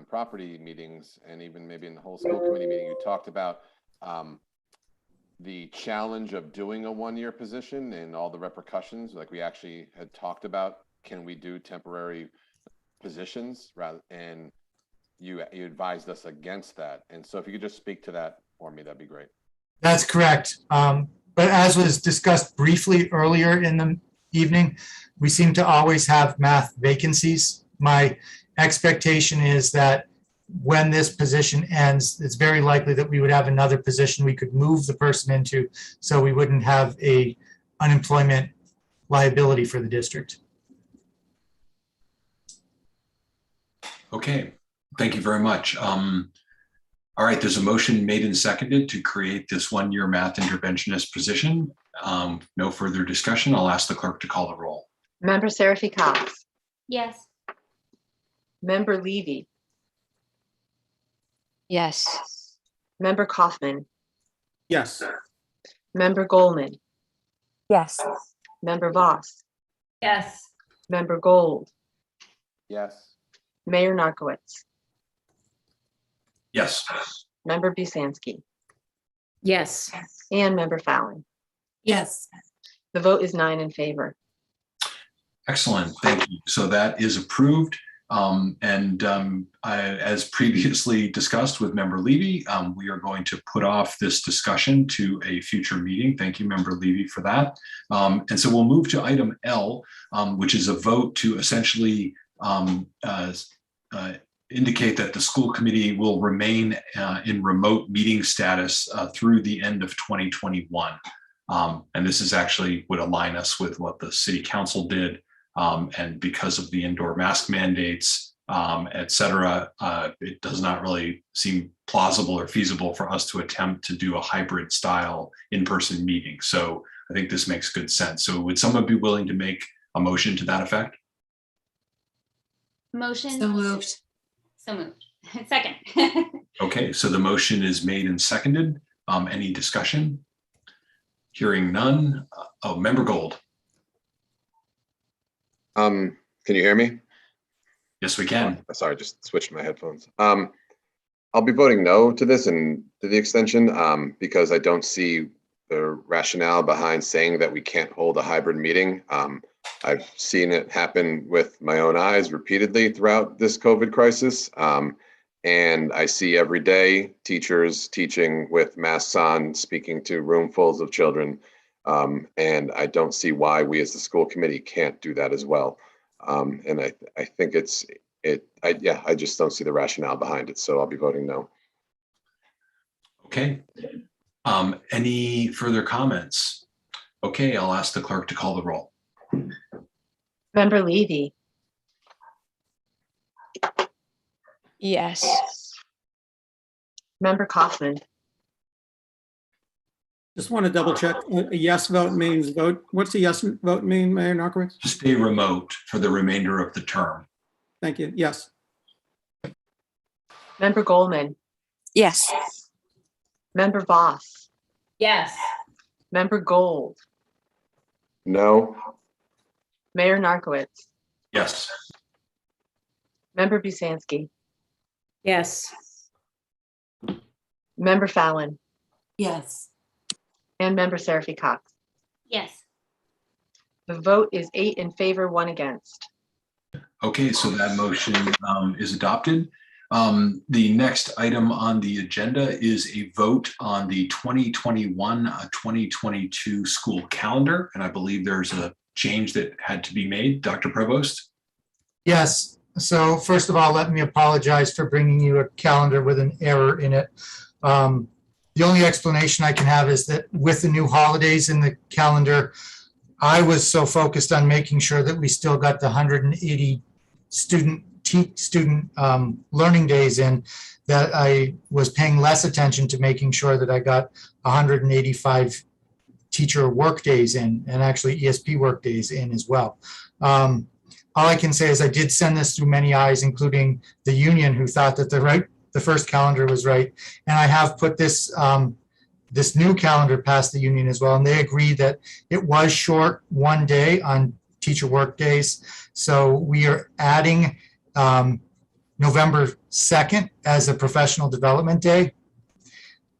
property meetings and even maybe in the whole school committee meeting, you talked about the challenge of doing a 1-year position and all the repercussions. Like we actually had talked about, can we do temporary positions and you advised us against that. And so if you could just speak to that for me, that'd be great.
That's correct. But as was discussed briefly earlier in the evening, we seem to always have math vacancies. My expectation is that when this position ends, it's very likely that we would have another position we could move the person into, so we wouldn't have a unemployment liability for the district.
Okay, thank you very much. All right, there's a motion made and seconded to create this 1-year math interventionist position. No further discussion. I'll ask the clerk to call the roll.
Member Seraphy Cox,
Yes.
Member Levy,
Yes.
Member Kaufman,
Yes.
Member Goldman,
Yes.
Member Voss,
Yes.
Member Gold,
Yes.
Mayor Narkowitz,
Yes.
Member Busansky,
Yes.
and Member Fallon.
Yes.
The vote is 9 in favor.
Excellent, thank you. So that is approved. As previously discussed with Member Levy, we are going to put off this discussion to a future meeting. Thank you, Member Levy, for that. And so we'll move to item L, which is a vote to essentially indicate that the school committee will remain in remote meeting status through the end of 2021. And this is actually would align us with what the city council did. And because of the indoor mask mandates, et cetera, it does not really seem plausible or feasible for us to attempt to do a hybrid style in-person meeting. So I think this makes good sense. So would someone be willing to make a motion to that effect?
Motion.
So moved.
So moved. Second.
Okay, so the motion is made and seconded. Any discussion? Hearing none. Oh, Member Gold.
Can you hear me?
Yes, we can.
Sorry, just switched my headphones. I'll be voting no to this and to the extension because I don't see the rationale behind saying that we can't hold a hybrid meeting. I've seen it happen with my own eyes repeatedly throughout this COVID crisis. And I see every day teachers teaching with masks on, speaking to roomfuls of children. And I don't see why we as the school committee can't do that as well. And I think I just don't see the rationale behind it. So I'll be voting no.
Okay. Any further comments? Okay, I'll ask the clerk to call the roll.
Member Levy.
Yes.
Member Kaufman.
Just want to double check. A yes vote means vote. What's a yes vote mean, Mayor Narkowitz?
Stay remote for the remainder of the term.
Thank you. Yes.
Member Goldman.
Yes.
Member Voss.
Yes.
Member Gold.
No.
Mayor Narkowitz.
Yes.
Member Busansky.
Yes.
Member Fallon.
Yes.
And Member Seraphy Cox.
Yes.
The vote is 8 in favor, 1 against.
Okay, so that motion is adopted. The next item on the agenda is a vote on the 2021-2022 school calendar. And I believe there's a change that had to be made. Dr. Provost?
Yes. So first of all, let me apologize for bringing you a calendar with an error in it. The only explanation I can have is that with the new holidays in the calendar, I was so focused on making sure that we still got the 180 student learning days in that I was paying less attention to making sure that I got 185 teacher work days in and actually ESP work days in as well. All I can say is I did send this through many eyes, including the union, who thought that the first calendar was right. And I have put this this new calendar past the union as well. And they agreed that it was short 1 day on teacher work days. So we are adding November 2nd as a professional development day.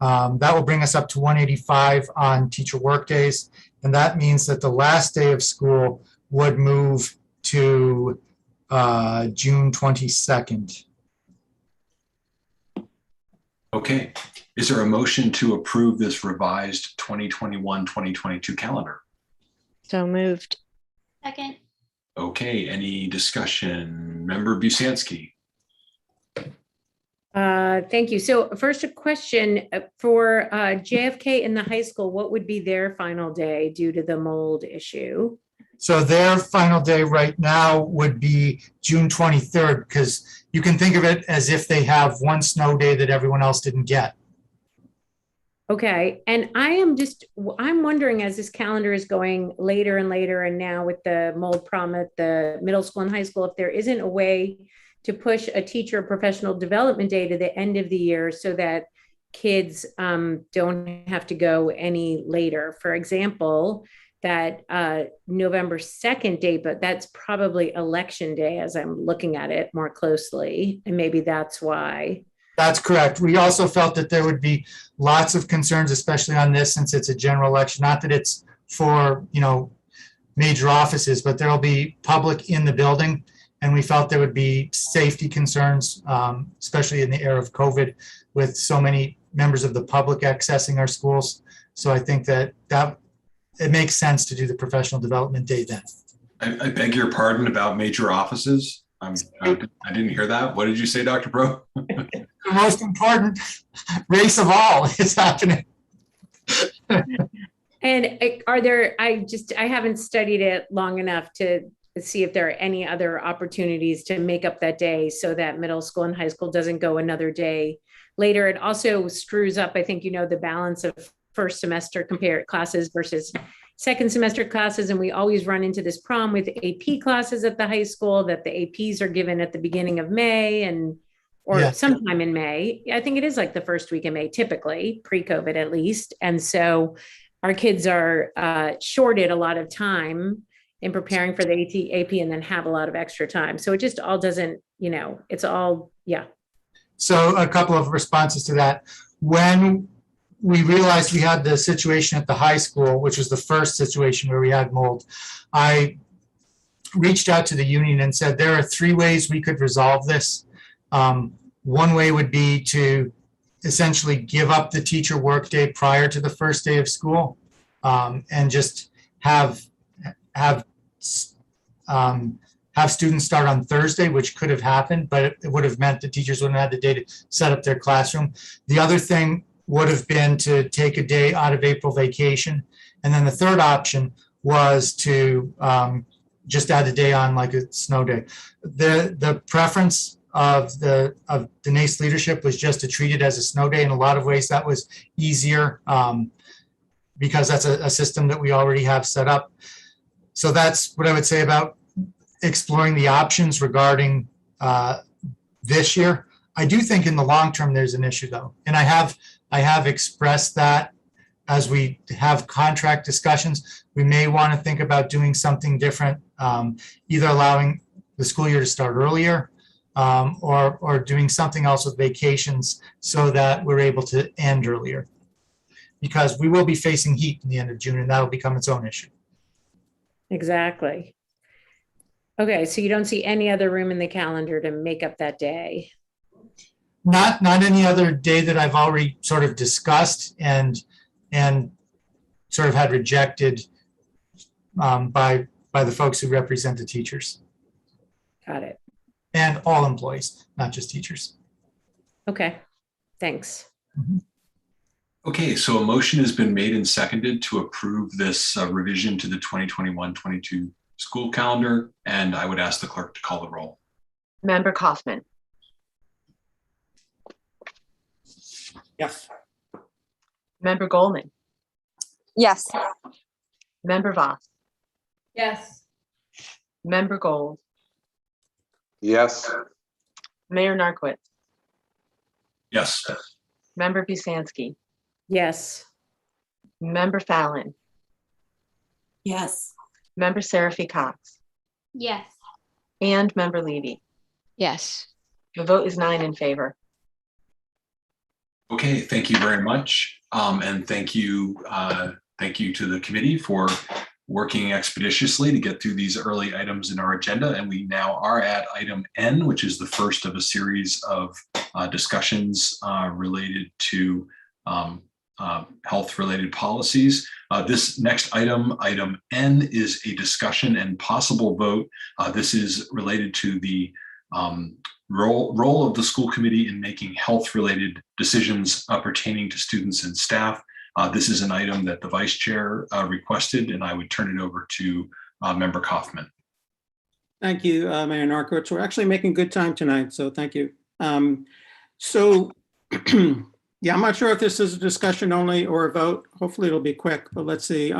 That will bring us up to 185 on teacher work days. And that means that the last day of school would move to June 22nd.
Okay, is there a motion to approve this revised 2021-2022 calendar?
So moved.
Second.
Okay, any discussion? Member Busansky?
Thank you. So first, a question for JFK in the high school, what would be their final day due to the mold issue?
So their final day right now would be June 23rd, because you can think of it as if they have one snow day that everyone else didn't get.
Okay, and I'm wondering, as this calendar is going later and later, and now with the mold problem at the middle school and high school, if there isn't a way to push a teacher professional development day to the end of the year so that kids don't have to go any later. For example, that November 2nd date, but that's probably election day as I'm looking at it more closely. And maybe that's why.
That's correct. We also felt that there would be lots of concerns, especially on this, since it's a general election, not that it's for, major offices, but there'll be public in the building. And we felt there would be safety concerns, especially in the era of COVID, with so many members of the public accessing our schools. So I think that it makes sense to do the professional development day then.
I beg your pardon about major offices. I didn't hear that. What did you say, Dr. Pro?
The most important race of all is happening.
And I haven't studied it long enough to see if there are any other opportunities to make up that day so that middle school and high school doesn't go another day later. It also screws up, I think, the balance of first semester compared classes versus second semester classes. And we always run into this problem with AP classes at the high school that the APs are given at the beginning of May or
Yeah.
sometime in May. I think it is like the first week of May, typically, pre-COVID at least. And so our kids are shorted a lot of time in preparing for the AP and then have a lot of extra time. So it just all doesn't, it's all, yeah.
So a couple of responses to that. When we realized we had the situation at the high school, which was the first situation where we had mold, I reached out to the union and said, there are 3 ways we could resolve this. One way would be to essentially give up the teacher workday prior to the first day of school, and just have students start on Thursday, which could have happened, but it would have meant the teachers wouldn't have had the day to set up their classroom. The other thing would have been to take a day out of April vacation. And then the third option was to just add a day on like a snow day. The preference of Denise leadership was just to treat it as a snow day. In a lot of ways, that was easier because that's a system that we already have set up. So that's what I would say about exploring the options regarding this year. I do think in the long term, there's an issue though. And I have expressed that as we have contract discussions, we may want to think about doing something different, either allowing the school year to start earlier or doing something else with vacations so that we're able to end earlier. Because we will be facing heat in the end of June and that'll become its own issue.
Exactly. Okay, so you don't see any other room in the calendar to make up that day?
Not any other day that I've already sort of discussed and sort of had rejected by the folks who represent the teachers.
Got it.
And all employees, not just teachers.
Okay, thanks.
Okay, so a motion has been made and seconded to approve this revision to the 2021-22 school calendar, and I would ask the clerk to call the roll.
Member Kaufman.
Yes.
Member Goldman.
Yes.
Member Voss.
Yes.
Member Gold.
Yes.
Mayor Narcoitz.
Yes.
Member Busansky.
Yes.
Member Fallon.
Yes.
Member Seraphy Cox.
Yes.
And Member Levy.
Yes.
The vote is 9 in favor.
Okay, thank you very much. And thank you to the committee for working expeditiously to get through these early items in our agenda. And we now are at item N, which is the first of a series of discussions related to health-related policies. This next item, item N, is a discussion and possible vote. This is related to the role of the school committee in making health-related decisions pertaining to students and staff. This is an item that the vice chair requested, and I would turn it over to Member Kaufman.
Thank you, Mayor Narcoitz. We're actually making good time tonight, so thank you. Yeah, I'm not sure if this is a discussion only or a vote. Hopefully it'll be quick, but let's see.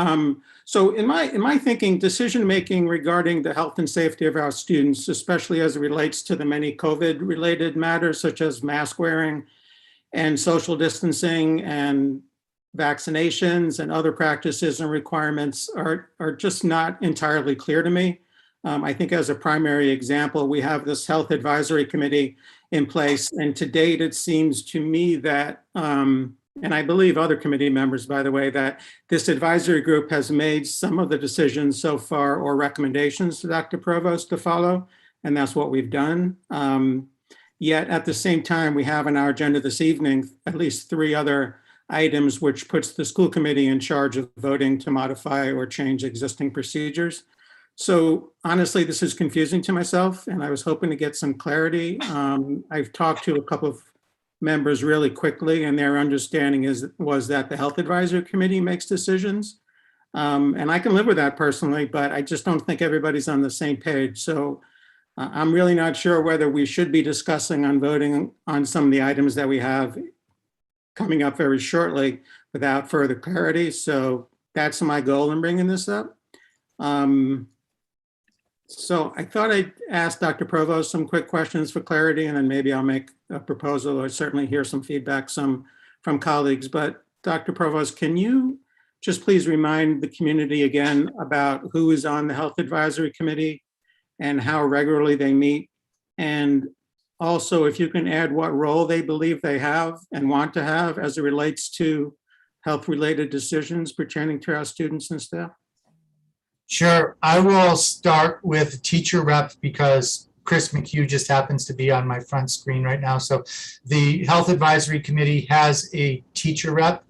So in my thinking, decision-making regarding the health and safety of our students, especially as it relates to the many COVID-related matters such as mask wearing and social distancing and vaccinations and other practices and requirements are just not entirely clear to me. I think as a primary example, we have this health advisory committee in place. And to date, it seems to me that, and I believe other committee members, by the way, that this advisory group has made some of the decisions so far or recommendations to Dr. Provost to follow. And that's what we've done. Yet at the same time, we have on our agenda this evening, at least 3 other items, which puts the school committee in charge of voting to modify or change existing procedures. So honestly, this is confusing to myself, and I was hoping to get some clarity. I've talked to a couple of members really quickly, and their understanding was that the Health Advisory Committee makes decisions. And I can live with that personally, but I just don't think everybody's on the same page. So I'm really not sure whether we should be discussing on voting on some of the items that we have coming up very shortly without further clarity. So that's my goal in bringing this up. So I thought I'd ask Dr. Provost some quick questions for clarity, and then maybe I'll make a proposal or certainly hear some feedback from colleagues. But Dr. Provost, can you just please remind the community again about who is on the Health Advisory Committee and how regularly they meet? And also, if you can add what role they believe they have and want to have as it relates to health-related decisions pertaining to our students and staff?
Sure. I will start with teacher rep because Chris McHugh just happens to be on my front screen right now. So the Health Advisory Committee has a teacher rep.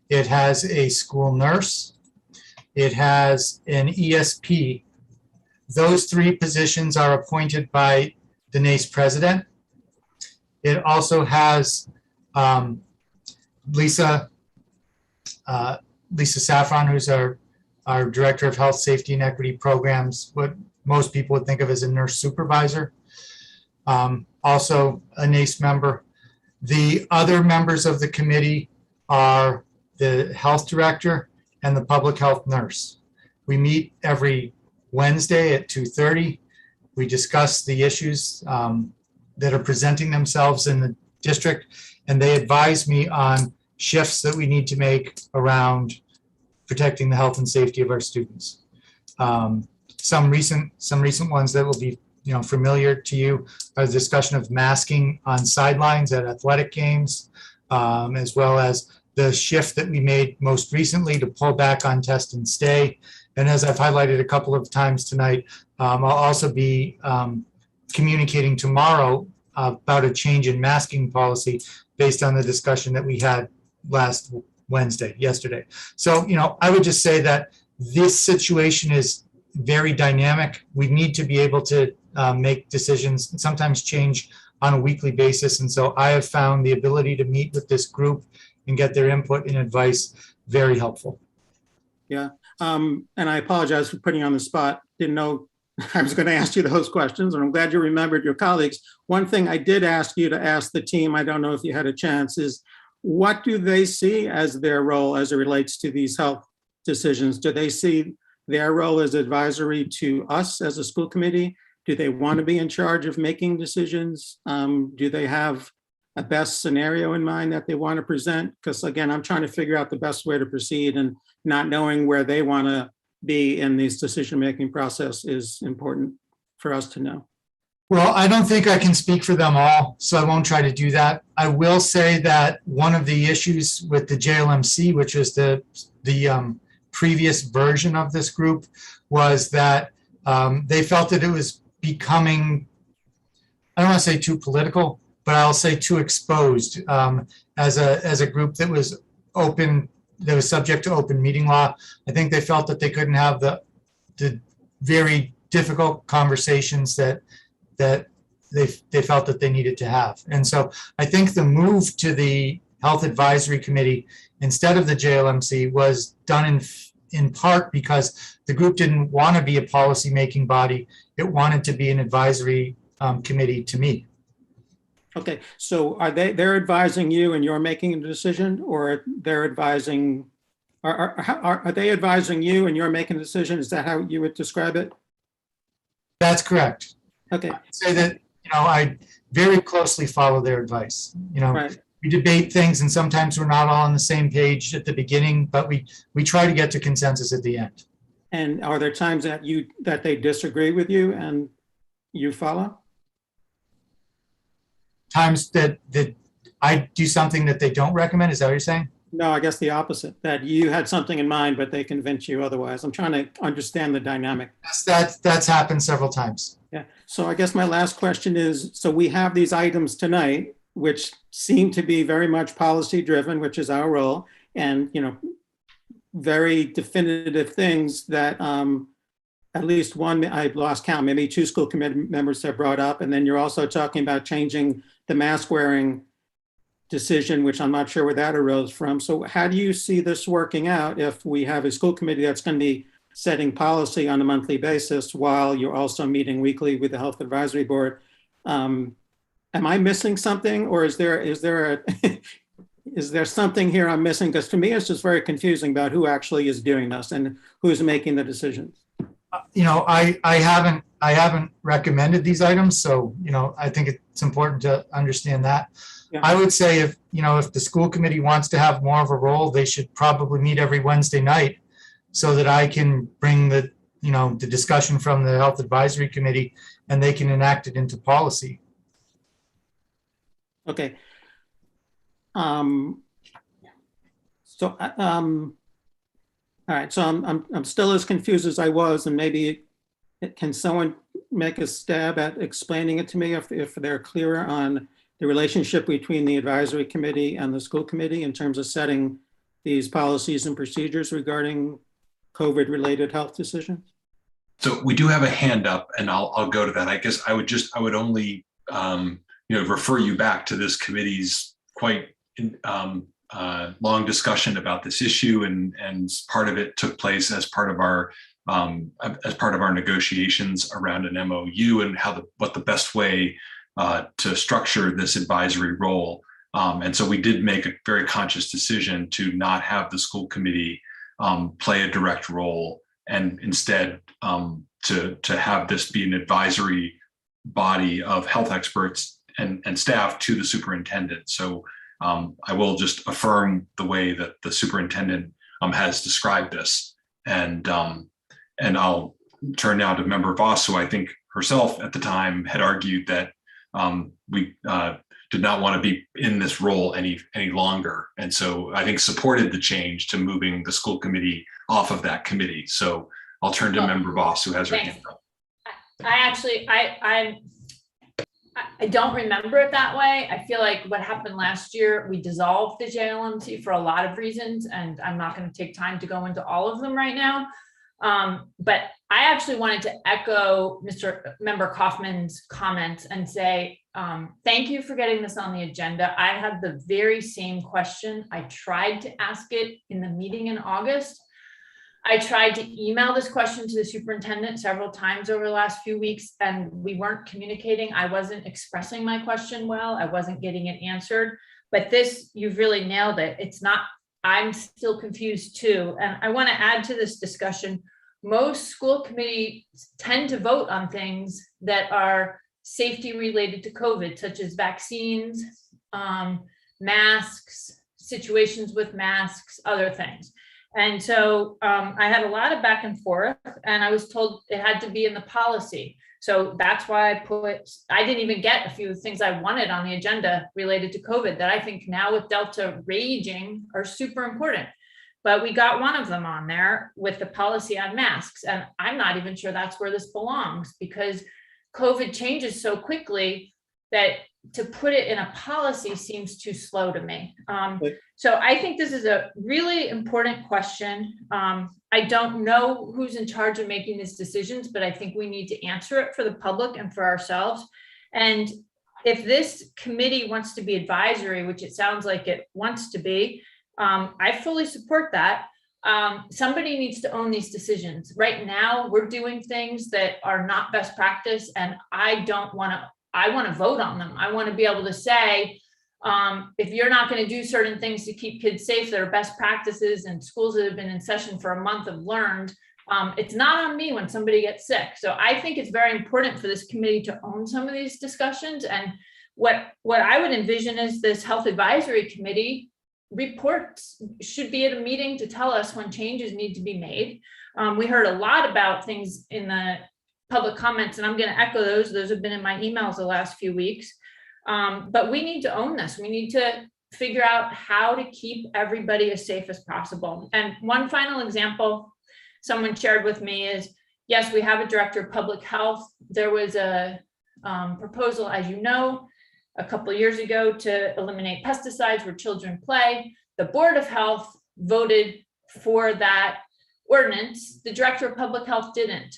It has a school nurse. It has an ESP. Those three positions are appointed by the NACE president. It also has Lisa Saffron, who's our Director of Health, Safety, and Equity Programs, what most people would think of as a nurse supervisor. Also a NACE member. The other members of the committee are the health director and the public health nurse. We meet every Wednesday at 2:30. We discuss the issues that are presenting themselves in the district, and they advise me on shifts that we need to make around protecting the health and safety of our students. Some recent ones that will be familiar to you are the discussion of masking on sidelines at athletic games, as well as the shift that we made most recently to pull back on test and stay. And as I've highlighted a couple of times tonight, I'll also be communicating tomorrow about a change in masking policy based on the discussion that we had yesterday. So, I would just say that this situation is very dynamic. We need to be able to make decisions and sometimes change on a weekly basis. And so I have found the ability to meet with this group and get their input and advice very helpful.
Yeah. And I apologize for putting you on the spot. Didn't know I was going to ask you those questions, and I'm glad you remembered your colleagues. One thing I did ask you to ask the team, I don't know if you had a chance, is what do they see as their role as it relates to these health decisions? Do they see their role as advisory to us as a school committee? Do they want to be in charge of making decisions? Do they have a best scenario in mind that they want to present? Because again, I'm trying to figure out the best way to proceed, and not knowing where they want to be in this decision-making process is important for us to know.
Well, I don't think I can speak for them all, so I won't try to do that. I will say that one of the issues with the JLMC, which was the previous version of this group, was that they felt that it was becoming, I don't want to say too political, but I'll say too exposed as a group that was open, that was subject to open meeting law. I think they felt that they couldn't have the very difficult conversations that they felt that they needed to have. And so I think the move to the Health Advisory Committee instead of the JLMC was done in part because the group didn't want to be a policy-making body. It wanted to be an advisory committee to me.
Okay, so they're advising you and you're making a decision, or they're advising, are they advising you and you're making a decision? Is that how you would describe it?
That's correct.
Okay.
I'd say that, I very closely follow their advice.
Right.
We debate things and sometimes we're not all on the same page at the beginning, but we try to get to consensus at the end.
And are there times that they disagree with you and you follow?
Times that I do something that they don't recommend, is that what you're saying?
No, I guess the opposite, that you had something in mind, but they convince you otherwise. I'm trying to understand the dynamic.
That's happened several times.
Yeah, so I guess my last question is, so we have these items tonight, which seem to be very much policy driven, which is our role, and, very definitive things that at least one, I've lost count, maybe 2 school committee members have brought up. And then you're also talking about changing the mask wearing decision, which I'm not sure where that arose from. So how do you see this working out if we have a school committee that's going to be setting policy on a monthly basis while you're also meeting weekly with the Health Advisory Board? Am I missing something, or is there is there something here I'm missing? Because to me, it's just very confusing about who actually is doing this and who's making the decisions.
You know, I haven't recommended these items, so, you know, I think it's important to understand that.
Yeah.
I would say if the school committee wants to have more of a role, they should probably meet every Wednesday night so that I can bring the discussion from the Health Advisory Committee and they can enact it into policy.
Okay. All right, so I'm still as confused as I was, and maybe can someone make a stab at explaining it to me if they're clearer on the relationship between the advisory committee and the school committee in terms of setting these policies and procedures regarding COVID-related health decisions?
So we do have a hand up, and I'll go to that. I guess I would only refer you back to this committee's quite long discussion about this issue, and part of it took place as part of our negotiations around an MOU and what the best way to structure this advisory role. And so we did make a very conscious decision to not have the school committee play a direct role, and instead to have this be an advisory body of health experts and staff to the superintendent. So I will just affirm the way that the superintendent has described this, and I'll turn now to Member Voss, who I think herself at the time had argued that we did not want to be in this role any longer, and so I think supported the change to moving the school committee off of that committee. So I'll turn to Member Voss, who has her hand up.
I don't remember it that way. I feel like what happened last year, we dissolved the JLMC for a lot of reasons, and I'm not going to take time to go into all of them right now. But I actually wanted to echo Member Kaufman's comments and say, thank you for getting this on the agenda. I had the very same question. I tried to ask it in the meeting in August. I tried to email this question to the superintendent several times over the last few weeks, and we weren't communicating. I wasn't expressing my question well. I wasn't getting it answered. But this, you've really nailed it. It's not, I'm still confused too. And I want to add to this discussion, most school committees tend to vote on things that are safety related to COVID, such as vaccines, masks, situations with masks, other things. And so I had a lot of back and forth, and I was told it had to be in the policy. So that's why I didn't even get a few things I wanted on the agenda related to COVID that I think now with Delta raging are super important. But we got one of them on there with the policy on masks. And I'm not even sure that's where this belongs, because COVID changes so quickly that to put it in a policy seems too slow to me. So I think this is a really important question. I don't know who's in charge of making these decisions, but I think we need to answer it for the public and for ourselves. And if this committee wants to be advisory, which it sounds like it wants to be, I fully support that. Somebody needs to own these decisions. Right now, we're doing things that are not best practice, and I want to vote on them. I want to be able to say, if you're not going to do certain things to keep kids safe that are best practices, and schools that have been in session for a month have learned, it's not on me when somebody gets sick. So I think it's very important for this committee to own some of these discussions. And what I would envision is this health advisory committee reports should be at a meeting to tell us when changes need to be made. We heard a lot about things in the public comments, and I'm going to echo those. Those have been in my emails the last few weeks. But we need to own this. We need to figure out how to keep everybody as safe as possible. And one final example someone shared with me is, yes, we have a director of public health. There was a proposal, as you know, a couple of years ago to eliminate pesticides where children play. The Board of Health voted for that ordinance. The director of public health didn't.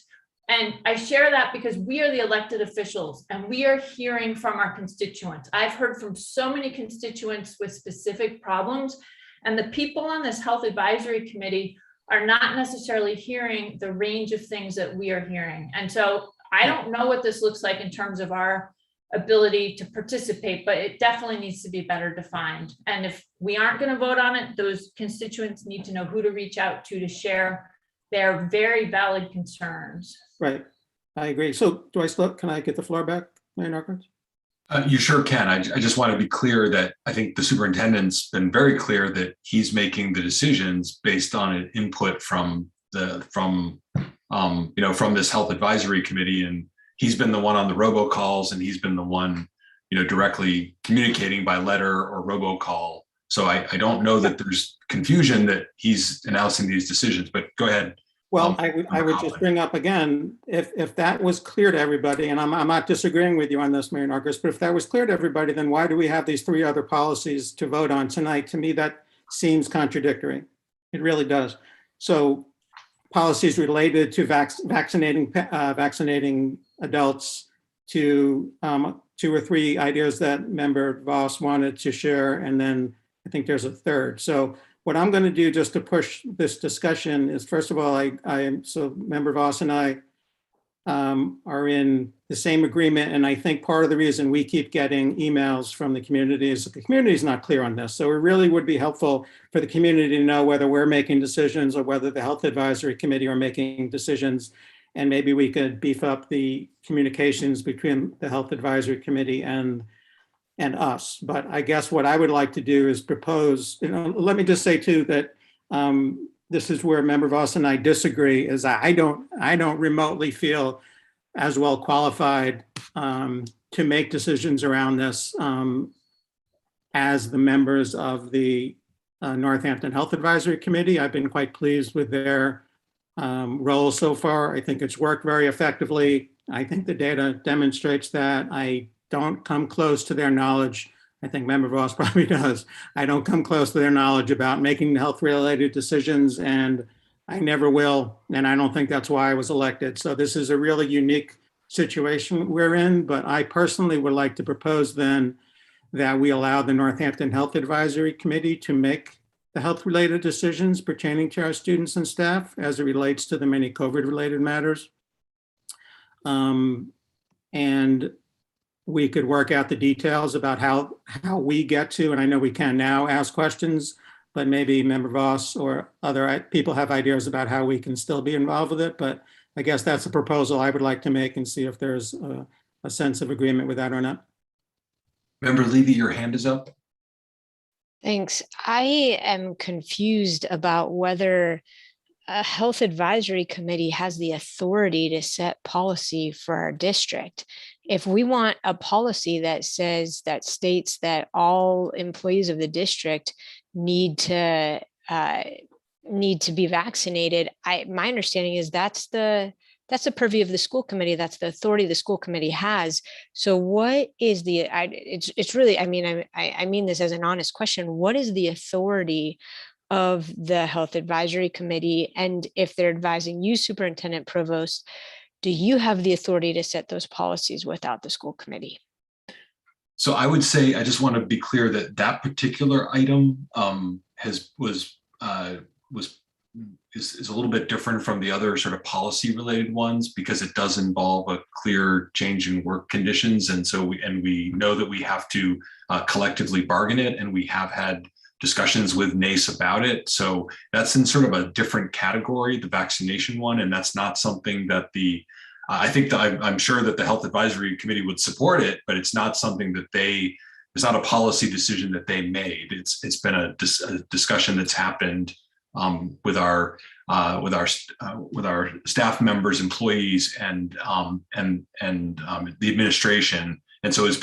And I share that because we are the elected officials and we are hearing from our constituents. I've heard from so many constituents with specific problems, and the people on this health advisory committee are not necessarily hearing the range of things that we are hearing. And so I don't know what this looks like in terms of our ability to participate, but it definitely needs to be better defined. And if we aren't going to vote on it, those constituents need to know who to reach out to share their very valid concerns.
Right, I agree. So can I get the floor back, Mayor Narcoitz?
You sure can. I just want to be clear that I think the superintendent's been very clear that he's making the decisions based on an input from this health advisory committee, and he's been the one on the robocalls, and he's been the one, directly communicating by letter or robocall. So I don't know that there's confusion that he's announcing these decisions, but go ahead.
Well, I would just bring up again, if that was clear to everybody, and I'm not disagreeing with you on this, Mayor Narcoitz, but if that was clear to everybody, then why do we have these 3 other policies to vote on tonight? To me, that seems contradictory. It really does. So policies related to vaccinating adults, to 2 or 3 ideas that Member Voss wanted to share, and then I think there's a third. So what I'm going to do just to push this discussion is, first of all, so Member Voss and I are in the same agreement. And I think part of the reason we keep getting emails from the community is that the community is not clear on this. So it really would be helpful for the community to know whether we're making decisions or whether the Health Advisory Committee are making decisions. And maybe we could beef up the communications between the Health Advisory Committee and us. But I guess what I would like to do is propose, let me just say too that this is where Member Voss and I disagree, is I don't remotely feel as well qualified to make decisions around this as the members of the Northampton Health Advisory Committee. I've been quite pleased with their role so far. I think it's worked very effectively. I think the data demonstrates that. I don't come close to their knowledge. I think Member Voss probably does. I don't come close to their knowledge about making health-related decisions, and I never will. And I don't think that's why I was elected. So this is a really unique situation we're in, but I personally would like to propose then that we allow the Northampton Health Advisory Committee to make the health-related decisions pertaining to our students and staff as it relates to the many COVID-related matters. And we could work out the details about how we get to, and I know we can now ask questions, but maybe Member Voss or other people have ideas about how we can still be involved with it. But I guess that's a proposal I would like to make and see if there's a sense of agreement with that or not.
Member Levy, your hand is up.
Thanks. I am confused about whether a health advisory committee has the authority to set policy for our district. If we want a policy that states that all employees of the district need to be vaccinated, my understanding is that's the purview of the school committee. That's the authority the school committee has. So what is it's really, I mean this as an honest question. What is the authority of the health advisory committee? And if they're advising you, Superintendent Provost, do you have the authority to set those policies without the school committee?
So I would say, I just want to be clear that that particular item is a little bit different from the other sort of policy related ones, because it does involve a clear change in work conditions. And so we know that we have to collectively bargain it, and we have had discussions with NACE about it. So that's in sort of a different category, the vaccination one. And that's not something that I'm sure that the Health Advisory Committee would support it, but it's not something that it's not a policy decision that they made. It's been a discussion that's happened with our staff members, employees, and the administration. And so it's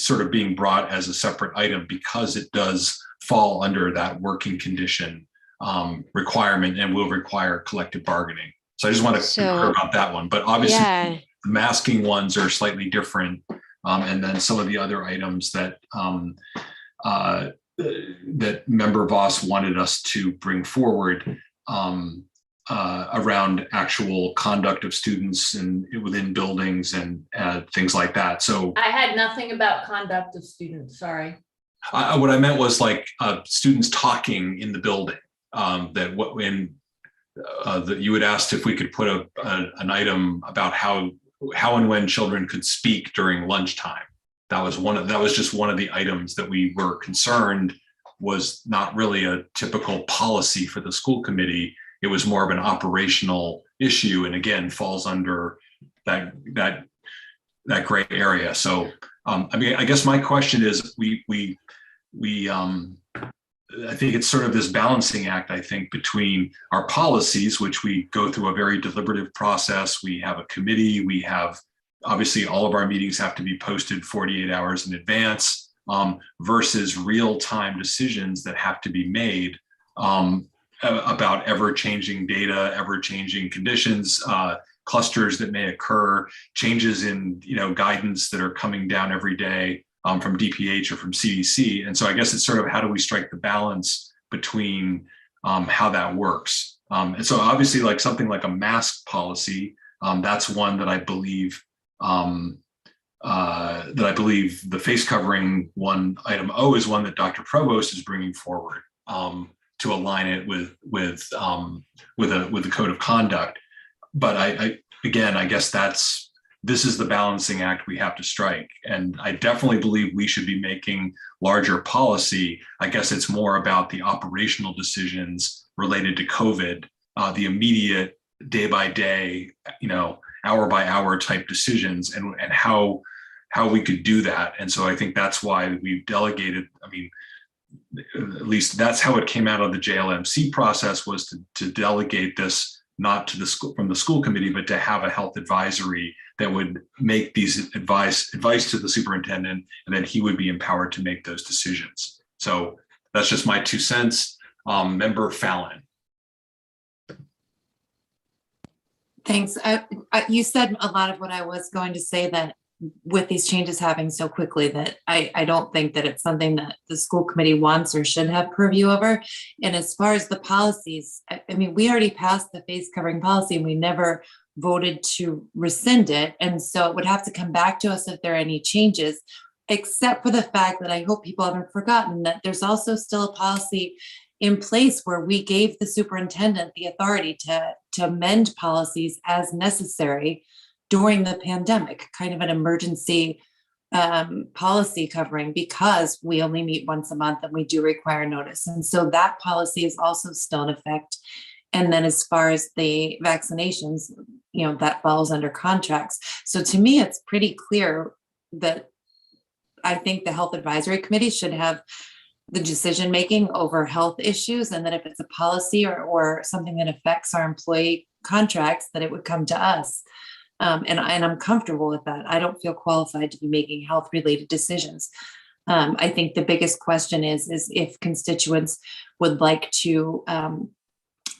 sort of being brought as a separate item because it does fall under that working condition requirement and will require collective bargaining. So I just want to be clear about that one. But obviously, the masking ones are slightly different. And then some of the other items that Member Voss wanted us to bring forward, around actual conduct of students and within buildings and things like that. So
I had nothing about conduct of students, sorry.
what I meant was like students talking in the building. That what when that you had asked if we could put an item about how and when children could speak during lunchtime. That was just one of the items that we were concerned was not really a typical policy for the school committee. It was more of an operational issue, and again falls under that gray area. So I mean, I guess my question is, I think it's sort of this balancing act, I think, between our policies, which we go through a very deliberative process. We have a committee, we have, obviously all of our meetings have to be posted 48 hours in advance, versus real-time decisions that have to be made about ever-changing data, ever-changing conditions, clusters that may occur, changes in guidance that are coming down every day from DPH or from CDC. And so I guess it's sort of how do we strike the balance between how that works. And so obviously like something like a mask policy, that's one that I believe the face covering one, item O, is one that Dr. Provost is bringing forward to align it with the code of conduct. But I guess this is the balancing act we have to strike. And I definitely believe we should be making larger policy. I guess it's more about the operational decisions related to COVID, the immediate day by day, hour by hour type decisions, and how we could do that. And so I think that's why we've delegated, I mean, at least that's how it came out of the JLMC process, was to delegate this not to the school, from the school committee, but to have a health advisory that would make these advice to the superintendent, and then he would be empowered to make those decisions. So that's just my 2 cents. Member Fallon.
Thanks. You said a lot of what I was going to say, that with these changes happening so quickly, that I don't think that it's something that the school committee wants or should have purview over. And as far as the policies, I mean, we already passed the face covering policy and we never voted to rescind it. And so it would have to come back to us if there are any changes, except for the fact that I hope people haven't forgotten that there's also still a policy in place where we gave the superintendent the authority to amend policies as necessary during the pandemic, kind of an emergency policy covering, because we only meet once a month and we do require notice. And so that policy is also still in effect. And then as far as the vaccinations, that falls under contracts. So to me, it's pretty clear that I think the Health Advisory Committee should have the decision-making over health issues, and that if it's a policy or something that affects our employee contracts, that it would come to us. And I'm comfortable with that. I don't feel qualified to be making health-related decisions. I think the biggest question is if constituents would like to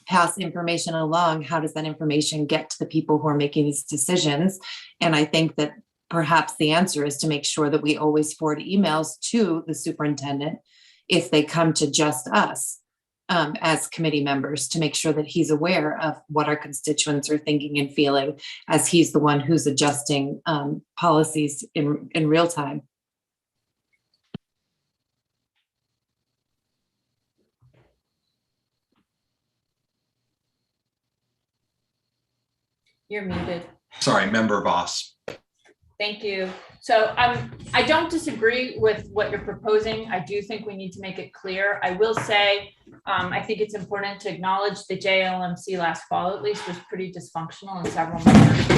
pass information along, how does that information get to the people who are making these decisions? And I think that perhaps the answer is to make sure that we always forward emails to the superintendent if they come to just us as committee members, to make sure that he's aware of what our constituents are thinking and feeling, as he's the one who's adjusting policies in real time.
You're muted.
Sorry, Member Voss.
Thank you. So I don't disagree with what you're proposing. I do think we need to make it clear. I will say, I think it's important to acknowledge the JLMC last fall, at least, was pretty dysfunctional, and several members,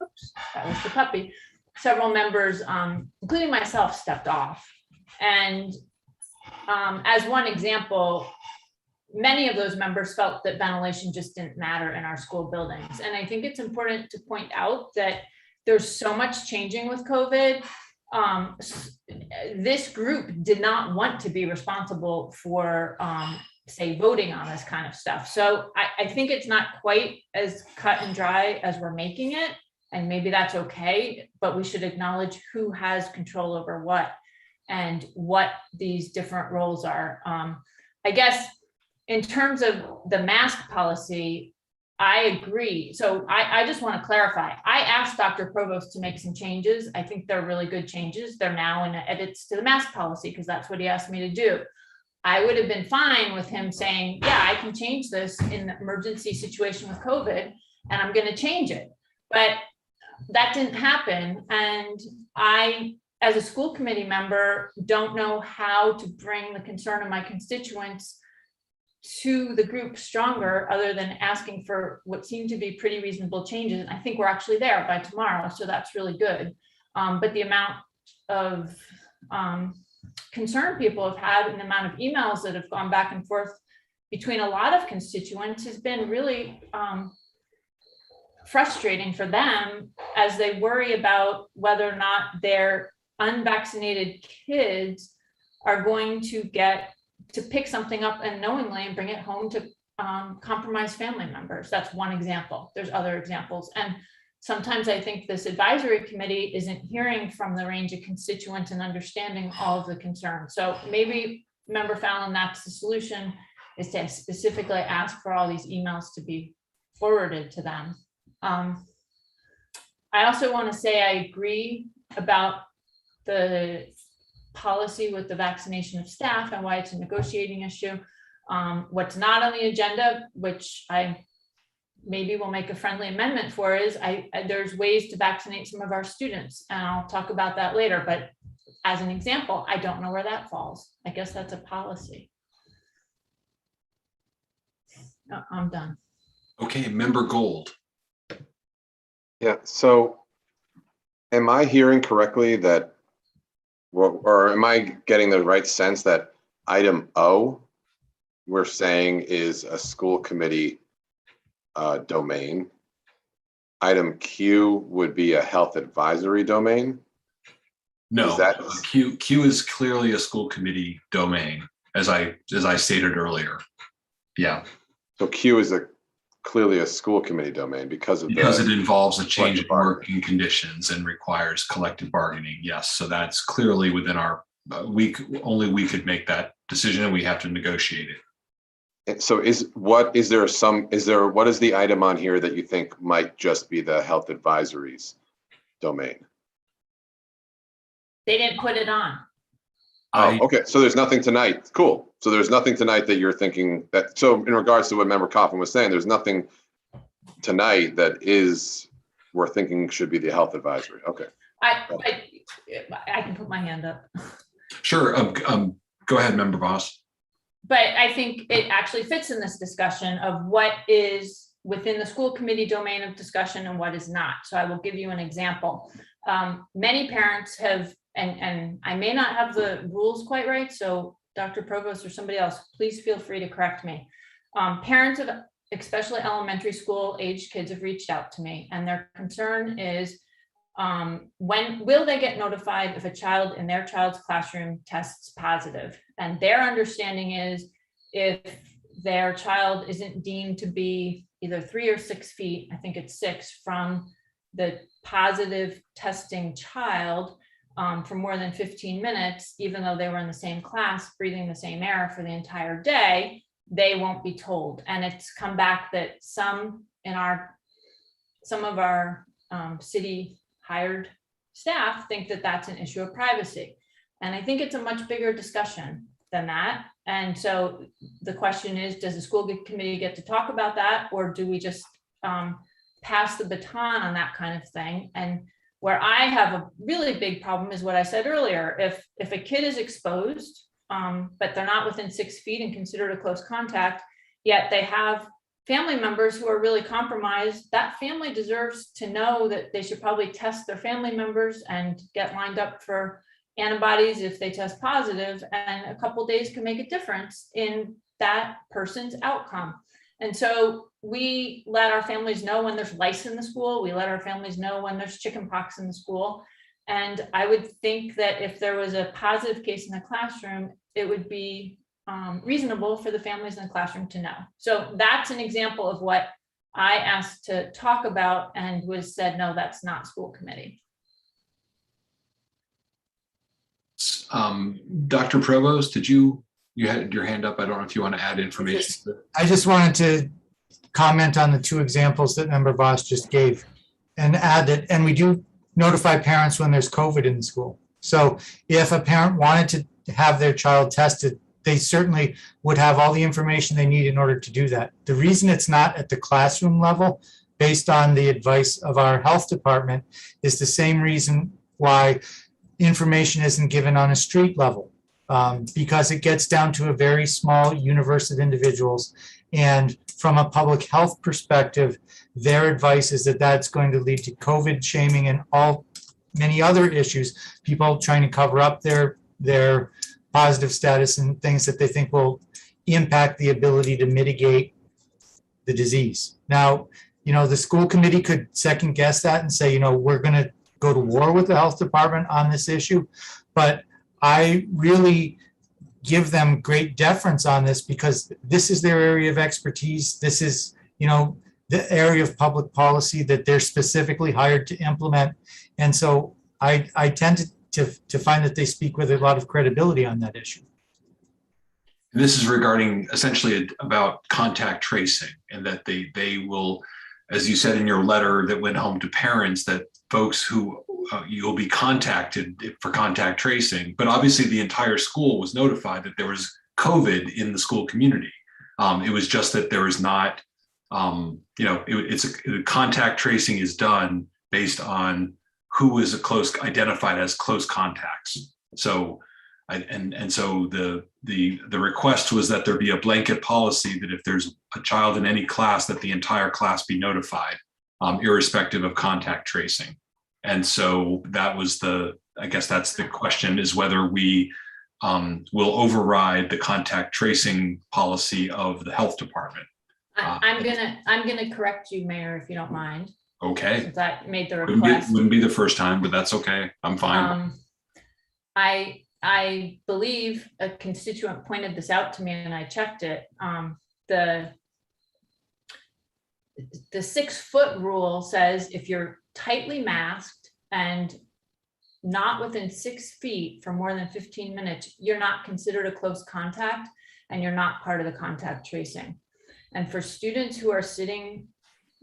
oops, that was the puppy. Several members, including myself, stepped off. And as one example, many of those members felt that ventilation just didn't matter in our school buildings. And I think it's important to point out that there's so much changing with COVID. This group did not want to be responsible for, say, voting on this kind of stuff. So I think it's not quite as cut and dry as we're making it, and maybe that's okay, but we should acknowledge who has control over what and what these different roles are. I guess in terms of the mask policy, I agree. So I just want to clarify. I asked Dr. Provost to make some changes. I think they're really good changes. They're now in edits to the mask policy because that's what he asked me to do. I would have been fine with him saying, yeah, I can change this in the emergency situation with COVID and I'm going to change it. But that didn't happen. And I, as a school committee member, don't know how to bring the concern of my constituents to the group stronger other than asking for what seem to be pretty reasonable changes. I think we're actually there by tomorrow, so that's really good. But the amount of concern people have had and the amount of emails that have gone back and forth between a lot of constituents has been really frustrating for them as they worry about whether or not their unvaccinated kids are going to get to pick something up unknowingly and bring it home to compromised family members. That's one example. There's other examples. And sometimes I think this advisory committee isn't hearing from the range of constituents and understanding all of the concerns. So maybe, Member Fallon, that's the solution, is to specifically ask for all these emails to be forwarded to them. I also want to say I agree about the policy with the vaccination of staff and why it's a negotiating issue. What's not on the agenda, which I maybe will make a friendly amendment for, is there's ways to vaccinate some of our students, and I'll talk about that later. But as an example, I don't know where that falls. I guess that's a policy. I'm done.
Okay, Member Gold.
Yeah, so am I hearing correctly that, or am I getting the right sense that item O, we're saying is a school committee domain? Item Q would be a health advisory domain?
No, Q is clearly a school committee domain, as I stated earlier. Yeah.
So Q is clearly a school committee domain because it
involves a change in working conditions and requires collective bargaining. Yes, so that's clearly within our only we could make that decision, and we have to negotiate it.
So what is the item on here that you think might just be the health advisories domain?
They didn't put it on.
Okay, so there's nothing tonight. Cool. So there's nothing tonight that you're thinking that, so in regards to what Member Coffin was saying, there's nothing tonight that we're thinking should be the health advisory. Okay.
I can put my hand up.
Sure. Go ahead, Member Voss.
But I think it actually fits in this discussion of what is within the school committee domain of discussion and what is not. So I will give you an example. Many parents have, and I may not have the rules quite right, so Dr. Provost or somebody else, please feel free to correct me. Parents of especially elementary school aged kids have reached out to me, and their concern is when will they get notified if a child in their child's classroom tests positive? And their understanding is if their child isn't deemed to be either 3 or 6 feet, I think it's 6, from the positive testing child for more than 15 minutes, even though they were in the same class, breathing the same air for the entire day, they won't be told. And it's come back that some of our city hired staff think that that's an issue of privacy. And I think it's a much bigger discussion than that. And so the question is, does the school committee get to talk about that, or do we just pass the baton on that kind of thing? And where I have a really big problem is what I said earlier. If a kid is exposed, but they're not within 6 feet and considered a close contact, yet they have family members who are really compromised, that family deserves to know that they should probably test their family members and get lined up for antibodies if they test positive, and a couple days can make a difference in that person's outcome. And so we let our families know when there's lice in the school. We let our families know when there's chickenpox in the school. And I would think that if there was a positive case in the classroom, it would be reasonable for the families in the classroom to know. So that's an example of what I asked to talk about and was said, no, that's not school committee.
Dr. Provost, you had your hand up. I don't know if you want to add information.
I just wanted to comment on the two examples that Member Voss just gave and add that, and we do notify parents when there's COVID in the school. So if a parent wanted to have their child tested, they certainly would have all the information they need in order to do that. The reason it's not at the classroom level, based on the advice of our health department, is the same reason why information isn't given on a street level, because it gets down to a very small universe of individuals. And from a public health perspective, their advice is that that's going to lead to COVID shaming and many other issues, people trying to cover up their positive status and things that they think will impact the ability to mitigate the disease. Now, the school committee could second guess that and say, we're going to go to war with the health department on this issue. But I really give them great deference on this because this is their area of expertise. This is, the area of public policy that they're specifically hired to implement. And so I tend to find that they speak with a lot of credibility on that issue.
This is regarding essentially about contact tracing, and that they will, as you said in your letter that went home to parents, that folks who you'll be contacted for contact tracing, but obviously the entire school was notified that there was COVID in the school community. It was just that there was not, contact tracing is done based on who is identified as close contacts. So, so the request was that there be a blanket policy that if there's a child in any class, that the entire class be notified, irrespective of contact tracing. And so that was I guess that's the question, is whether we will override the contact tracing policy of the health department.
I'm gonna correct you, Mayor, if you don't mind.
Okay.
Since I made the request.
Wouldn't be the first time, but that's okay. I'm fine.
I believe a constituent pointed this out to me and I checked it. The 6-foot rule says if you're tightly masked and not within 6 feet for more than 15 minutes, you're not considered a close contact and you're not part of the contact tracing. And for students who are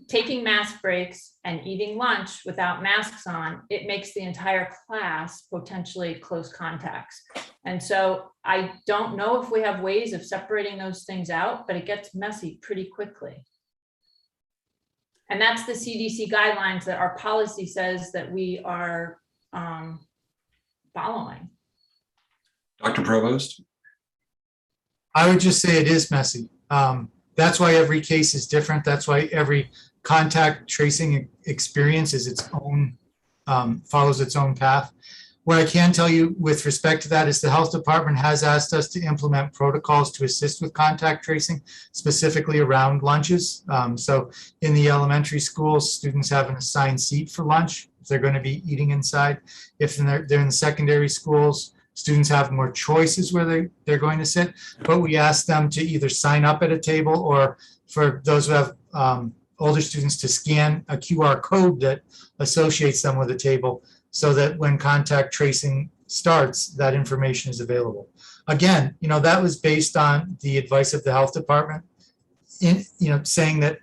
taking mask breaks and eating lunch without masks on, it makes the entire class potentially close contacts. And so I don't know if we have ways of separating those things out, but it gets messy pretty quickly. And that's the CDC guidelines that our policy says that we are following.
Dr. Provost?
I would just say it is messy. That's why every case is different. That's why every contact tracing experience is its own, follows its own path. What I can tell you with respect to that is the health department has asked us to implement protocols to assist with contact tracing, specifically around lunches. So in the elementary schools, students have an assigned seat for lunch if they're going to be eating inside. If they're in the secondary schools, students have more choices where they're going to sit, but we ask them to either sign up at a table or for those who have older students to scan a QR code that associates them with a table so that when contact tracing starts, that information is available. Again, that was based on the advice of the health department saying that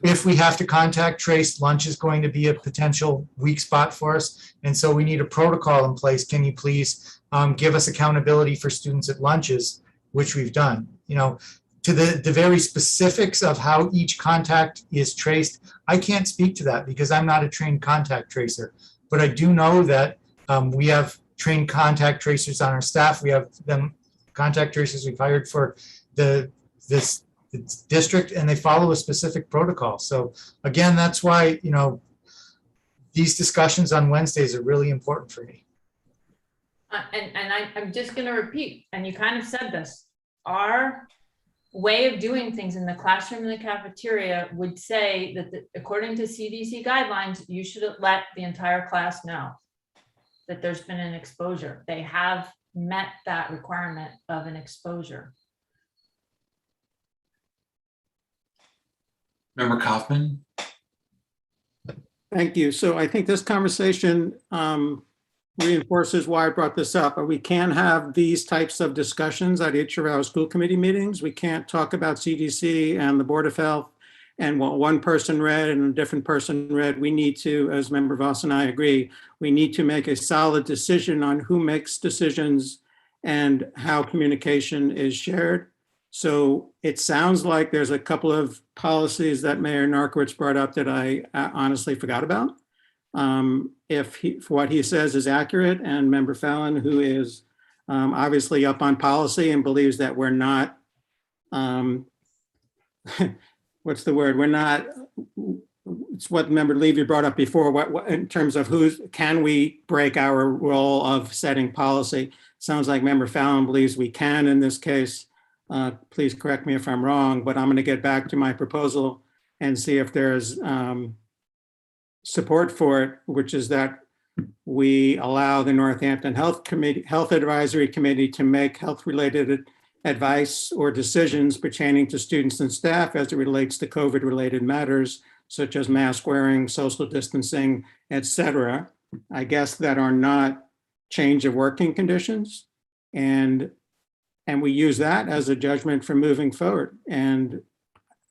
if we have to contact trace, lunch is going to be a potential weak spot for us. And so we need a protocol in place. Can you please give us accountability for students at lunches, which we've done. To the very specifics of how each contact is traced, I can't speak to that because I'm not a trained contact tracer. But I do know that we have trained contact tracers on our staff. We have contact tracers we've hired for this district, and they follow a specific protocol. So again, that's why these discussions on Wednesdays are really important for me.
I'm just going to repeat, and you kind of said this, our way of doing things in the classroom and the cafeteria would say that according to CDC guidelines, you should let the entire class know that there's been an exposure. They have met that requirement of an exposure.
Member Kaufman?
Thank you. So I think this conversation reinforces why I brought this up. We can have these types of discussions at each of our school committee meetings. We can't talk about CDC and the Board of Health and what one person read and a different person read. We need to, as Member Voss and I agree, we need to make a solid decision on who makes decisions and how communication is shared. So it sounds like there's a couple of policies that Mayor Narkowitz brought up that I honestly forgot about. If what he says is accurate, and Member Fallon, who is obviously up on policy and believes that we're not, what's the word? We're not, it's what Member Levy brought up before, what in terms of can we break our role of setting policy? Sounds like Member Fallon believes we can in this case. Please correct me if I'm wrong, but I'm going to get back to my proposal and see if there's support for it, which is that we allow the Northampton Health Advisory Committee to make health-related advice or decisions pertaining to students and staff as it relates to COVID-related matters, such as mask wearing, social distancing, etc. I guess that are not change of working conditions. And we use that as a judgment for moving forward. And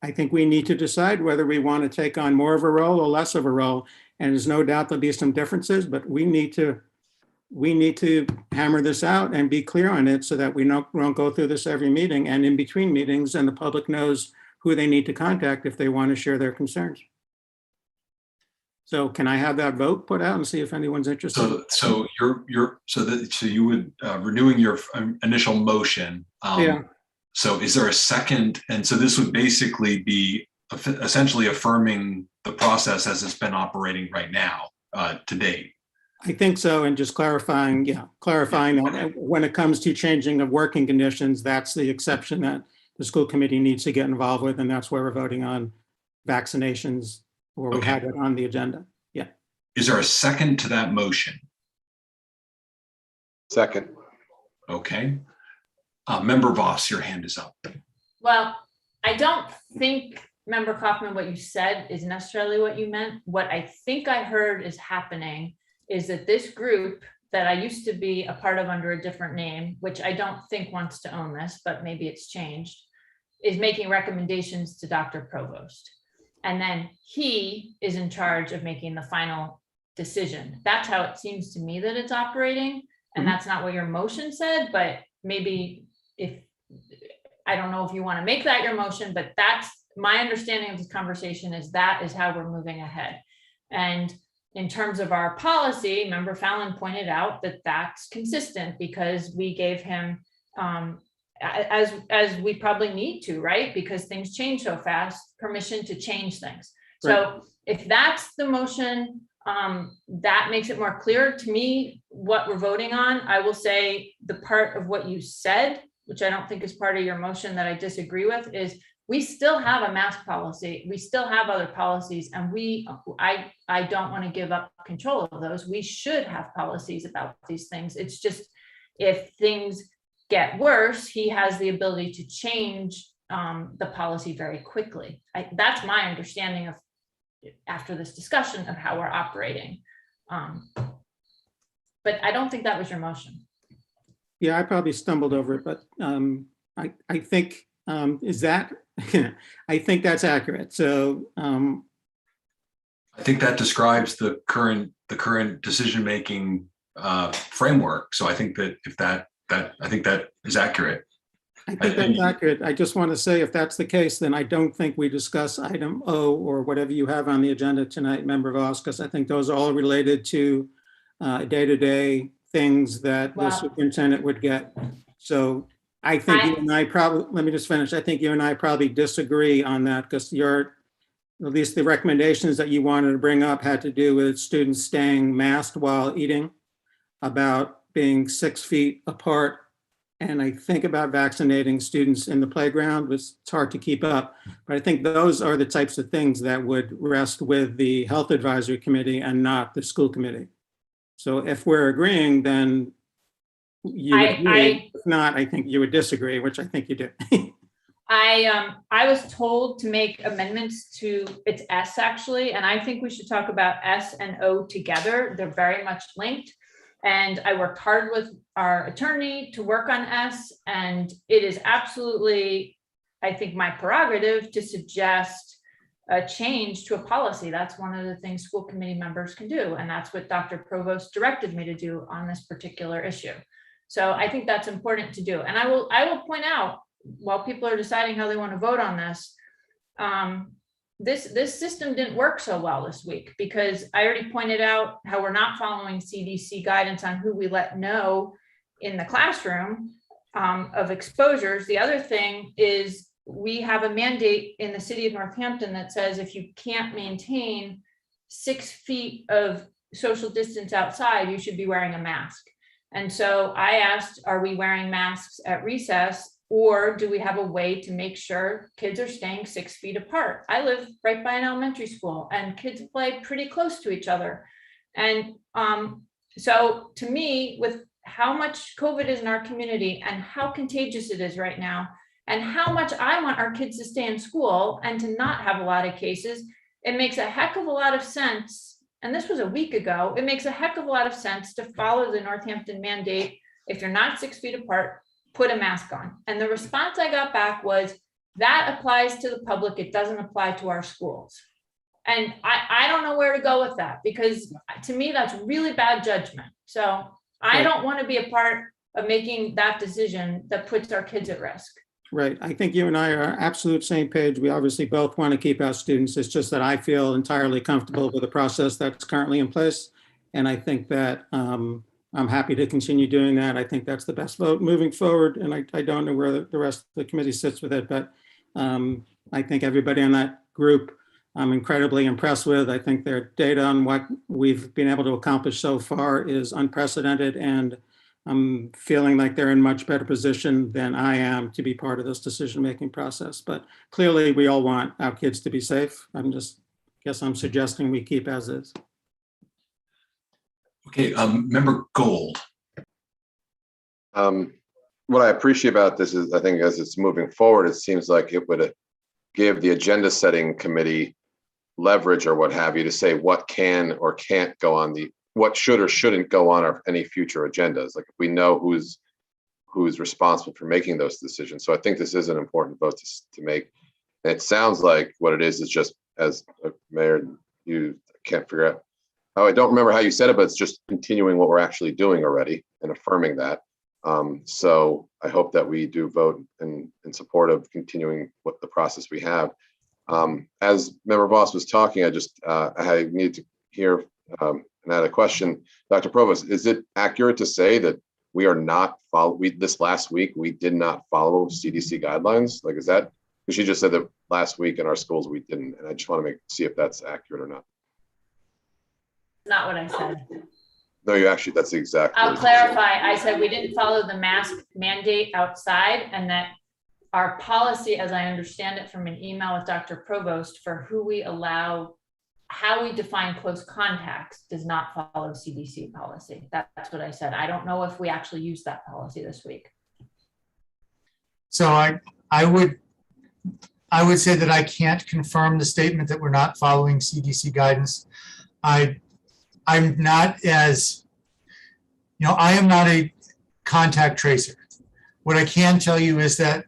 I think we need to decide whether we want to take on more of a role or less of a role. And there's no doubt there'll be some differences, but we need to hammer this out and be clear on it so that we won't go through this every meeting and in between meetings, and the public knows who they need to contact if they want to share their concerns. So can I have that vote put out and see if anyone's interested?
So you would renewing your initial motion.
Yeah.
So is there a second? And so this would basically be essentially affirming the process as it's been operating right now to date.
I think so, and just clarifying that when it comes to changing of working conditions, that's the exception that the school committee needs to get involved with, and that's where we're voting on vaccinations, where we had it on the agenda. Yeah.
Is there a second to that motion?
Second.
Okay. Member Voss, your hand is up.
Well, I don't think, Member Kaufman, what you said is necessarily what you meant. What I think I heard is happening is that this group that I used to be a part of under a different name, which I don't think wants to own this, but maybe it's changed, is making recommendations to Dr. Provost. And then he is in charge of making the final decision. That's how it seems to me that it's operating. And that's not what your motion said, but maybe I don't know if you want to make that your motion, but that's my understanding of this conversation is that is how we're moving ahead. And in terms of our policy, Member Fallon pointed out that that's consistent because we gave him, as we probably need to, right? Because things change so fast, permission to change things.
Right.
So if that's the motion, that makes it more clear to me what we're voting on. I will say the part of what you said, which I don't think is part of your motion that I disagree with, is we still have a mask policy. We still have other policies, and I don't want to give up control of those. We should have policies about these things. It's just if things get worse, he has the ability to change the policy very quickly. That's my understanding of after this discussion of how we're operating. But I don't think that was your motion.
Yeah, I probably stumbled over it, but I think is that I think that's accurate. So
I think that describes the current decision-making framework. So I think that I think that is accurate.
I think that's accurate. I just want to say if that's the case, then I don't think we discuss item O or whatever you have on the agenda tonight, Member Voss, because I think those are all related to day-to-day things that the superintendent would get. So I think you and I probably, let me just finish. I think you and I probably disagree on that because at least the recommendations that you wanted to bring up had to do with students staying masked while eating, about being 6 feet apart. And I think about vaccinating students in the playground, it's hard to keep up. But I think those are the types of things that would rest with the Health Advisory Committee and not the school committee. So if we're agreeing, then you would agree. If not, I think you would disagree, which I think you do.
I was told to make amendments to, it's S actually, and I think we should talk about S and O together. They're very much linked. And I worked hard with our attorney to work on S, and it is absolutely, I think, my prerogative to suggest a change to a policy. That's one of the things school committee members can do. And that's what Dr. Provost directed me to do on this particular issue. So I think that's important to do. And I will point out, while people are deciding how they want to vote on this, this system didn't work so well this week, because I already pointed out how we're not following CDC guidance on who we let know in the classroom of exposures. The other thing is we have a mandate in the city of Northampton that says if you can't maintain 6 feet of social distance outside, you should be wearing a mask. And so I asked, are we wearing masks at recess? Or do we have a way to make sure kids are staying 6 feet apart? I live right by an elementary school and kids play pretty close to each other. And so to me, with how much COVID is in our community and how contagious it is right now, and how much I want our kids to stay in school and to not have a lot of cases, it makes a heck of a lot of sense. And this was a week ago. It makes a heck of a lot of sense to follow the Northampton mandate. If you're not 6 feet apart, put a mask on. And the response I got back was, that applies to the public, it doesn't apply to our schools. And I don't know where to go with that, because to me, that's really bad judgment. So I don't want to be a part of making that decision that puts our kids at risk.
Right. I think you and I are absolute same page. We obviously both want to keep our students. It's just that I feel entirely comfortable with the process that's currently in place. And I think that I'm happy to continue doing that. I think that's the best vote moving forward. And I don't know where the rest of the committee sits with it, but I think everybody on that group I'm incredibly impressed with. I think their data on what we've been able to accomplish so far is unprecedented, and I'm feeling like they're in much better position than I am to be part of this decision-making process. But clearly we all want our kids to be safe. Guess I'm suggesting we keep as is.
Okay, Member Gold.
What I appreciate about this is, I think as it's moving forward, it seems like it would give the agenda setting committee leverage or what have you to say what can or can't go on what should or shouldn't go on any future agendas. Like if we know who's responsible for making those decisions. So I think this is an important vote to make. And it sounds like what it is just, as Mayor, you can't figure out how, I don't remember how you said it, but it's just continuing what we're actually doing already and affirming that. So I hope that we do vote in support of continuing what the process we have. As Member Voss was talking, I need to hear and I had a question. Dr. Provost, is it accurate to say that we are not this last week, we did not follow CDC guidelines? Like, is that, because she just said that last week in our schools we didn't, and I just want to see if that's accurate or not.
Not what I said.
No, that's the exact.
I'll clarify. I said we didn't follow the mask mandate outside, and that our policy, as I understand it from an email with Dr. Provost, for who we allow, how we define close contacts does not follow CDC policy. That's what I said. I don't know if we actually use that policy this week.
So I would say that I can't confirm the statement that we're not following CDC guidance. I'm not I am not a contact tracer. What I can tell you is that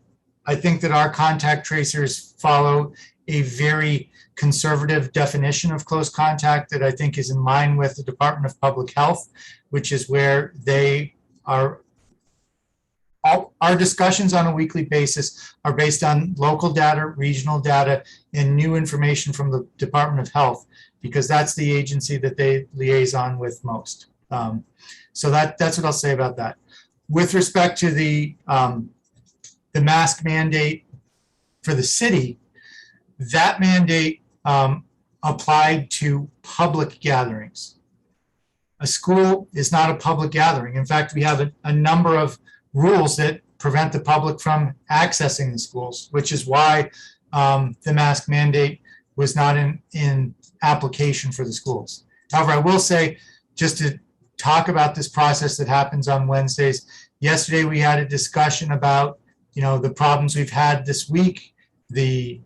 I think that our contact tracers follow a very conservative definition of close contact that I think is in line with the Department of Public Health, which is where they are. Our discussions on a weekly basis are based on local data, regional data, and new information from the Department of Health, because that's the agency that they liaison with most. So that's what I'll say about that. With respect to the mask mandate for the city, that mandate applied to public gatherings. A school is not a public gathering. In fact, we have a number of rules that prevent the public from accessing the schools, which is why the mask mandate was not in application for the schools. However, I will say, just to talk about this process that happens on Wednesdays, yesterday we had a discussion about the problems we've had this week, the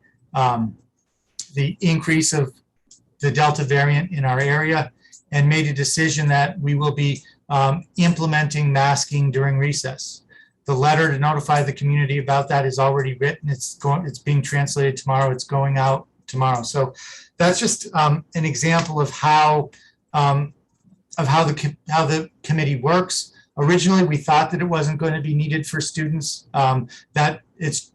increase of the Delta variant in our area, and made a decision that we will be implementing masking during recess. The letter to notify the community about that is already written. It's being translated tomorrow. It's going out tomorrow. So that's just an example of how the committee works. Originally, we thought that it wasn't going to be needed for students. It's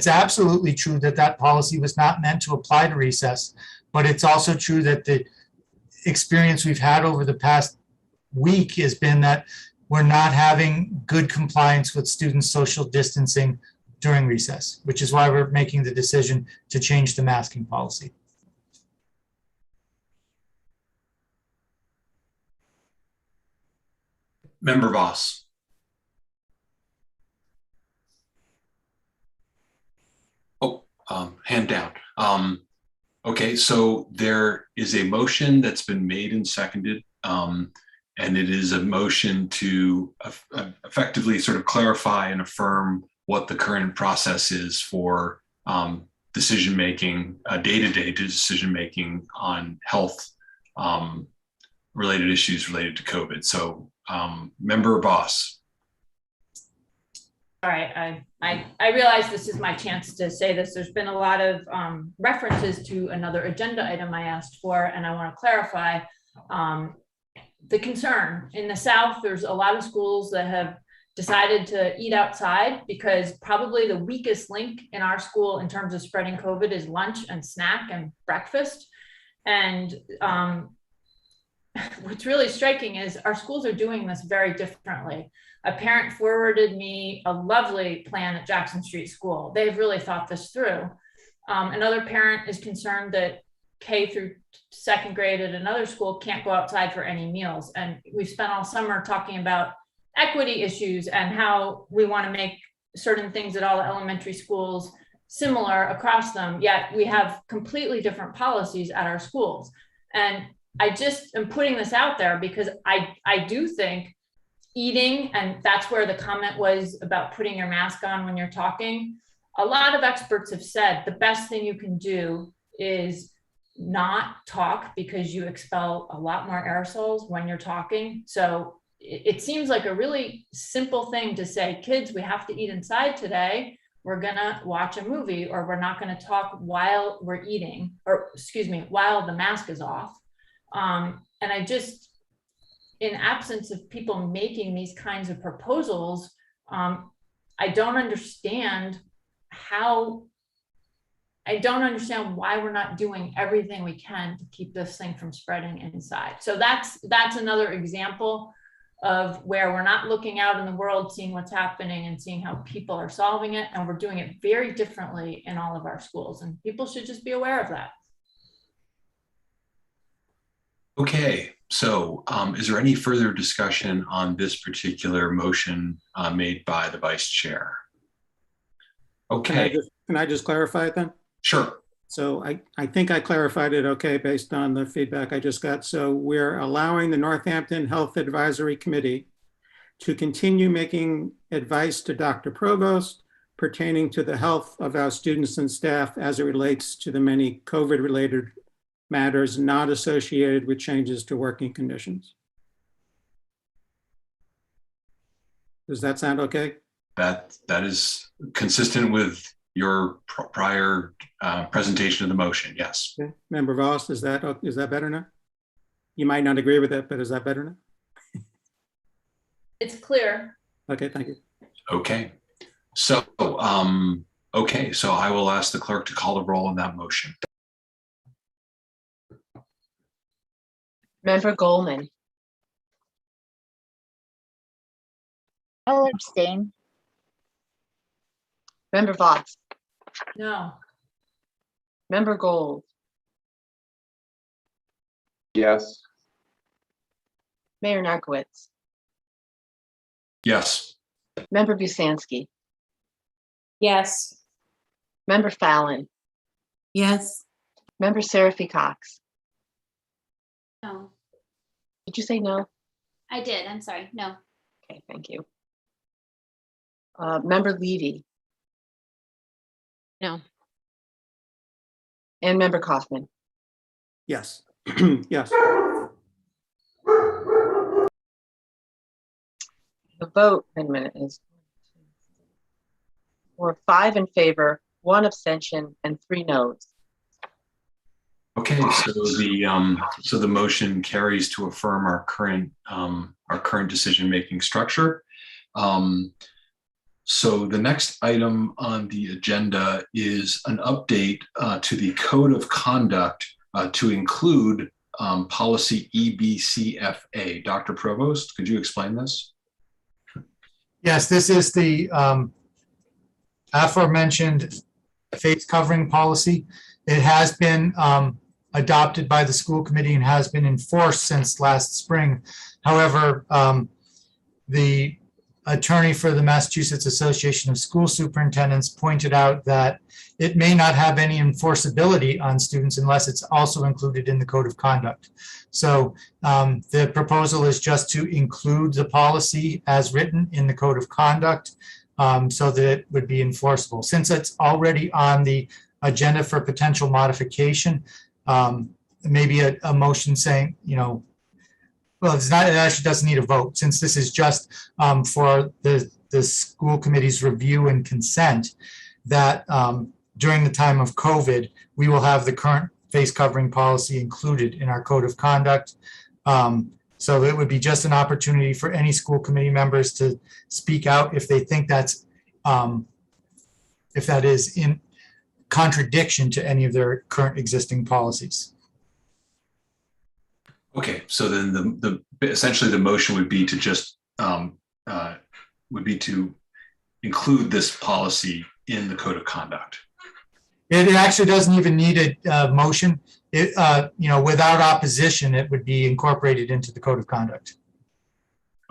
absolutely true that that policy was not meant to apply to recess, but it's also true that the experience we've had over the past week has been that we're not having good compliance with students' social distancing during recess, which is why we're making the decision to change the masking policy.
Member Voss. Hand down. Okay, so there is a motion that's been made and seconded, and it is a motion to effectively sort of clarify and affirm what the current process is for decision-making, day-to-day decision-making on health related issues related to COVID. So Member Voss.
All right, I realize this is my chance to say this. There's been a lot of references to another agenda item I asked for, and I want to clarify the concern. In the South, there's a lot of schools that have decided to eat outside because probably the weakest link in our school in terms of spreading COVID is lunch and snack and breakfast. And what's really striking is our schools are doing this very differently. A parent forwarded me a lovely plan at Jackson Street School. They've really thought this through. Another parent is concerned that K through second grade at another school can't go outside for any meals. And we've spent all summer talking about equity issues and how we want to make certain things at all the elementary schools similar across them, yet we have completely different policies at our schools. And I just am putting this out there because I do think eating, and that's where the comment was about putting your mask on when you're talking. A lot of experts have said the best thing you can do is not talk because you expel a lot more aerosols when you're talking. So it seems like a really simple thing to say, kids, we have to eat inside today. We're gonna watch a movie, or we're not gonna talk while we're eating, or excuse me, while the mask is off. And I just, in absence of people making these kinds of proposals, I don't understand why we're not doing everything we can to keep this thing from spreading inside. So that's another example of where we're not looking out in the world, seeing what's happening and seeing how people are solving it. And we're doing it very differently in all of our schools, and people should just be aware of that.
Okay, so is there any further discussion on this particular motion made by the vice chair? Okay.
Can I just clarify it then?
Sure.
So I think I clarified it okay based on the feedback I just got. So we're allowing the Northampton Health Advisory Committee to continue making advice to Dr. Provost pertaining to the health of our students and staff as it relates to the many COVID-related matters not associated with changes to working conditions. Does that sound okay?
That is consistent with your prior presentation of the motion, yes.
Okay. Member Voss, is that better now? You might not agree with that, but is that better now?
It's clear.
Okay, thank you.
Okay, so so I will ask the clerk to call the roll on that motion.
Member Goldman.
I'll abstain.
Member Voss.
No.
Member Gold.
Yes.
Mayor Narkowitz.
Yes.
Member Busansky.
Yes.
Member Fallon.
Yes.
Member Seraphy Cox.
No,
Did you say no?
I did. I'm sorry. No.
Okay, thank you. Member Levy.
No.
And Member Kaufman.
Yes. Yes.
The vote in a minute is 5 in favor, 1 abstention, and 3 noes.
Okay, so the motion carries to affirm our current decision-making structure. So the next item on the agenda is an update to the code of conduct to include policy EBCFA. Dr. Provost, could you explain this?
Yes, this is the aforementioned face covering policy. It has been adopted by the school committee and has been enforced since last spring. However, the attorney for the Massachusetts Association of School Superintendents pointed out that it may not have any enforceability on students unless it's also included in the code of conduct. So the proposal is just to include the policy as written in the code of conduct so that it would be enforceable. Since it's already on the agenda for potential modification, maybe a motion saying, well, it's not, it actually doesn't need a vote, since this is just for the school committee's review and consent, that during the time of COVID, we will have the current face covering policy included in our code of conduct. So it would be just an opportunity for any school committee members to speak out if they think that's, if that is in contradiction to any of their current existing policies.
Okay, so then essentially the motion would be to just include this policy in the code of conduct.
It actually doesn't even need a motion. It, without opposition, it would be incorporated into the code of conduct.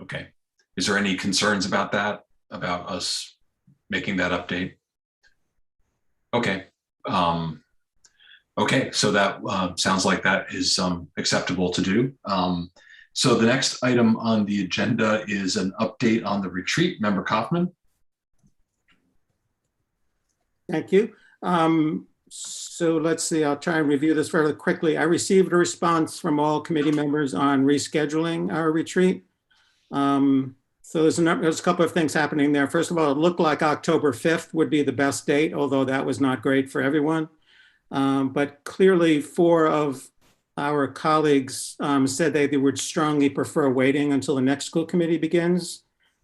Okay. Is there any concerns about that, about us making that update? Okay. Okay, so that sounds like that is acceptable to do. So the next item on the agenda is an update on the retreat. Member Kaufman.
Thank you. So let's see, I'll try and review this fairly quickly. I received a response from all committee members on rescheduling our retreat. So there's a couple of things happening there. First of all, it looked like October 5th would be the best date, although that was not great for everyone. But clearly 4 of our colleagues said they would strongly prefer waiting until the next school committee begins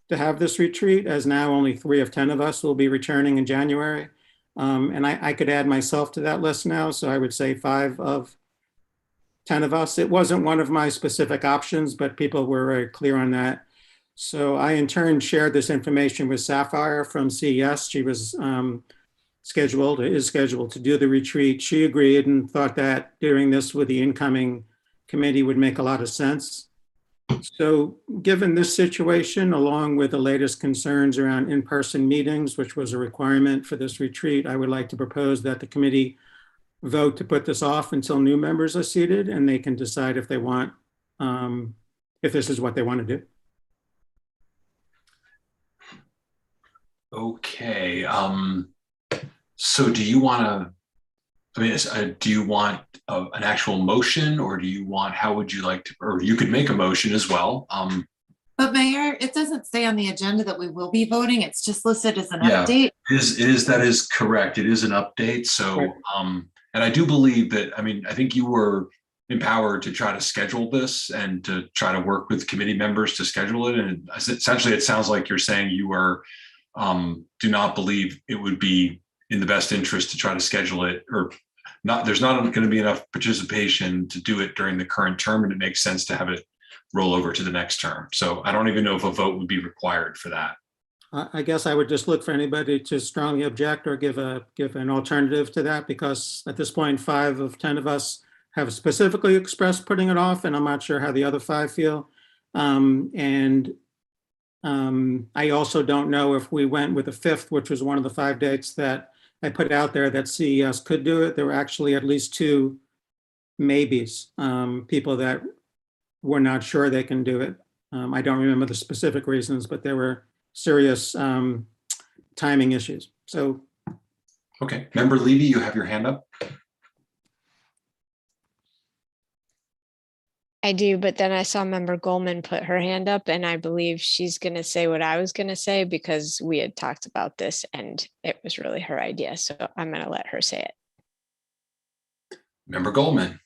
to have this retreat, as now only 3 of 10 of us will be returning in January. And I could add myself to that list now, so I would say 5 of 10 of us. It wasn't one of my specific options, but people were very clear on that. So I in turn shared this information with Sapphire from CES. She was is scheduled to do the retreat. She agreed and thought that doing this with the incoming committee would make a lot of sense. So given this situation, along with the latest concerns around in-person meetings, which was a requirement for this retreat, I would like to propose that the committee vote to put this off until new members are seated and they can decide if they want, if this is what they want to do.
Okay. So do you want to, do you want an actual motion, or do you want, how would you like to, or you could make a motion as well.
But Mayor, it doesn't say on the agenda that we will be voting. It's just listed as an
Yeah,
update.
that is correct. It is an update. So, and I do believe that, I think you were empowered to try to schedule this and to try to work with committee members to schedule it. And essentially it sounds like you're saying you are, do not believe it would be in the best interest to try to schedule it, or not, there's not going to be enough participation to do it during the current term, and it makes sense to have it roll over to the next term. So I don't even know if a vote would be required for that.
I guess I would just look for anybody to strongly object or give an alternative to that, because at this point, 5 of 10 of us have specifically expressed putting it off, and I'm not sure how the other 5 feel. I also don't know if we went with the 5th, which was one of the 5 dates that I put out there that CES could do it. There were actually at least 2 maybes, people that were not sure they can do it. I don't remember the specific reasons, but there were serious timing issues. So.
Okay, Member Levy, you have your hand up.
I do, but then I saw member Goldman put her hand up and I believe she's going to say what I was going to say because we had talked about this and it was really her idea. So I'm going to let her say it.
Member Goldman.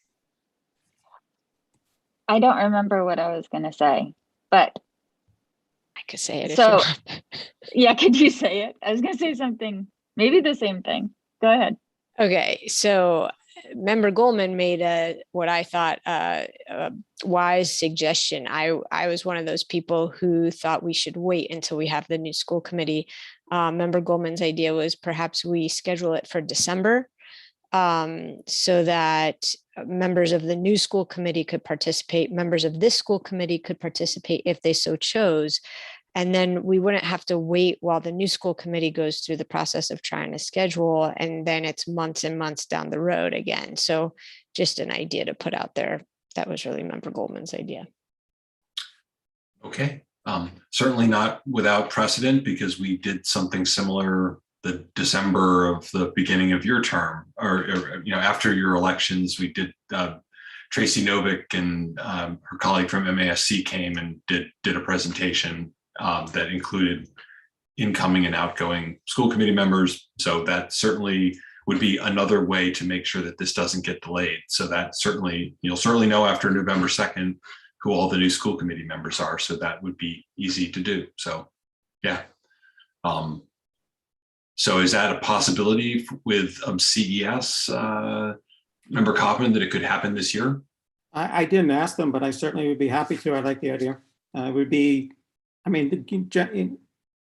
I don't remember what I was going to say, but
I could say it if
so
you want.
yeah, could you say it? I was going to say something, maybe the same thing. Go ahead.
Okay, so member Goldman made what I thought a wise suggestion. I was one of those people who thought we should wait until we have the new school committee. Member Goldman's idea was perhaps we schedule it for December so that members of the new school committee could participate, members of this school committee could participate if they so chose. And then we wouldn't have to wait while the new school committee goes through the process of trying to schedule, and then it's months and months down the road again. So just an idea to put out there. That was really member Goldman's idea.
Okay, certainly not without precedent because we did something similar the December of the beginning of your term, or after your elections, we did. Tracy Novick and her colleague from MASC came and did a presentation that included incoming and outgoing school committee members. So that certainly would be another way to make sure that this doesn't get delayed. So that certainly, you'll certainly know after November 2nd who all the new school committee members are. So that would be easy to do. So yeah. So is that a possibility with CES, Member Kaufman, that it could happen this year?
I didn't ask them, but I certainly would be happy to. I like the idea. It would be, I mean,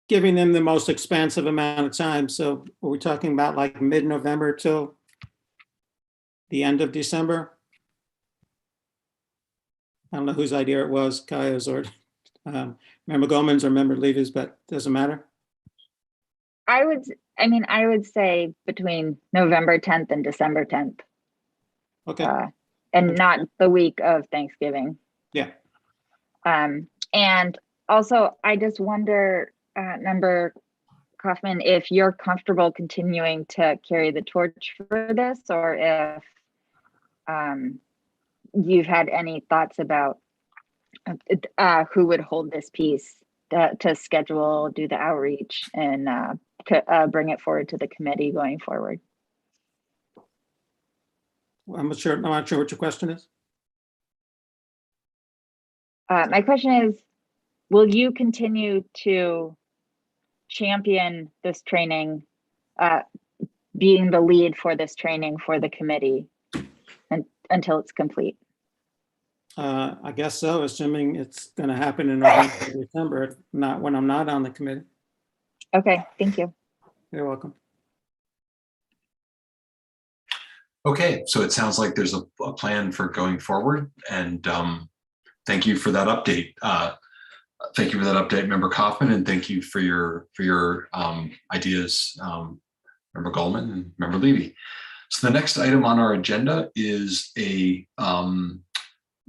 giving them the most expansive amount of time. So are we talking about like mid-November till the end of December? I don't know whose idea it was, Kaya's or Member Goldman's or Member Levy's, but doesn't matter.
I would say between November 10th and December 10th.
Okay.
And not the week of Thanksgiving.
Yeah.
And also, I just wonder, Member Kaufman, if you're comfortable continuing to carry the torch for this, or if you've had any thoughts about who would hold this piece to schedule, do the outreach, and to bring it forward to the committee going forward.
I'm not sure what your question is.
My question is, will you continue to champion this training, being the lead for this training for the committee until it's complete?
I guess so, assuming it's going to happen in November, December, not when I'm not on the committee.
Okay, thank you.
You're welcome.
Okay, so it sounds like there's a plan for going forward, and thank you for that update. Thank you for that update, Member Kaufman, and thank you for your ideas, Member Goldman and Member Levy. So the next item on our agenda is a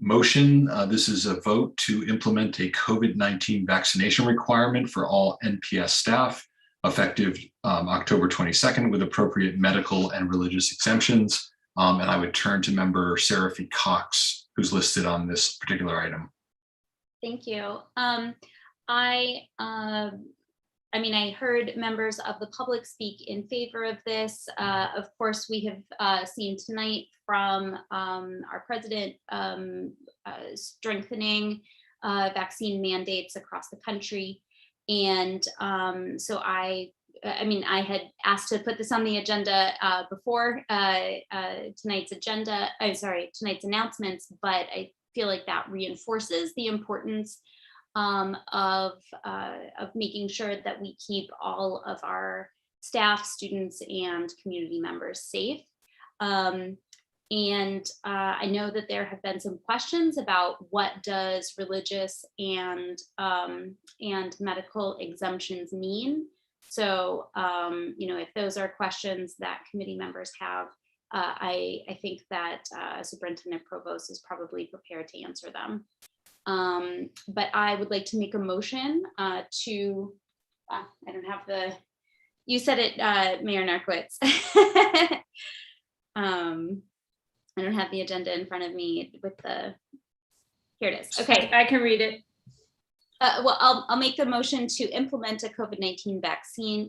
motion. This is a vote to implement a COVID-19 vaccination requirement for all NPS staff effective October 22nd with appropriate medical and religious exemptions. And I would turn to Member Seraphy Cox, who's listed on this particular item.
Thank you. I mean, I heard members of the public speak in favor of this. Of course, we have seen tonight from our president strengthening vaccine mandates across the country. And so I had asked to put this on the agenda before tonight's announcements, but I feel like that reinforces the importance of making sure that we keep all of our staff, students, and community members safe. And I know that there have been some questions about what does religious and medical exemptions mean. So, if those are questions that committee members have, I think that Superintendent Provost is probably prepared to answer them. But I would like to make a motion I don't have you said it, Mayor Narkowitz. I don't have the agenda in front of me with the Here it is. Okay.
I can read it.
Well, I'll make the motion to implement a COVID-19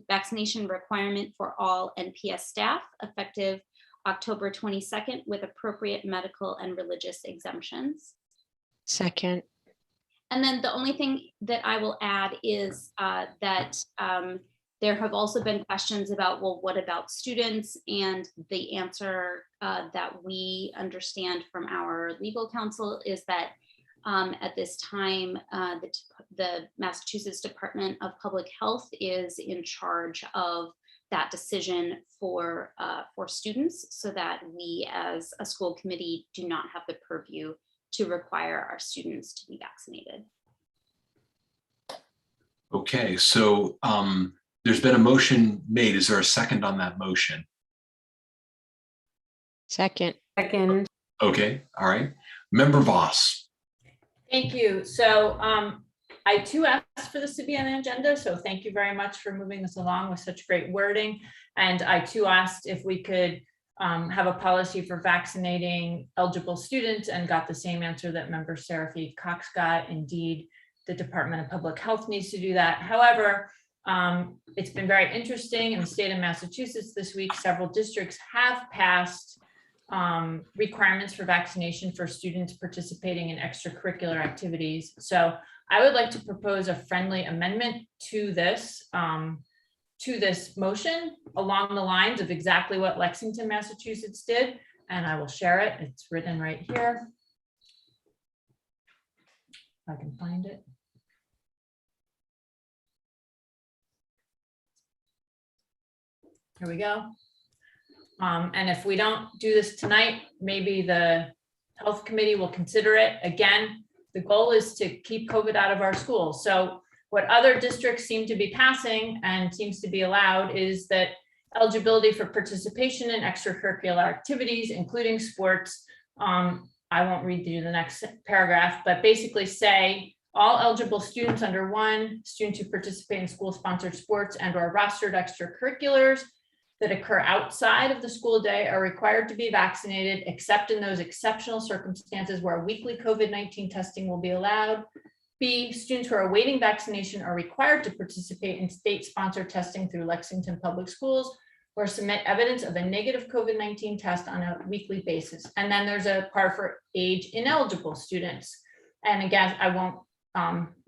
vaccination requirement for all NPS staff effective October 22nd with appropriate medical and religious exemptions.
Second.
And then the only thing that I will add is that there have also been questions about, well, what about students? And the answer that we understand from our legal counsel is that at this time, the Massachusetts Department of Public Health is in charge of that decision for students, so that we as a school committee do not have the purview to require our students to be vaccinated.
Okay, so there's been a motion made. Is there a second on that motion?
Second.
Second.
Okay, all right. Member Voss.
Thank you. So I too asked for this to be on the agenda. So thank you very much for moving this along with such great wording. And I too asked if we could have a policy for vaccinating eligible students, and got the same answer that member Seraphy Cox got. Indeed, the Department of Public Health needs to do that. However, it's been very interesting in the state of Massachusetts this week. Several districts have passed requirements for vaccination for students participating in extracurricular activities. So I would like to propose a friendly amendment to this motion along the lines of exactly what Lexington, Massachusetts did. And I will share it. It's written right here. If I can find it. Here we go. And if we don't do this tonight, maybe the health committee will consider it. Again, the goal is to keep COVID out of our schools. So what other districts seem to be passing and seems to be allowed is that eligibility for participation in extracurricular activities, including sports. I won't read through the next paragraph, but basically say all eligible students under one, students who participate in school-sponsored sports and or rostered extracurriculars that occur outside of the school day are required to be vaccinated, except in those exceptional circumstances where weekly COVID-19 testing will be allowed. B, students who are awaiting vaccination are required to participate in state-sponsored testing through Lexington Public Schools, or submit evidence of a negative COVID-19 test on a weekly basis. And then there's a part for age ineligible students. And again, I won't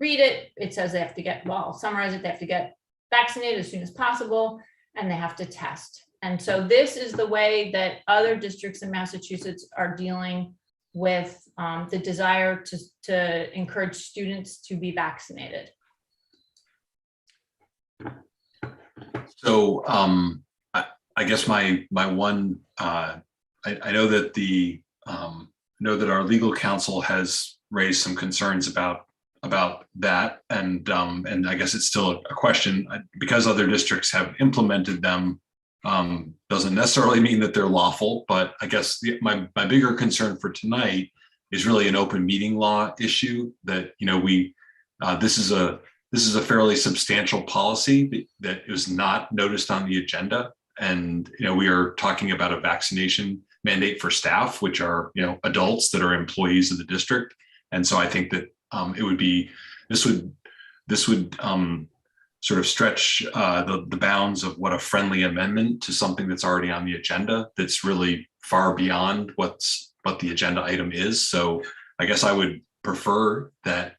read it. It says they have to get, well, I'll summarize it. They have to get vaccinated as soon as possible, and they have to test. And so this is the way that other districts in Massachusetts are dealing with the desire to encourage students to be vaccinated.
So I guess my one, I know that our legal counsel has raised some concerns about that, and I guess it's still a question, because other districts have implemented them, doesn't necessarily mean that they're lawful. But I guess my bigger concern for tonight is really an open meeting law issue, that this is a fairly substantial policy that is not noticed on the agenda, and we are talking about a vaccination mandate for staff, which are adults that are employees of the district. And so I think that this would sort of stretch the bounds of what a friendly amendment to something that's already on the agenda, that's really far beyond what the agenda item is. So I guess I would prefer that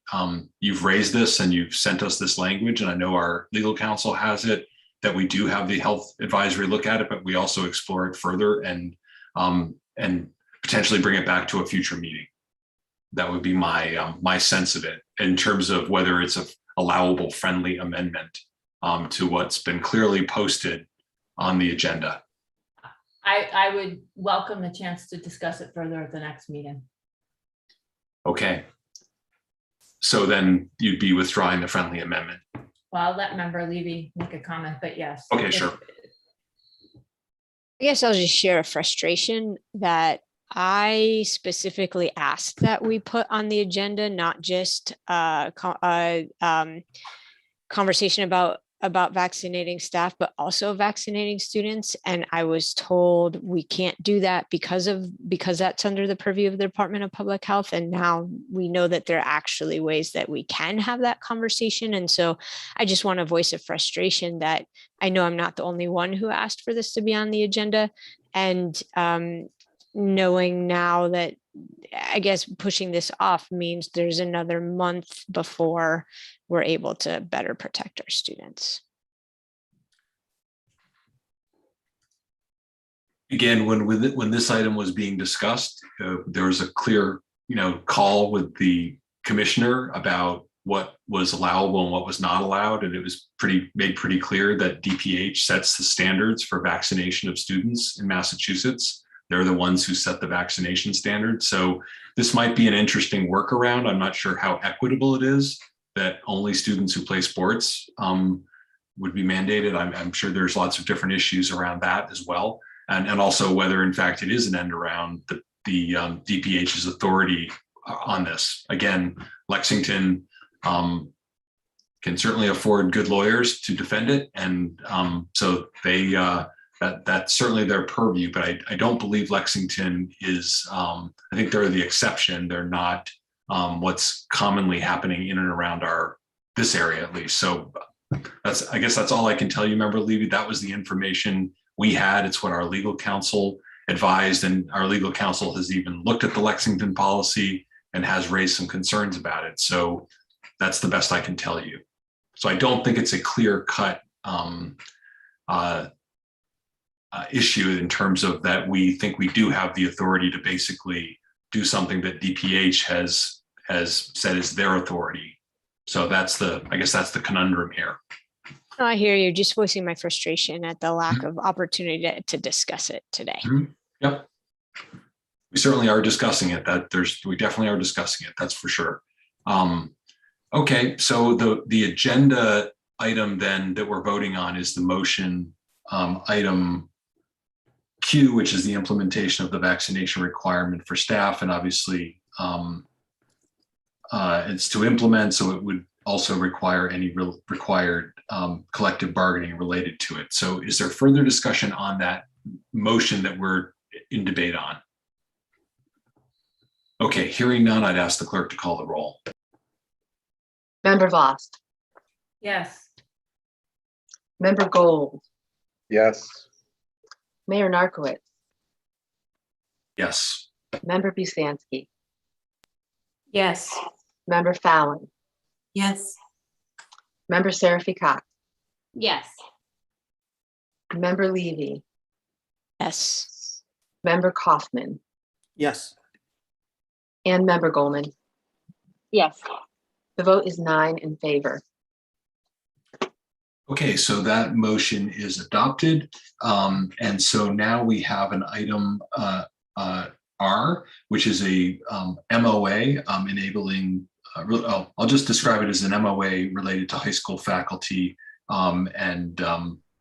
you've raised this and you've sent us this language, and I know our legal counsel has it, that we do have the health advisory look at it, but we also explore it further and potentially bring it back to a future meeting. That would be my sense of it, in terms of whether it's a allowable friendly amendment to what's been clearly posted on the agenda.
I would welcome the chance to discuss it further at the next meeting.
Okay. So then you'd be withdrawing the friendly amendment.
Well, I'll let member Levy make a comment, but yes.
Okay, sure.
I guess I'll just share a frustration that I specifically asked that we put on the agenda, not just a conversation about about vaccinating staff, but also vaccinating students. And I was told we can't do that because that's under the purview of the Department of Public Health. And now we know that there are actually ways that we can have that conversation. And so I just want to voice a frustration that I know I'm not the only one who asked for this to be on the agenda. And knowing now that I guess pushing this off means there's another month before we're able to better protect our students.
Again, when this item was being discussed, there was a clear, call with the commissioner about what was allowable and what was not allowed, and it was made pretty clear that DPH sets the standards for vaccination of students in Massachusetts. They're the ones who set the vaccination standards. So this might be an interesting workaround. I'm not sure how equitable it is that only students who play sports would be mandated. I'm sure there's lots of different issues around that as well. And also whether in fact it is an end around the DPH's authority on this. Again, Lexington can certainly afford good lawyers to defend it. And so they, that's certainly their purview, but I don't believe Lexington is, I think they're the exception. They're not what's commonly happening in and around this area at least. So I guess that's all I can tell you, Member Levy. That was the information we had. It's what our legal counsel advised, and our legal counsel has even looked at the Lexington policy and has raised some concerns about it. So that's the best I can tell you. So I don't think it's a clear-cut issue in terms of that we think we do have the authority to basically do something that DPH has said is their authority. So I guess that's the conundrum here.
No, I hear you. Just voicing my frustration at the lack of opportunity to discuss it today.
Yep. We certainly are discussing it. We definitely are discussing it. That's for sure. Okay, so the agenda item then that we're voting on is the motion item Q, which is the implementation of the vaccination requirement for staff. And obviously it's to implement, so it would also require any required collective bargaining related to it. So is there further discussion on that motion that we're in debate on? Okay, hearing none, I'd ask the clerk to call the roll.
Member Voss,
Yes.
Member Gold,
Yes.
Mayor Narcoitz,
Yes.
Member Busansky,
Yes.
Member Fallon,
Yes.
Member Seraphy Cox,
Yes.
Member Levy,
Yes.
Member Kaufman,
Yes.
and Member Goldman.
Yes.
The vote is 9 in favor.
Okay, so that motion is adopted. And so now we have an item R, which is a MOA enabling, I'll just describe it as an MOA related to high school faculty and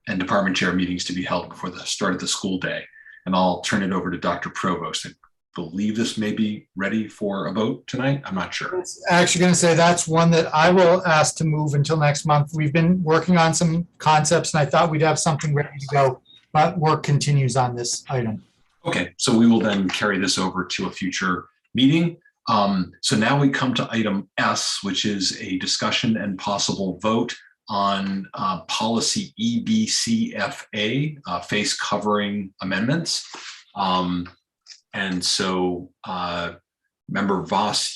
department chair meetings to be held before the start of the school day. And I'll turn it over to Dr. Provost. I believe this may be ready for a vote tonight. I'm not sure.
Actually going to say that's one that I will ask to move until next month. We've been working on some concepts and I thought we'd have something ready to go, but work continues on this item.
Okay, so we will then carry this over to a future meeting. So now we come to item S, which is a discussion and possible vote on policy EBCFA, face covering amendments. And so Member Voss,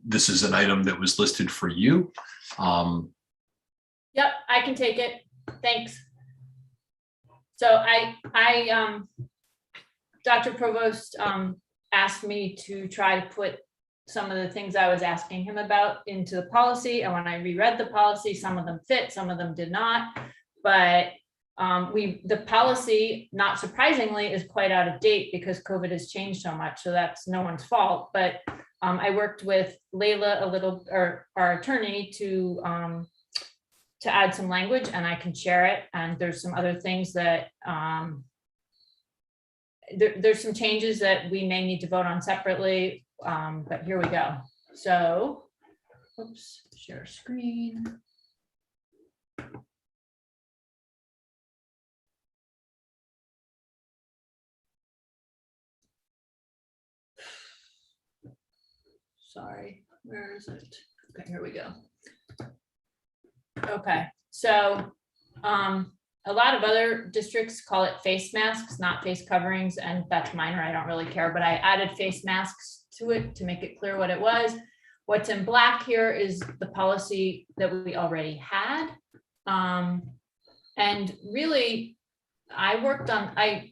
this is an item that was listed for you.
Yep, I can take it. Thanks. So Dr. Provost asked me to try to put some of the things I was asking him about into the policy. And when I reread the policy, some of them fit, some of them did not. But the policy, not surprisingly, is quite out of date because COVID has changed so much. So that's no one's fault. But I worked with Layla our attorney to add some language, and I can share it. And there's some other things that there's some changes that we may need to vote on separately. But here we go. So, oops, share screen. Sorry, where is it? Okay, here we go. Okay, so a lot of other districts call it face masks, not face coverings, and that's minor, I don't really care, but I added face masks to it to make it clear what it was. What's in black here is the policy that we already had. And really, I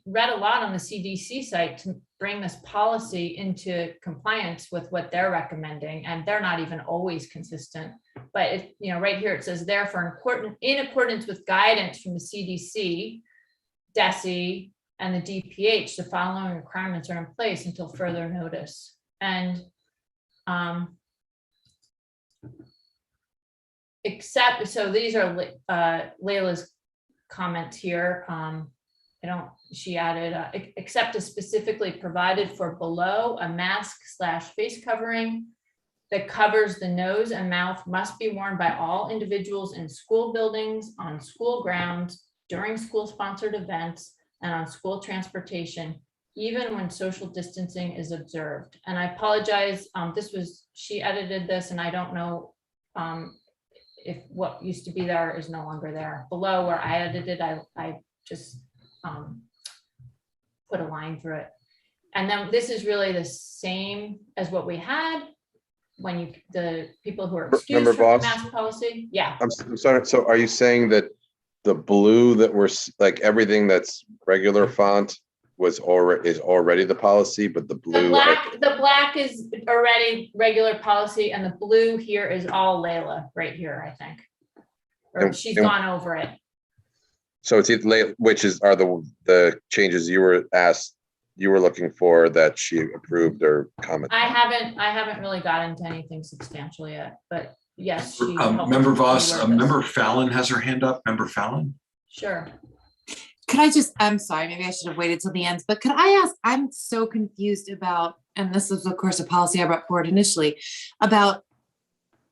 read a lot on the CDC site to bring this policy into compliance with what they're recommending, and they're not even always consistent. But it, you know, right here it says therefore in accordance with guidance from the CDC, DESE, and the DPH, the following requirements are in place until further notice. And except, so these are Layla's comments here. She added, except as specifically provided for below, a mask / face covering that covers the nose and mouth must be worn by all individuals in school buildings, on school grounds, during school sponsored events, and on school transportation, even when social distancing is observed. And I apologize, she edited this, and I don't know if what used to be there is no longer there. Below where I edited, I just put a line through it. And then this is really the same as what we had when the people who are excused
Member
from the
Voss?
mask policy. Yeah.
I'm sorry. So are you saying that the blue that we're like everything that's regular font is already the policy, but the blue?
The black is already regular policy, and the blue here is all Layla right here, I think. Or she's gone over it.
So it's either which are the changes you were looking for that she approved or commented?
I haven't really gotten into anything substantial yet, but yes. she helped
Member
me
Voss,
work this.
Member Fallon has her hand up. Member Fallon?
Sure.
Could I just, I'm sorry, maybe I should have waited till the end, but could I ask, I'm so confused about, and this is of course a policy I brought forward initially, about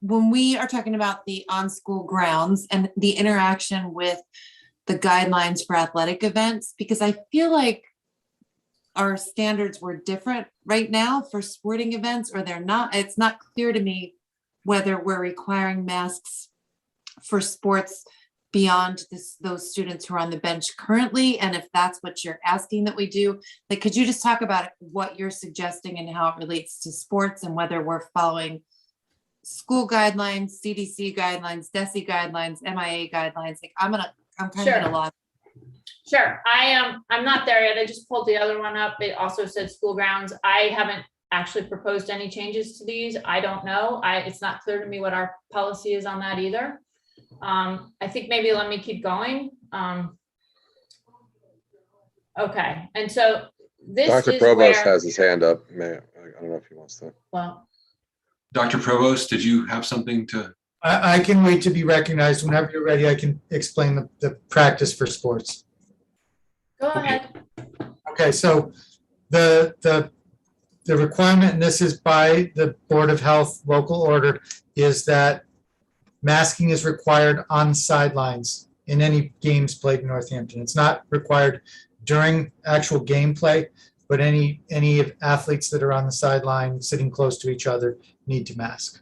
when we are talking about the on-school grounds and the interaction with the guidelines for athletic events, because I feel like our standards were different right now for sporting events, or they're not. It's not clear to me whether we're requiring masks for sports beyond those students who are on the bench currently, and if that's what you're asking that we do. Like, could you just talk about what you're suggesting and how it relates to sports, and whether we're following school guidelines, CDC guidelines, DESE guidelines, MIA guidelines? Like, I'm kind of at a loss.
Sure, I'm not there yet. I just pulled the other one up. It also said school grounds. I haven't actually proposed any changes to these. I don't know. It's not clear to me what our policy is on that either. I think maybe let me keep going. Okay, and so this
Dr.
is
Provost
where,
has his hand up. I don't know if he wants to.
well,
Dr. Provost, did you have something to?
I can wait to be recognized. Whenever you're ready, I can explain the practice for sports.
go ahead.
Okay, so the requirement, and this is by the Board of Health local order, is that masking is required on sidelines in any games played in Northampton. It's not required during actual gameplay, but any athletes that are on the sideline sitting close to each other need to mask.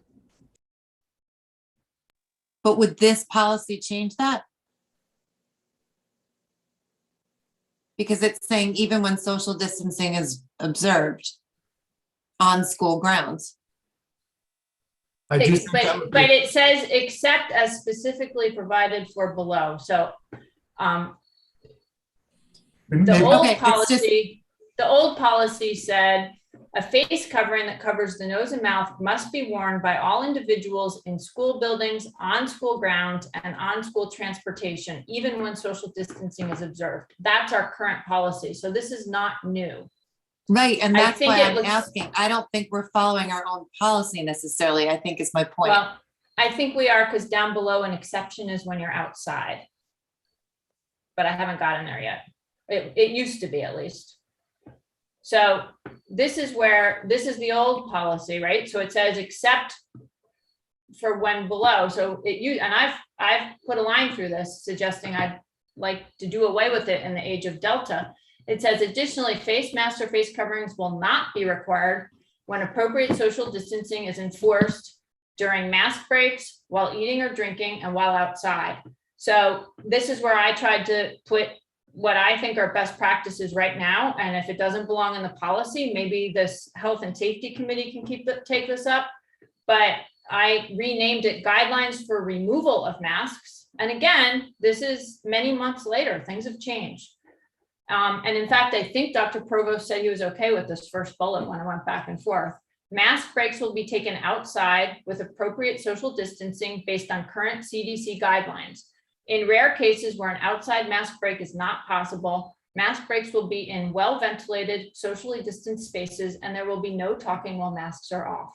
But would this policy change that? Because it's saying even when social distancing is observed on school grounds.
I do think that would be-
But it says except as specifically provided for below. So the old policy said a face covering that covers the nose and mouth must be worn by all individuals in school buildings, on school grounds, and on school transportation, even when social distancing is observed. That's our current policy. So this is not new.
Right, and
I
that's
think
why
it
I'm
looks-
asking. I don't think we're following our own policy necessarily, I think is my point.
Well, I think we are, because down below an exception is when you're outside. But I haven't gotten there yet. It used to be, at least. So this is the old policy, right? So it says except for when below. So and I've put a line through this suggesting I'd like to do away with it in the age of Delta. It says additionally, face masks or face coverings will not be required when appropriate social distancing is enforced during mask breaks, while eating or drinking, and while outside. So this is where I tried to put what I think are best practices right now. And if it doesn't belong in the policy, maybe this Health and Safety Committee can take this up. But I renamed it Guidelines for Removal of Masks. And again, this is many months later, things have changed. And in fact, I think Dr. Provost said he was okay with this first bullet when I went back and forth. Mask breaks will be taken outside with appropriate social distancing based on current CDC guidelines. In rare cases where an outside mask break is not possible, mask breaks will be in well-ventilated, socially distanced spaces, and there will be no talking while masks are off.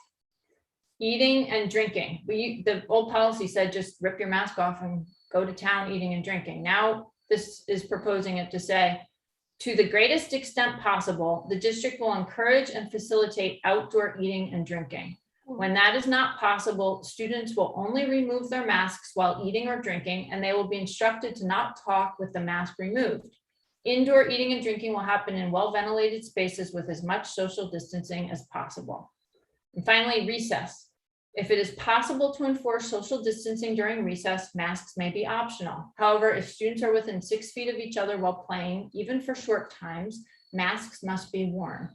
Eating and drinking. The old policy said just rip your mask off and go to town eating and drinking. Now this is proposing it to say, to the greatest extent possible, the district will encourage and facilitate outdoor eating and drinking. When that is not possible, students will only remove their masks while eating or drinking, and they will be instructed to not talk with the mask removed. Indoor eating and drinking will happen in well-ventilated spaces with as much social distancing as possible. And finally, recess. If it is possible to enforce social distancing during recess, masks may be optional. However, if students are within 6 feet of each other while playing, even for short times, masks must be worn.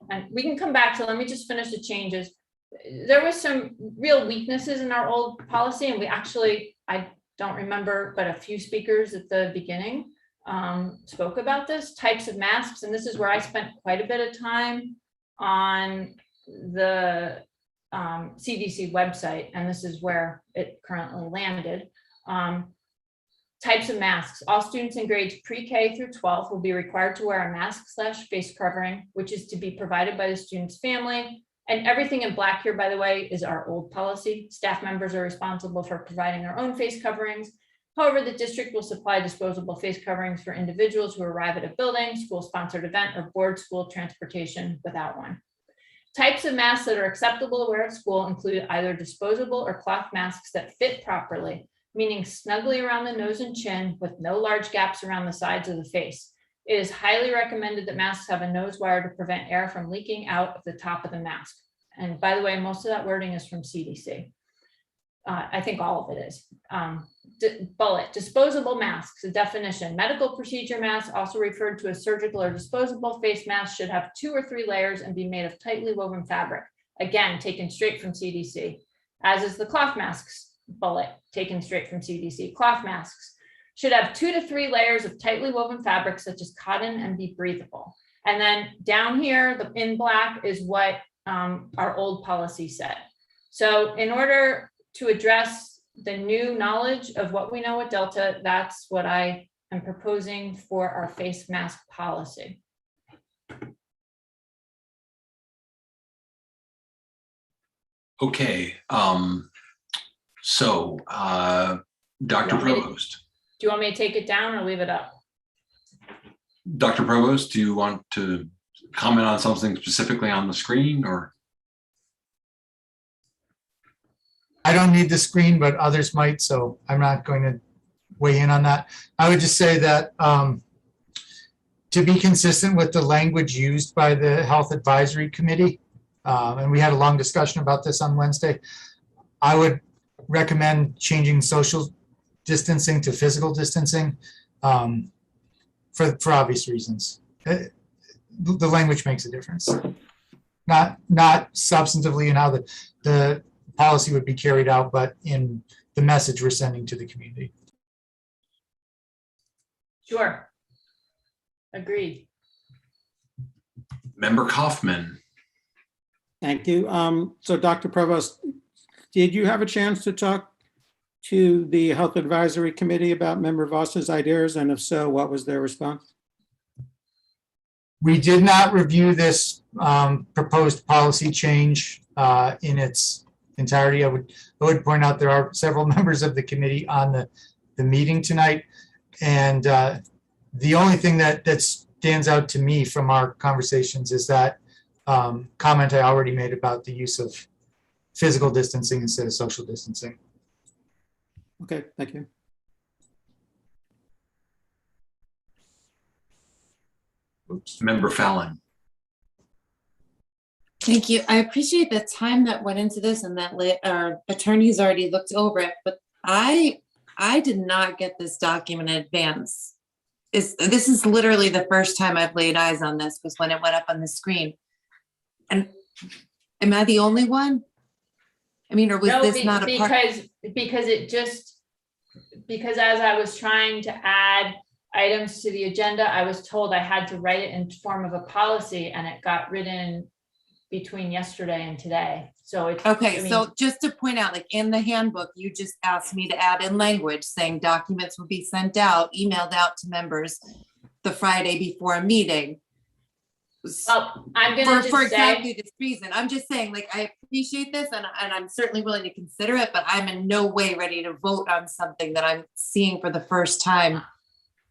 And we can come back to, let me just finish the changes. There was some real weaknesses in our old policy, and we actually, I don't remember, but a few speakers at the beginning spoke about this, types of masks. And this is where I spent quite a bit of time on the CDC website, and this is where it currently landed. Types of masks. All students in grades pre-K through 12 will be required to wear a mask/face covering, which is to be provided by the student's family. And everything in black here, by the way, is our old policy. Staff members are responsible for providing their own face coverings. However, the district will supply disposable face coverings for individuals who arrive at a building, school-sponsored event, or board school transportation without one. Types of masks that are acceptable to wear at school include either disposable or cloth masks that fit properly, meaning snugly around the nose and chin with no large gaps around the sides of the face. It is highly recommended that masks have a nose wire to prevent air from leaking out of the top of the mask. And by the way, most of that wording is from CDC. I think all of it is. Bullet, disposable masks, the definition. Medical procedure masks, also referred to as surgical or disposable face masks, should have 2 or 3 layers and be made of tightly woven fabric. Again, taken straight from CDC. As is the cloth masks, bullet, taken straight from CDC. Cloth masks should have 2 to 3 layers of tightly woven fabric, such as cotton, and be breathable. And then down here, in black, is what our old policy said. So in order to address the new knowledge of what we know at Delta, that's what I am proposing for our face mask policy.
Okay, so Dr. Provost.
Do you want me to take it down or leave it up?
Dr. Provost, do you want to comment on something specifically on the screen, or?
I don't need the screen, but others might, so I'm not going to weigh in on that. I would just say that to be consistent with the language used by the Health Advisory Committee, and we had a long discussion about this on Wednesday, I would recommend changing social distancing to physical distancing for obvious reasons. The language makes a difference. Not substantively in how the policy would be carried out, but in the message we're sending to the community.
Sure. Agreed.
Member Kaufman.
Thank you. So Dr. Provost, did you have a chance to talk to the Health Advisory Committee about Member Voss's ideas? And if so, what was their response?
We did not review this proposed policy change in its entirety. I would point out there are several members of the committee on the meeting tonight. And the only thing that stands out to me from our conversations is that comment I already made about the use of physical distancing instead of social distancing.
Okay, thank you.
Member Fallon.
Thank you. I appreciate the time that went into this and that our attorneys already looked over it, but I did not get this document in advance. This is literally the first time I've laid eyes on this was when it went up on the screen. And am I the only one? I mean, or was this not a part?
Because as I was trying to add items to the agenda, I was told I had to write it in form of a policy, and it got written between yesterday and today. So it's
Okay, so just to point out, like in the handbook, you just asked me to add in language saying documents will be sent out, emailed out to members the Friday before a meeting.
Well, I'm gonna just
For
say,
exactly this reason. I'm just saying, like, I appreciate this and I'm certainly willing to consider it, but I'm in no way ready to vote on something that I'm seeing for the first time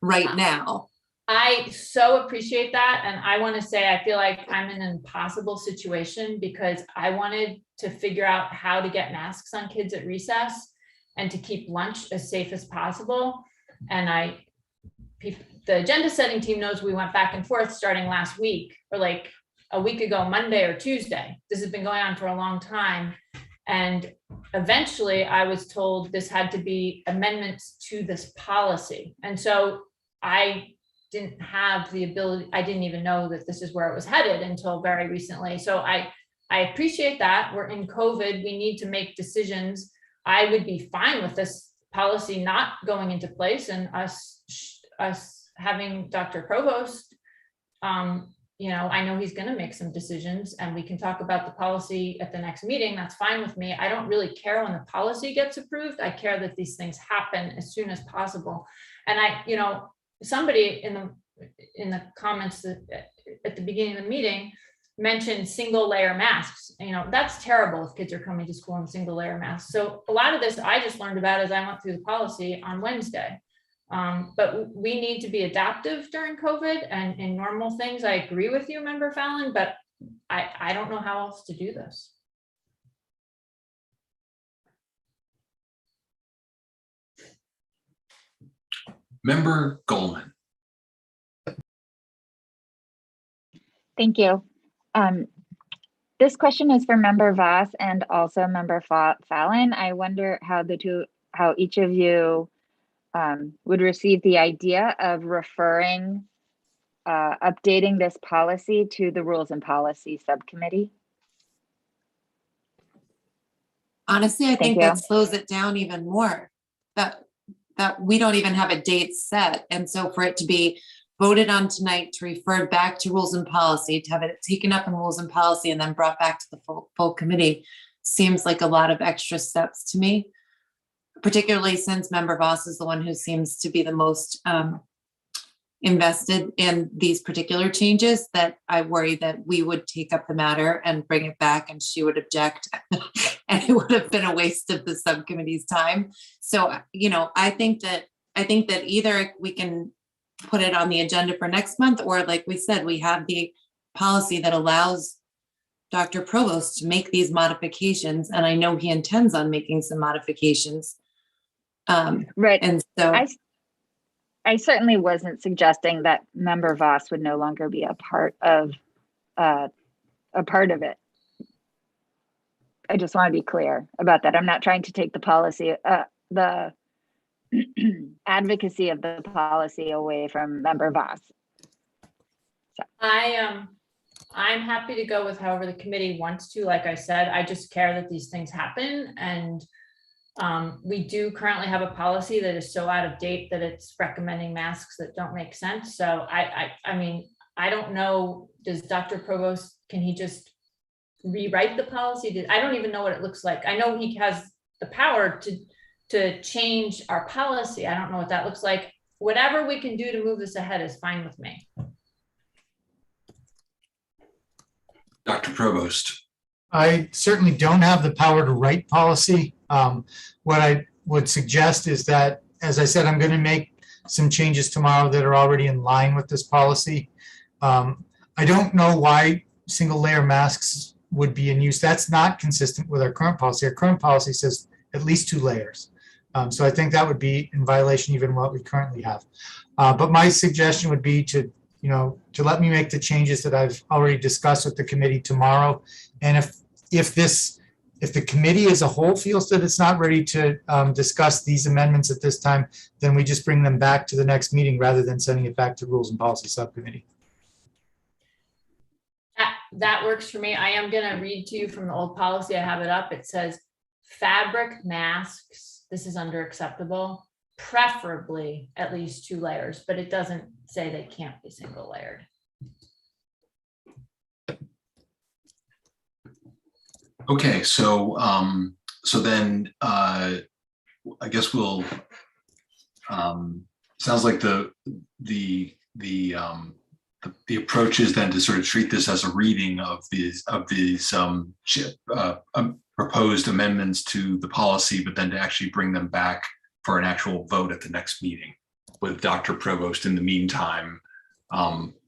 right now.
I so appreciate that. And I want to say, I feel like I'm in an impossible situation because I wanted to figure out how to get masks on kids at recess and to keep lunch as safe as possible. And the agenda setting team knows we went back and forth starting last week, or like a week ago, Monday or Tuesday. This has been going on for a long time. And eventually I was told this had to be amendments to this policy. And so I didn't have the ability, I didn't even know that this is where it was headed until very recently. So I appreciate that. We're in COVID, we need to make decisions. I would be fine with this policy not going into place and us having Dr. Provost, I know he's gonna make some decisions and we can talk about the policy at the next meeting. That's fine with me. I don't really care when the policy gets approved. I care that these things happen as soon as possible. And somebody in the comments at the beginning of the meeting mentioned single layer masks. That's terrible if kids are coming to school in single layer masks. So a lot of this I just learned about as I went through the policy on Wednesday. But we need to be adaptive during COVID and in normal things. I agree with you, Member Fallon, but I don't know how else to do this.
Member Goldman.
Thank you. This question is for Member Voss and also Member Fallon. I wonder how each of you would receive the idea of referring, updating this policy to the Rules and Policy Subcommittee.
Honestly, I think that slows it down even more. That we don't even have a date set. And so for it to be voted on tonight to refer back to Rules and Policy, to have it taken up in Rules and Policy and then brought back to the full committee seems like a lot of extra steps to me, particularly since Member Voss is the one who seems to be the most invested in these particular changes, that I worry that we would take up the matter and bring it back and she would object and it would have been a waste of the subcommittee's time. So, I think that either we can put it on the agenda for next month, or like we said, we have the policy that allows Dr. Provost to make these modifications. And I know he intends on making some modifications.
Right.
And so
I certainly wasn't suggesting that Member Voss would no longer be a part of it. I just want to be clear about that. I'm not trying to take the policy, the advocacy of the policy away from Member Voss. So.
I'm happy to go with however the committee wants to. Like I said, I just care that these things happen, and we do currently have a policy that is so out of date that it's recommending masks that don't make sense. So I mean, I don't know, does Dr. Provost, can he just rewrite the policy? I don't even know what it looks like. I know he has the power to change our policy. I don't know what that looks like. Whatever we can do to move this ahead is fine with me.
Dr. Provost.
I certainly don't have the power to write policy. What I would suggest is that, as I said, I'm going to make some changes tomorrow that are already in line with this policy. I don't know why single layer masks would be in use. That's not consistent with our current policy. Our current policy says at least 2 layers. So I think that would be in violation even what we currently have. But my suggestion would be to let me make the changes that I've already discussed with the committee tomorrow. And if the committee as a whole feels that it's not ready to discuss these amendments at this time, then we just bring them back to the next meeting rather than sending it back to Rules and Policy Subcommittee.
That works for me. I am going to read to you from the old policy. I have it up. It says fabric masks. This is under acceptable, preferably at least 2 layers, but it doesn't say they can't be single layered.
Okay, so then I guess we'll. Sounds like the approach is then to sort of treat this as a reading of these proposed amendments to the policy, but then to actually bring them back for an actual vote at the next meeting, with Dr. Provost in the meantime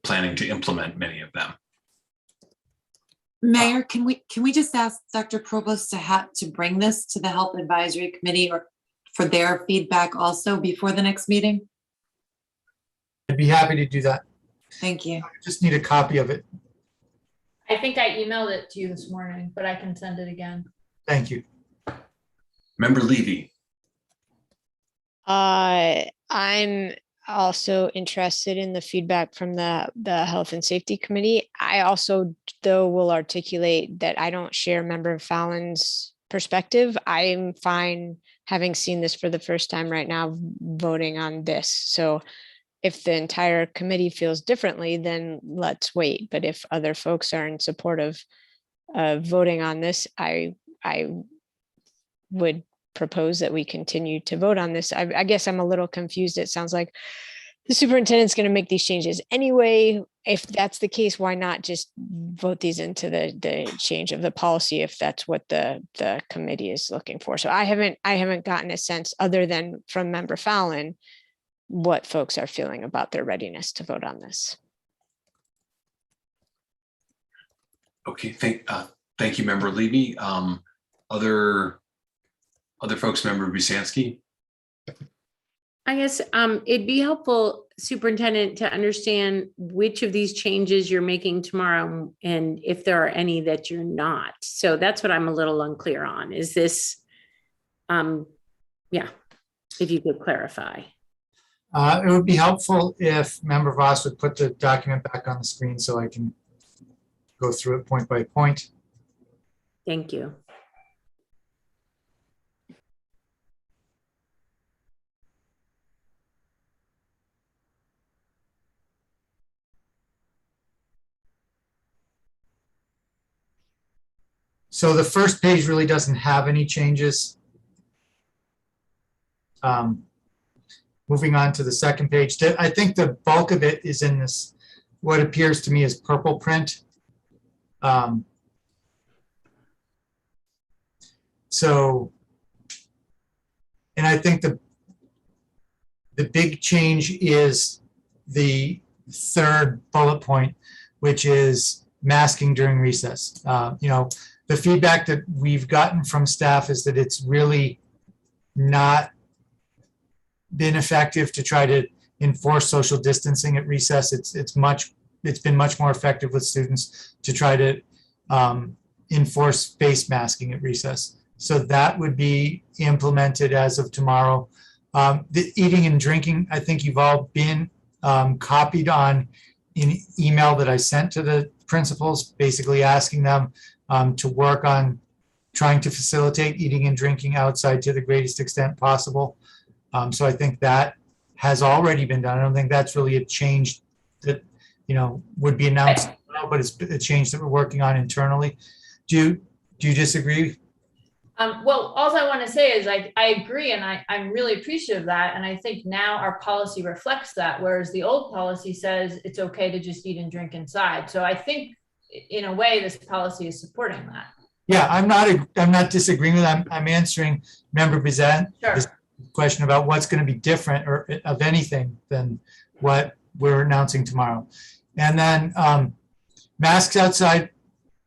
planning to implement many of them.
Mayor, can we just ask Dr. Provost to bring this to the Health Advisory Committee or for their feedback also before the next meeting?
I'd be happy to do that.
Thank you.
I just need a copy of it.
I think I emailed it to you this morning, but I can send it again.
Thank you.
Member Levy.
I'm also interested in the feedback from the Health and Safety Committee. I also, though, will articulate that I don't share Member Fallon's perspective. I'm fine, having seen this for the first time right now, voting on this. So if the entire committee feels differently, then let's wait. But if other folks are in support of voting on this, I would propose that we continue to vote on this. I guess I'm a little confused. It sounds like the superintendent's going to make these changes anyway. If that's the case, why not just vote these into the change of the policy if that's what the committee is looking for? So I haven't gotten a sense, other than from Member Fallon, what folks are feeling about their readiness to vote on this.
Okay, thank you, Member Levy. Other folks, Member Busansky?
I guess it'd be helpful, Superintendent, to understand which of these changes you're making tomorrow and if there are any that you're not. So that's what I'm a little unclear on. Is this, yeah, if you could clarify.
It would be helpful if Member Voss would put the document back on the screen so I can go through it point by point.
Thank you.
So the first page really doesn't have any changes. Moving on to the second page, I think the bulk of it is in this, what appears to me as purple print. So, and I think the big change is the third bullet point, which is masking during recess. The feedback that we've gotten from staff is that it's really not been effective to try to enforce social distancing at recess. It's been much more effective with students to try to enforce face masking at recess. So that would be implemented as of tomorrow. The eating and drinking, I think you've all been copied on an email that I sent to the principals, basically asking them to work on trying to facilitate eating and drinking outside to the greatest extent possible. So I think that has already been done. I don't think that's really a change that would be announced, but it's a change that we're working on internally. Do you disagree?
Well, all I want to say is I agree, and I'm really appreciative of that. And I think now our policy reflects that, whereas the old policy says it's okay to just eat and drink inside. So I think in a way, this policy is supporting that.
Yeah, I'm not disagreeing with that. I'm answering Member Bizant's question about what's going to be different or of anything than what we're announcing tomorrow. And then masks outside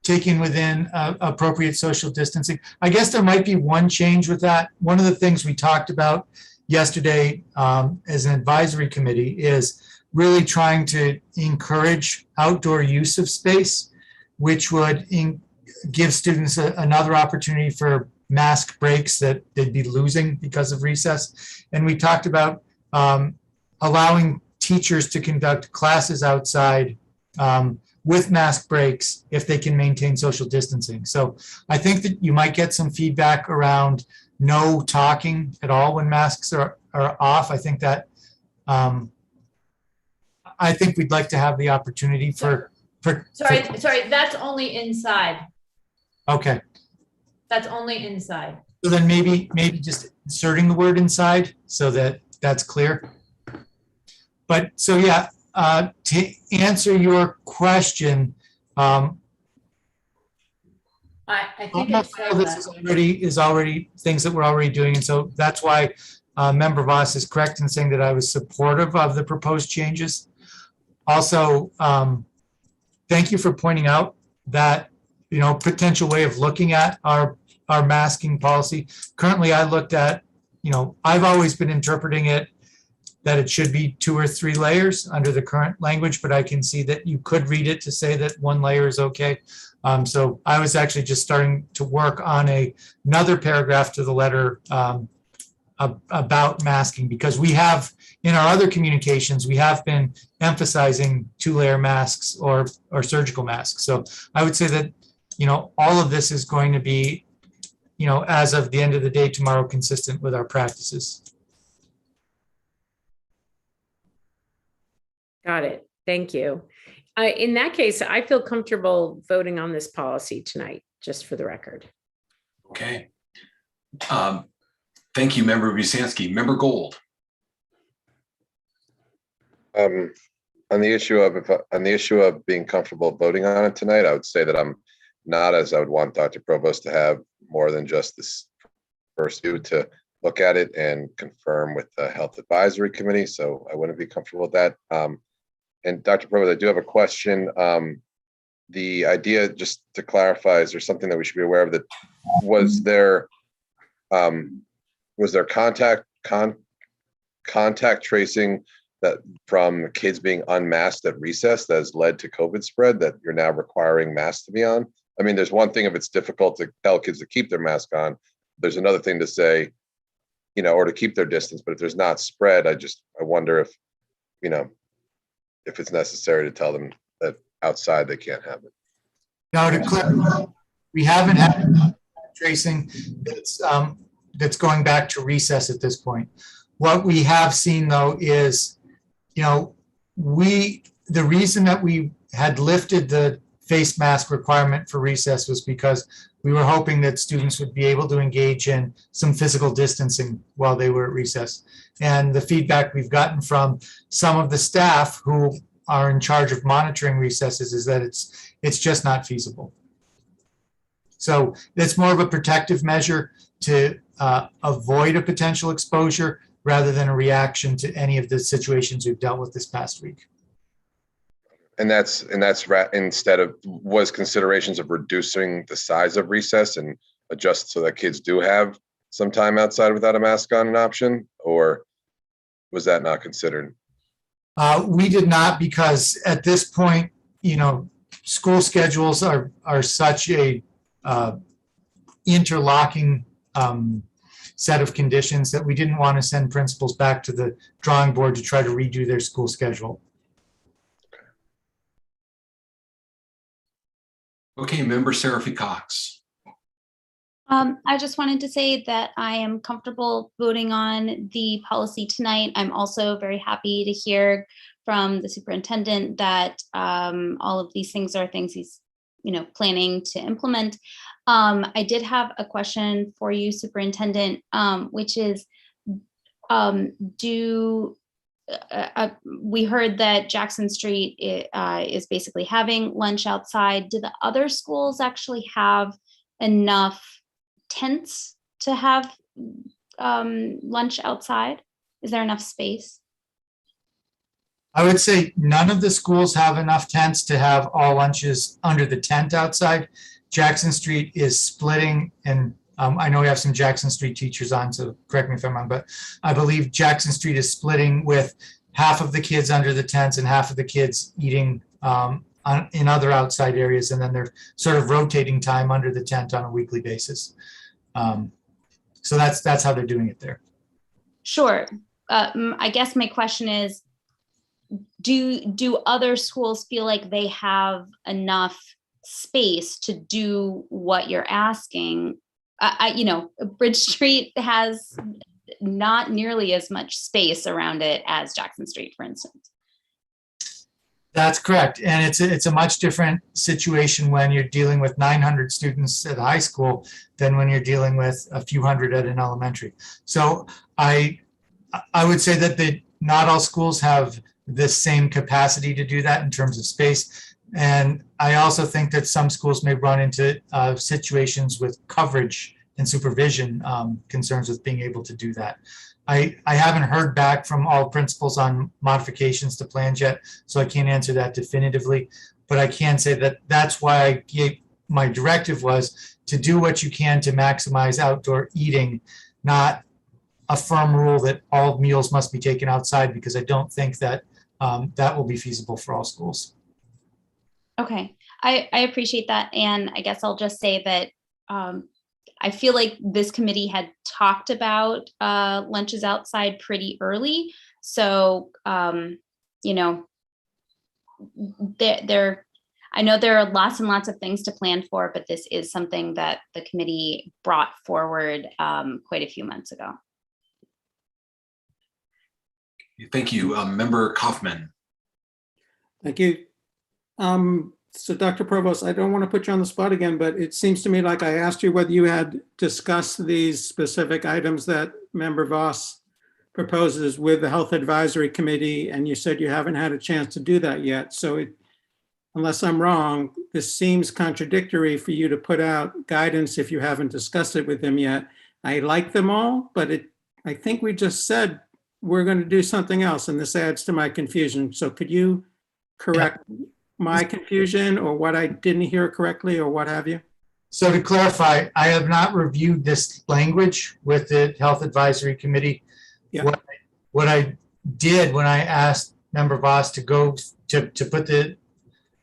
taken within appropriate social distancing. I guess there might be one change with that. One of the things we talked about yesterday as an advisory committee is really trying to encourage outdoor use of space, which would give students another opportunity for mask breaks that they'd be losing because of recess. And we talked about allowing teachers to conduct classes outside with mask breaks if they can maintain social distancing. So I think that you might get some feedback around no talking at all when masks are off. I think that I think we'd like to have the opportunity for
Sorry, that's only inside.
Okay.
That's only inside.
So then maybe just inserting the word inside so that that's clear. But so yeah, to answer your question,
I think it
all this is already things that we're already doing, and so that's why Member Voss is correct in saying that I was supportive of the proposed changes. Also, thank you for pointing out that potential way of looking at our masking policy. Currently, I looked at I've always been interpreting it that it should be 2 or 3 layers under the current language, but I can see that you could read it to say that 1 layer is okay. So I was actually just starting to work on another paragraph to the letter about masking, because we have, in our other communications, we have been emphasizing 2-layer masks or surgical masks. So I would say that, all of this is going to be, as of the end of the day tomorrow, consistent with our practices.
Got it. Thank you. In that case, I feel comfortable voting on this policy tonight, just for the record.
Okay. Thank you, Member Busanski. Member Gold.
On the issue of being comfortable voting on it tonight, I would say that I'm not, as I would want Dr. Provost to have more than just this first view to look at it and confirm with the Health Advisory Committee. So I wouldn't be comfortable with that. And Dr. Provost, I do have a question. The idea, just to clarify, is there something that we should be aware of? That was there contact tracing that from kids being unmasked at recess that has led to COVID spread, that you're now requiring masks to be on? I mean, there's one thing if it's difficult to tell kids to keep their mask on. There's another thing to say, or to keep their distance. But if there's not spread, I wonder if, if it's necessary to tell them that outside they can't have it.
Now, to clarify, we haven't had tracing that's going back to recess at this point. What we have seen, though, is, the reason that we had lifted the face mask requirement for recess was because we were hoping that students would be able to engage in some physical distancing while they were at recess. And the feedback we've gotten from some of the staff who are in charge of monitoring recesses is that it's just not feasible. So it's more of a protective measure to avoid a potential exposure rather than a reaction to any of the situations we've dealt with this past week.
And that's was considerations of reducing the size of recess and adjust so that kids do have some time outside without a mask on an option, or was that not considered?
We did not, because at this point, school schedules are such a interlocking set of conditions that we didn't want to send principals back to the drawing board to try to redo their school schedule.
Okay, Member Seraphy Cox.
I just wanted to say that I am comfortable voting on the policy tonight. I'm also very happy to hear from the superintendent that all of these things are things he's planning to implement. I did have a question for you, Superintendent, which is, we heard that Jackson Street is basically having lunch outside. Do the other schools actually have enough tents to have lunch outside? Is there enough space?
I would say none of the schools have enough tents to have all lunches under the tent outside. Jackson Street is splitting, and I know we have some Jackson Street teachers on, so correct me if I'm wrong, but I believe Jackson Street is splitting with half of the kids under the tents and half of the kids eating in other outside areas, and then they're sort of rotating time under the tent on a weekly basis. So that's how they're doing it there.
Sure. I guess my question is, do other schools feel like they have enough space to do what you're asking? Bridge Street has not nearly as much space around it as Jackson Street, for instance.
That's correct. And it's a much different situation when you're dealing with 900 students at high school than when you're dealing with a few hundred at an elementary. So I would say that not all schools have the same capacity to do that in terms of space. And I also think that some schools may run into situations with coverage and supervision concerns with being able to do that. I haven't heard back from all principals on modifications to plans yet, so I can't answer that definitively. But I can say that that's why my directive was to do what you can to maximize outdoor eating, not a firm rule that all meals must be taken outside, because I don't think that that will be feasible for all schools.
Okay, I appreciate that. And I guess I'll just say that I feel like this committee had talked about lunches outside pretty early. So, I know there are lots and lots of things to plan for, but this is something that the committee brought forward quite a few months ago.
Thank you. Member Kaufman.
Thank you. So Dr. Provost, I don't want to put you on the spot again, but it seems to me like I asked you whether you had discussed these specific items that Member Voss proposes with the Health Advisory Committee, and you said you haven't had a chance to do that yet. So unless I'm wrong, this seems contradictory for you to put out guidance if you haven't discussed it with them yet. I like them all, but I think we just said we're going to do something else, and this adds to my confusion. So could you correct my confusion or what I didn't hear correctly or what have you?
So to clarify, I have not reviewed this language with the Health Advisory Committee. Yeah. What I did when I asked Member Voss to go to put the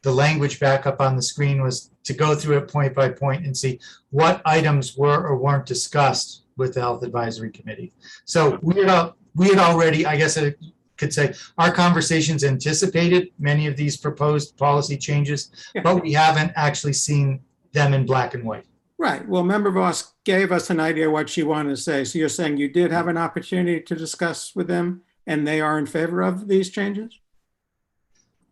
language back up on the screen was to go through it point by point and see what items were or weren't discussed with the Health Advisory Committee. So we had already, I guess I could say, our conversations anticipated many of these proposed policy changes, but we haven't actually seen them in black and white.
Right. Well, Member Voss gave us an idea what she wanted to say. So you're saying you did have an opportunity to discuss with them and they are in favor of these changes?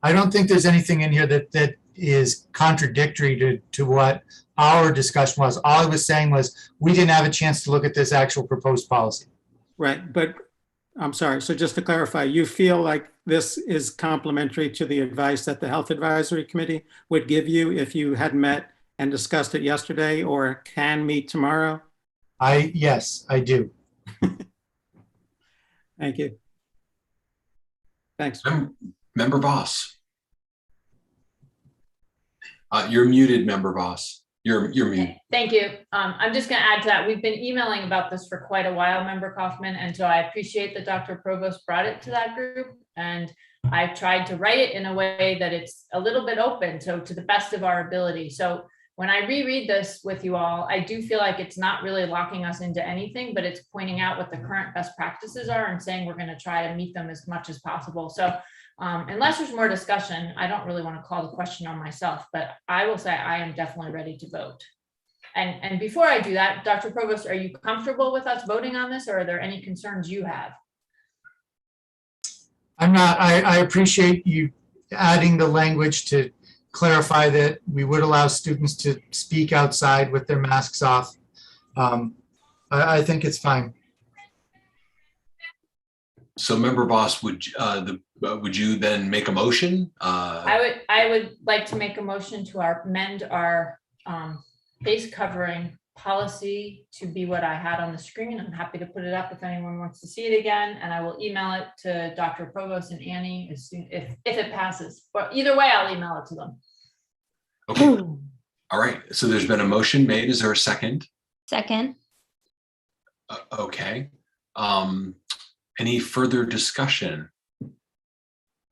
I don't think there's anything in here that is contradictory to what our discussion was. All I was saying was we didn't have a chance to look at this actual proposed policy.
Right. But I'm sorry. So just to clarify, you feel like this is complementary to the advice that the Health Advisory Committee would give you if you had met and discussed it yesterday or can meet tomorrow?
Yes, I do.
Thank you. Thanks.
Member Voss. You're muted, Member Voss. You're muted.
Thank you. I'm just going to add to that. We've been emailing about this for quite a while, Member Kaufman, and so I appreciate that Dr. Provost brought it to that group, and I've tried to write it in a way that it's a little bit open, so to the best of our ability. So when I reread this with you all, I do feel like it's not really locking us into anything, but it's pointing out what the current best practices are and saying we're going to try to meet them as much as possible. So unless there's more discussion, I don't really want to call the question on myself, but I will say I am definitely ready to vote. And before I do that, Dr. Provost, are you comfortable with us voting on this, or are there any concerns you have?
I'm not. I appreciate you adding the language to clarify that we would allow students to speak outside with their masks off. I think it's fine.
So Member Voss, would you then make a motion?
I would like to make a motion to amend our face covering policy to be what I had on the screen. I'm happy to put it up if anyone wants to see it again, and I will email it to Dr. Provost and Annie as soon if it passes. But either way, I'll email it to them.
Okay. All right. So there's been a motion made. Is there a second?
Second.
Okay. Any further discussion?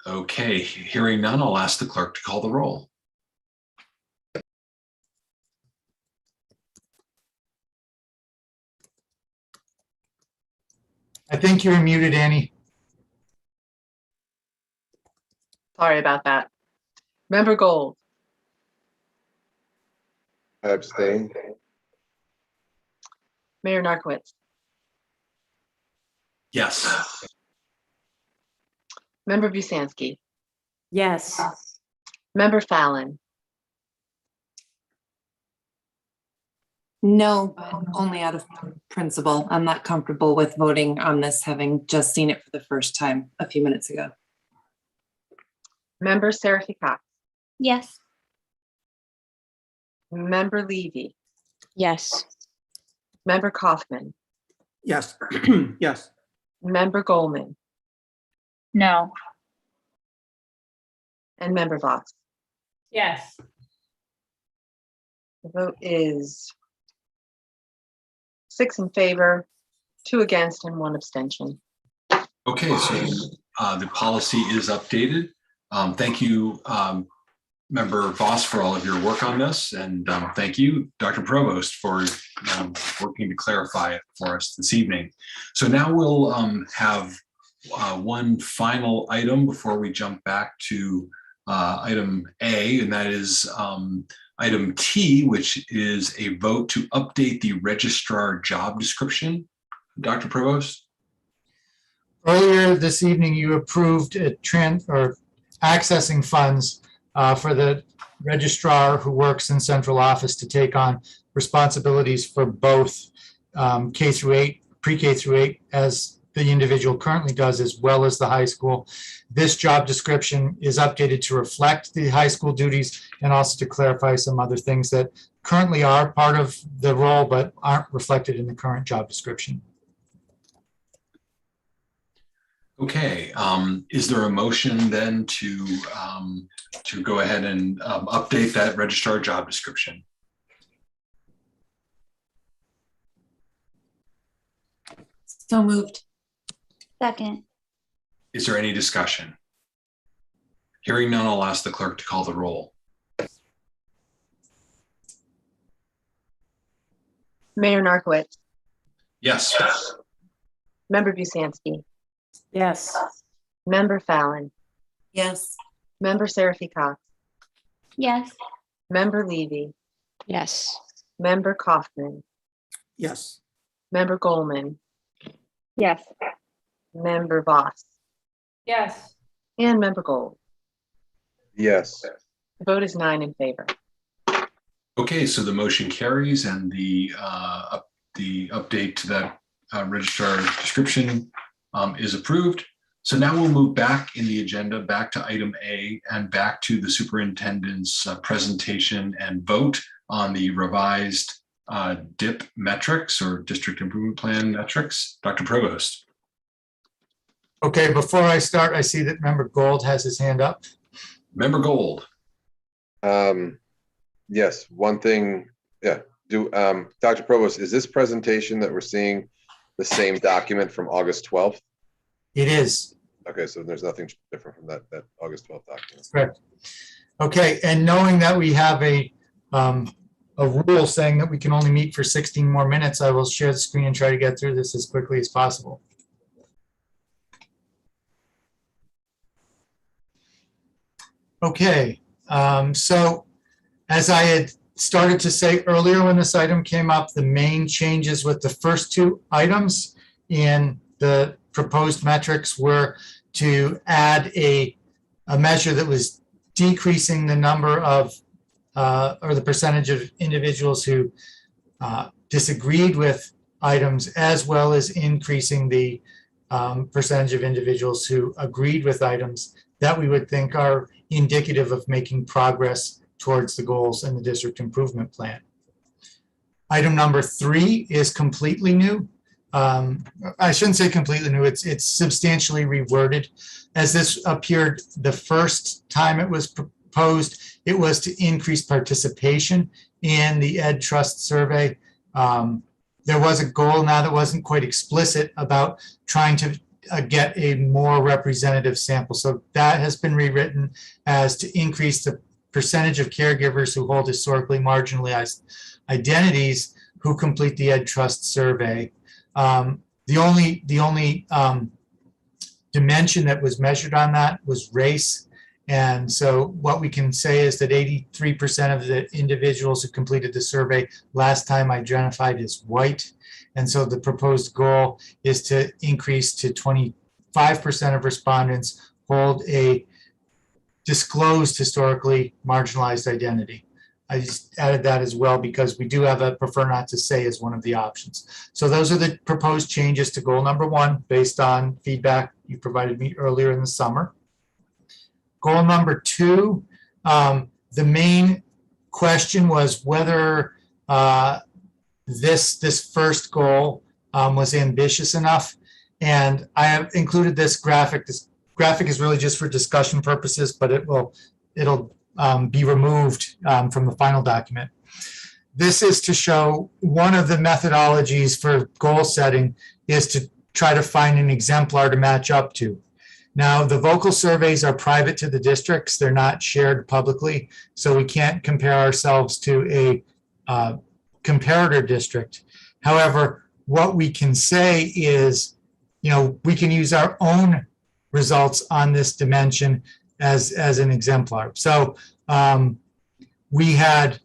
Okay. Hearing none, I'll ask the clerk to call the roll.
I think you're muted, Annie.
Sorry about that. Member Gold,
I abstain.
Mayor Narcoitz,
Yes.
Member Busansky,
Yes.
Member Fallon,
No, but only out of principle. I'm not comfortable with voting on this, having just seen it for the first time a few minutes ago.
Member Seraphy Cox,
Yes.
Member Levy,
Yes.
Member Kaufman,
Yes, yes.
Member Goldman,
No.
and Member Voss.
Yes.
The vote is 6 in favor, 2 against, and 1 abstention.
Okay, so the policy is updated. Thank you, Member Voss, for all of your work on this. And thank you, Dr. Provost, for working to clarify it for us this evening. So now we'll have one final item before we jump back to item A, and that is item T, which is a vote to update the registrar job description. Dr. Provost?
Earlier this evening, you approved accessing funds for the registrar who works in central office to take on responsibilities for both K through 8, pre-K through 8, as the individual currently does, as well as the high school. This job description is updated to reflect the high school duties and also to clarify some other things that currently are part of the role but aren't reflected in the current job description.
Okay, is there a motion then to go ahead and update that registrar job description?
So moved.
Second.
Is there any discussion? Hearing none, I'll ask the clerk to call the roll.
Mayor Narcoitz,
Yes.
Member Busansky,
Yes.
Member Fallon,
Yes.
Member Seraphy Cox,
Yes.
Member Levy,
Yes.
Member Kaufman,
Yes.
Member Goldman,
Yes.
Member Voss,
Yes.
and Member Gold.
Yes.
The vote is 9 in favor.
Okay, so the motion carries and the update to that registrar description is approved. So now we'll move back in the agenda, back to item A and back to the superintendent's presentation and vote on the revised DIP metrics or district improvement plan metrics. Dr. Provost.
Okay, before I start, I see that Member Gold has his hand up.
Member Gold.
Yes, one thing, yeah. Dr. Provost, is this presentation that we're seeing the same document from August 12th?
It is.
Okay, so there's nothing different from that August 12th document.
Correct. Okay, and knowing that we have a rule saying that we can only meet for 16 more minutes, I will share the screen and try to get through this as quickly as possible. Okay, so as I had started to say earlier when this item came up, the main changes with the first 2 items in the proposed metrics were to add a measure that was decreasing the number of or the percentage of individuals who disagreed with items, as well as increasing the percentage of individuals who agreed with items that we would think are indicative of making progress towards the goals in the district improvement plan. Item number 3 is completely new. I shouldn't say completely new, it's substantially reworded. As this appeared the first time it was proposed, it was to increase participation in the Ed Trust survey. There was a goal now that wasn't quite explicit about trying to get a more representative sample. So that has been rewritten as to increase the percentage of caregivers who hold historically marginalized identities who complete the Ed Trust survey. The only dimension that was measured on that was race. And so what we can say is that 83% of the individuals who completed the survey last time identified as white. And so the proposed goal is to increase to 25% of respondents hold a disclosed historically marginalized identity. I just added that as well because we do have a prefer not to say as one of the options. So those are the proposed changes to goal number 1 based on feedback you provided me earlier in the summer. Goal number 2, the main question was whether this first goal was ambitious enough. And I have included this graphic. This graphic is really just for discussion purposes, but it'll be removed from the final document. This is to show one of the methodologies for goal setting is to try to find an exemplar to match up to. Now, the vocal surveys are private to the districts. They're not shared publicly, so we can't compare ourselves to a comparator district. However, what we can say is, we can use our own results on this dimension as an exemplar. So we had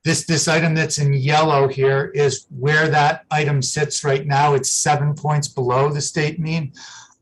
this item that's in yellow here is where that item sits right now. It's 7 points below the state mean.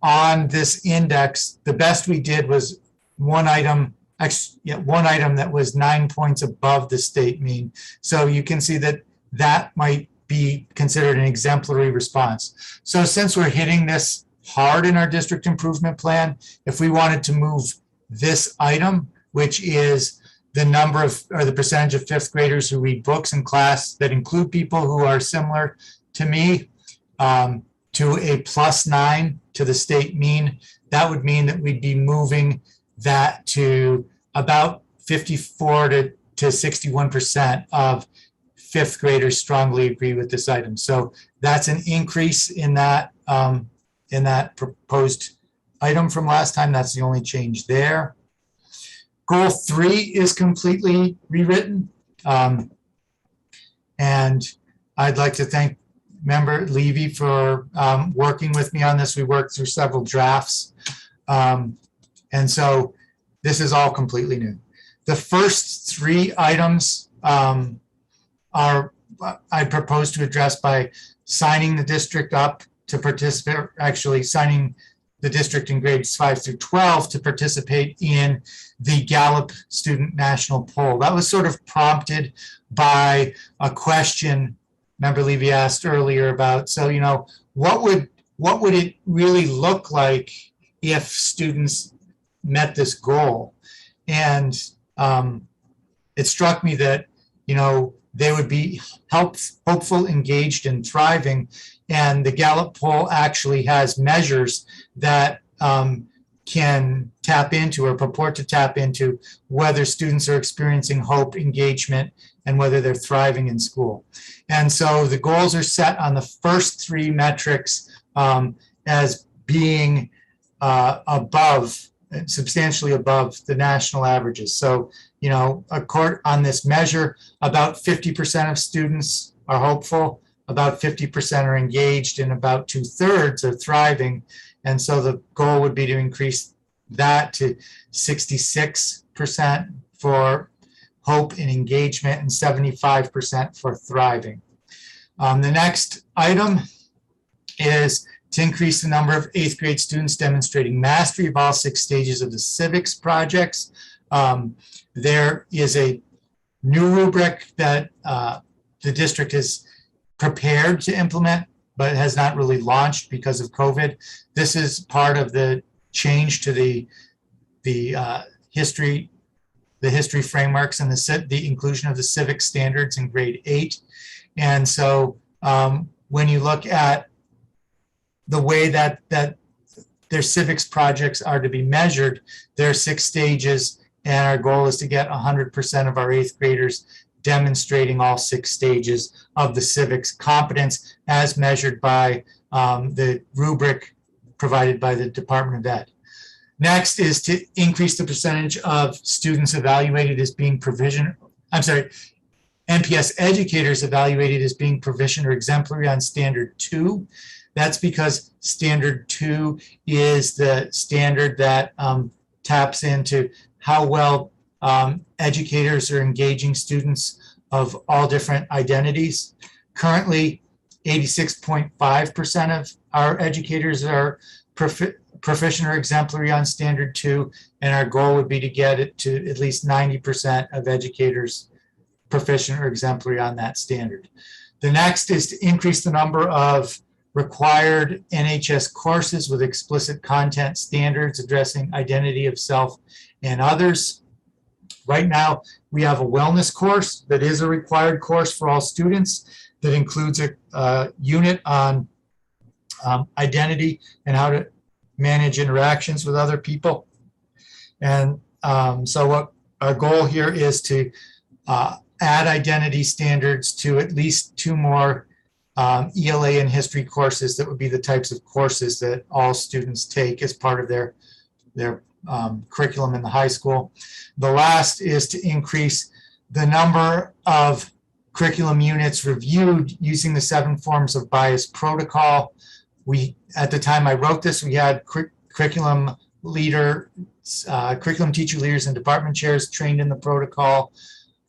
On this index, the best we did was one item that was 9 points above the state mean. So you can see that might be considered an exemplary response. So since we're hitting this hard in our district improvement plan, if we wanted to move this item, which is the number of, or the percentage of 5th graders who read books in class that include people who are similar to me, to a +9 to the state mean, that would mean that we'd be moving that to about 54 to 61% of 5th graders strongly agree with this item. So that's an increase in that proposed item from last time. That's the only change there. Goal 3 is completely rewritten. And I'd like to thank Member Levy for working with me on this. We worked through several drafts. And so this is all completely new. The first 3 items I propose to address by signing the district up to participate, actually signing the district in grades 5 through 12 to participate in the Gallup Student National Poll. That was sort of prompted by a question Member Levy asked earlier about, so, what would it really look like if students met this goal? And it struck me that, they would be hopeful, engaged, and thriving. And the Gallup poll actually has measures that can tap into or purport to tap into whether students are experiencing hope, engagement, and whether they're thriving in school. And so the goals are set on the first 3 metrics as being substantially above the national averages. So, on this measure, about 50% of students are hopeful, about 50% are engaged, and about 2/3 are thriving. And so the goal would be to increase that to 66% for hope and engagement and 75% for thriving. The next item is to increase the number of 8th grade students demonstrating mastery of all 6 stages of the civics projects. There is a new rubric that the district is prepared to implement, but has not really launched because of COVID. This is part of the change to the the history frameworks and the inclusion of the civic standards in grade 8. And so when you look at the way that their civics projects are to be measured, there are 6 stages, and our goal is to get 100% of our 8th graders demonstrating all 6 stages of the civics competence as measured by the rubric provided by the Department of Ed. Next is to increase the percentage of students evaluated as being NPS educators evaluated as being proficient or exemplary on standard 2. That's because standard 2 is the standard that taps into how well educators are engaging students of all different identities. Currently, 86.5% of our educators are proficient or exemplary on standard 2, and our goal would be to get it to at least 90% of educators proficient or exemplary on that standard. The next is to increase the number of required NHS courses with explicit content standards addressing identity of self and others. Right now, we have a wellness course that is a required course for all students that includes a unit on identity and how to manage interactions with other people. And so what our goal here is to add identity standards to at least 2 more ELA and history courses that would be the types of courses that all students take as part of their curriculum in the high school. The last is to increase the number of curriculum units reviewed using the 7 forms of bias protocol. At the time I wrote this, we had curriculum teacher leaders and department chairs trained in the protocol.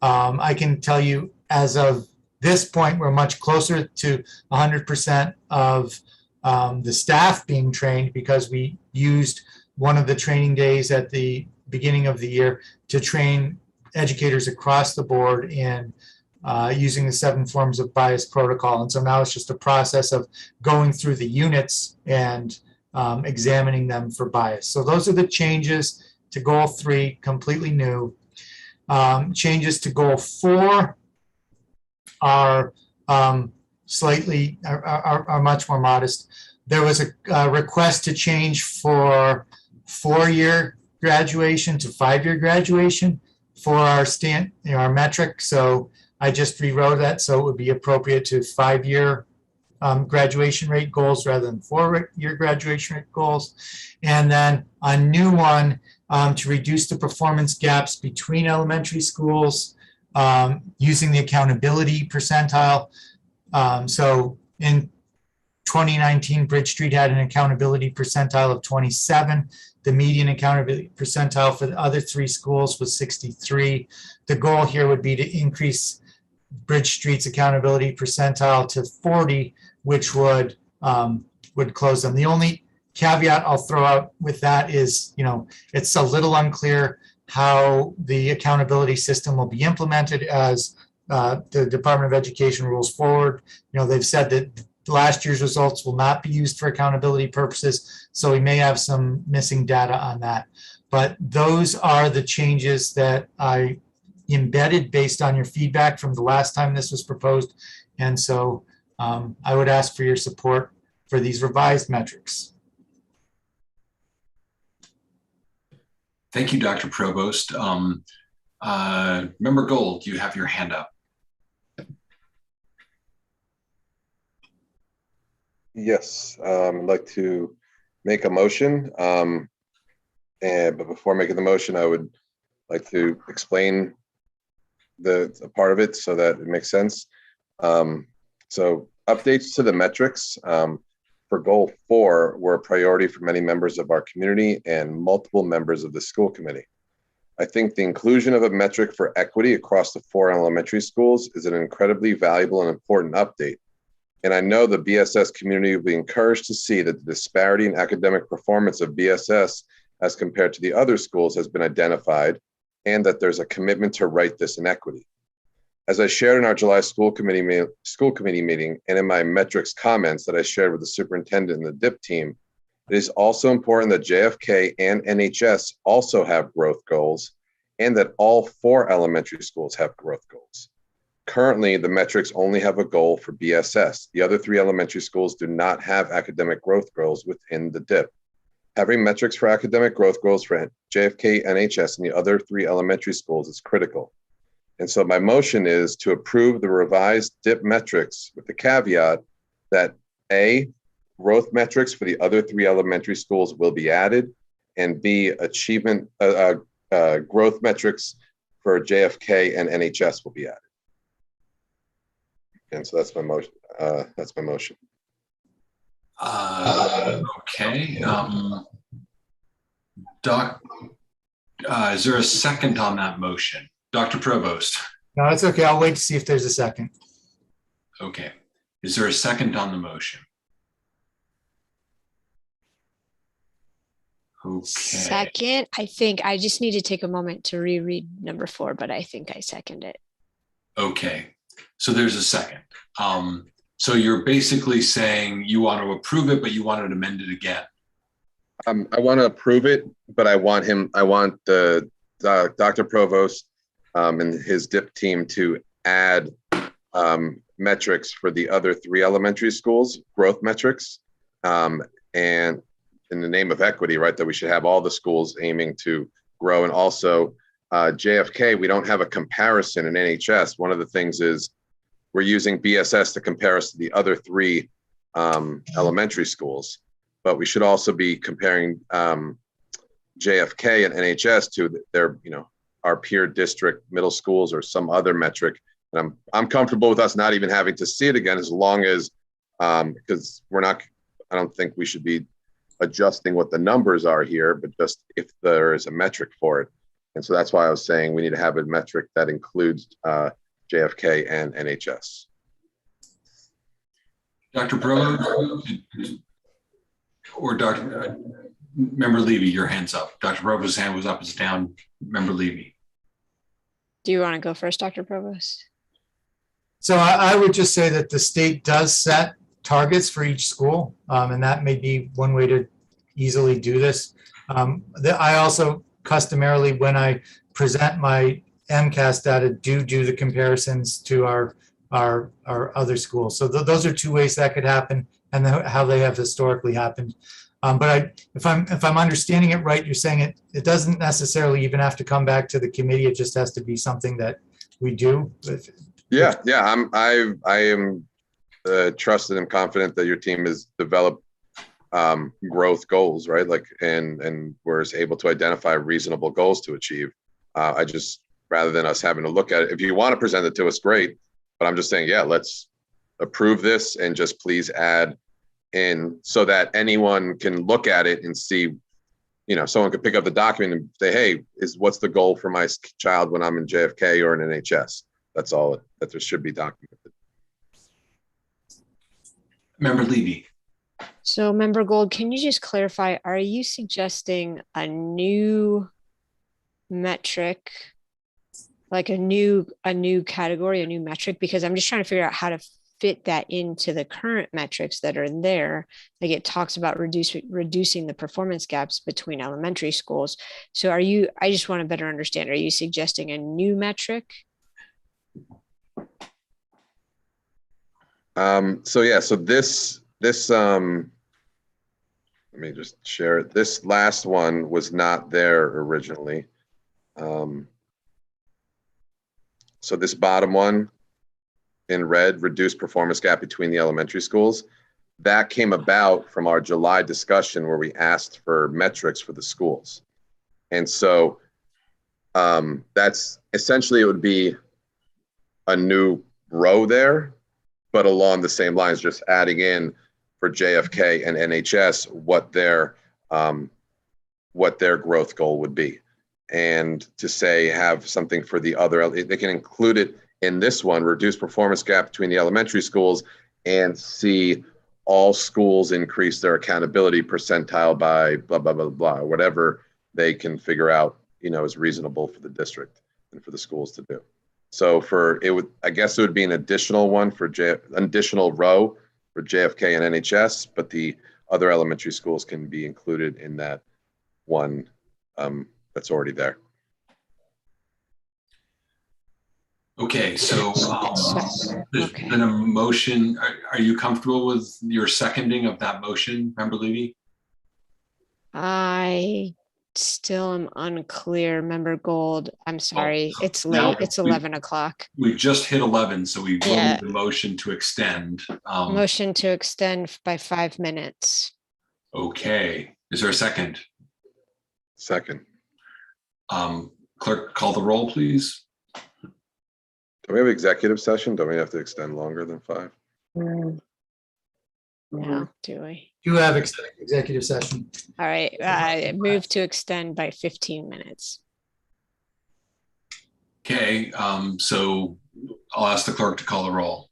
I can tell you as of this point, we're much closer to 100% of the staff being trained because we used one of the training days at the beginning of the year to train educators across the board in using the 7 forms of bias protocol. And so now it's just a process of going through the units and examining them for bias. So those are the changes to goal 3, completely new. Changes to goal 4 are much more modest. There was a request to change for 4-year graduation to 5-year graduation for our metric. So I just rewrote that so it would be appropriate to 5-year graduation rate goals rather than 4-year graduation rate goals. And then a new one to reduce the performance gaps between elementary schools using the accountability percentile. So in 2019, Bridge Street had an accountability percentile of 27. The median accountability percentile for the other 3 schools was 63. The goal here would be to increase Bridge Street's accountability percentile to 40, which would close them. The only caveat I'll throw out with that is, it's a little unclear how the accountability system will be implemented as the Department of Education rules forward. They've said that last year's results will not be used for accountability purposes, so we may have some missing data on that. But those are the changes that I embedded based on your feedback from the last time this was proposed. And so I would ask for your support for these revised metrics.
Thank you, Dr. Provost. Member Gold, you have your hand up.
Yes, I'd like to make a motion. But before making the motion, I would like to explain a part of it so that it makes sense. So updates to the metrics for goal 4 were a priority for many members of our community and multiple members of the school committee. I think the inclusion of a metric for equity across the 4 elementary schools is an incredibly valuable and important update. And I know the BSS community will be encouraged to see that the disparity in academic performance of BSS as compared to the other schools has been identified, and that there's a commitment to right this inequity. As I shared in our July school committee meeting and in my metrics comments that I shared with the superintendent and the DIP team, it is also important that JFK and NHS also have growth goals and that all 4 elementary schools have growth goals. Currently, the metrics only have a goal for BSS. The other 3 elementary schools do not have academic growth goals within the DIP. Having metrics for academic growth goals for JFK, NHS, and the other 3 elementary schools is critical. And so my motion is to approve the revised DIP metrics with the caveat that A, growth metrics for the other 3 elementary schools will be added, and B, achievement growth metrics for JFK and NHS will be added. And so that's my motion.
Okay. Doc, is there a second on that motion? Dr. Provost?
No, it's okay. I'll wait to see if there's a second.
Okay. Is there a second on the motion? Okay.
Second, I think I just need to take a moment to reread number 4, but I think I second it.
Okay. So there's a second. So you're basically saying you want to approve it, but you want to amend it again.
I want to approve it, but I want the Dr. Provost and his DIP team to add metrics for the other 3 elementary schools, growth metrics, and in the name of equity, right, that we should have all the schools aiming to grow. And also JFK, we don't have a comparison in NHS. One of the things is we're using BSS to compare us to the other 3 elementary schools, but we should also be comparing JFK and NHS to their, our peer district middle schools or some other metric. And I'm comfortable with us not even having to see it again, as long as, because I don't think we should be adjusting what the numbers are here, but just if there is a metric for it. And so that's why I was saying we need to have a metric that includes JFK and NHS.
Dr. Provost or Member Levy, your hand's up. Dr. Provost's hand was up, it's down. Member Levy.
Do you want to go first, Dr. Provost?
So I would just say that the state does set targets for each school, and that may be one way to easily do this. I also customarily, when I present my MCAS data, do the comparisons to our other schools. So those are 2 ways that could happen, and how they have historically happened. But if I'm understanding it right, you're saying it doesn't necessarily even have to come back to the committee. It just has to be something that we do.
Yeah. I am trusted and confident that your team has developed growth goals, right? Like, and was able to identify reasonable goals to achieve. I just, rather than us having to look at it, if you want to present it to us, great. But I'm just saying, yeah, let's approve this and just please add in so that anyone can look at it and see, someone could pick up the document and say, hey, what's the goal for my child when I'm in JFK or in NHS? That's all that there should be documented.
Member Levy.
So Member Gold, can you just clarify, are you suggesting a new metric, like a new category, a new metric? Because I'm just trying to figure out how to fit that into the current metrics that are there. Like it talks about reducing the performance gaps between elementary schools. So I just want to better understand, are you suggesting a new metric?
So this let me just share it. This last one was not there originally. So this bottom one in red, reduced performance gap between the elementary schools, that came about from our July discussion where we asked for metrics for the schools. And so that's essentially, it would be a new row there, but along the same lines, just adding in for JFK and NHS what their growth goal would be, and to say have something for the other. They can include it in this one, reduce performance gap between the elementary schools, and see all schools increase their accountability percentile by blah blah blah blah, whatever they can figure out, is reasonable for the district and for the schools to do. So I guess it would be an additional one for additional row for JFK and NHS, but the other elementary schools can be included in that one that's already there.
Okay, so there's been a motion. Are you comfortable with your seconding of that motion, Member Levy?
I still am unclear, Member Gold. I'm sorry, it's
now
late. It's 11 o'clock.
We just hit 11, so we will
Yeah.
need the motion to extend.
Motion to extend by 5 minutes.
Okay, is there a second?
Second.
Clerk, call the roll, please.
Do we have executive session? Don't we have to extend longer than 5?
No, do we?
You have executive session.
All right, move to extend by 15 minutes.
Okay, so I'll ask the clerk to call the roll.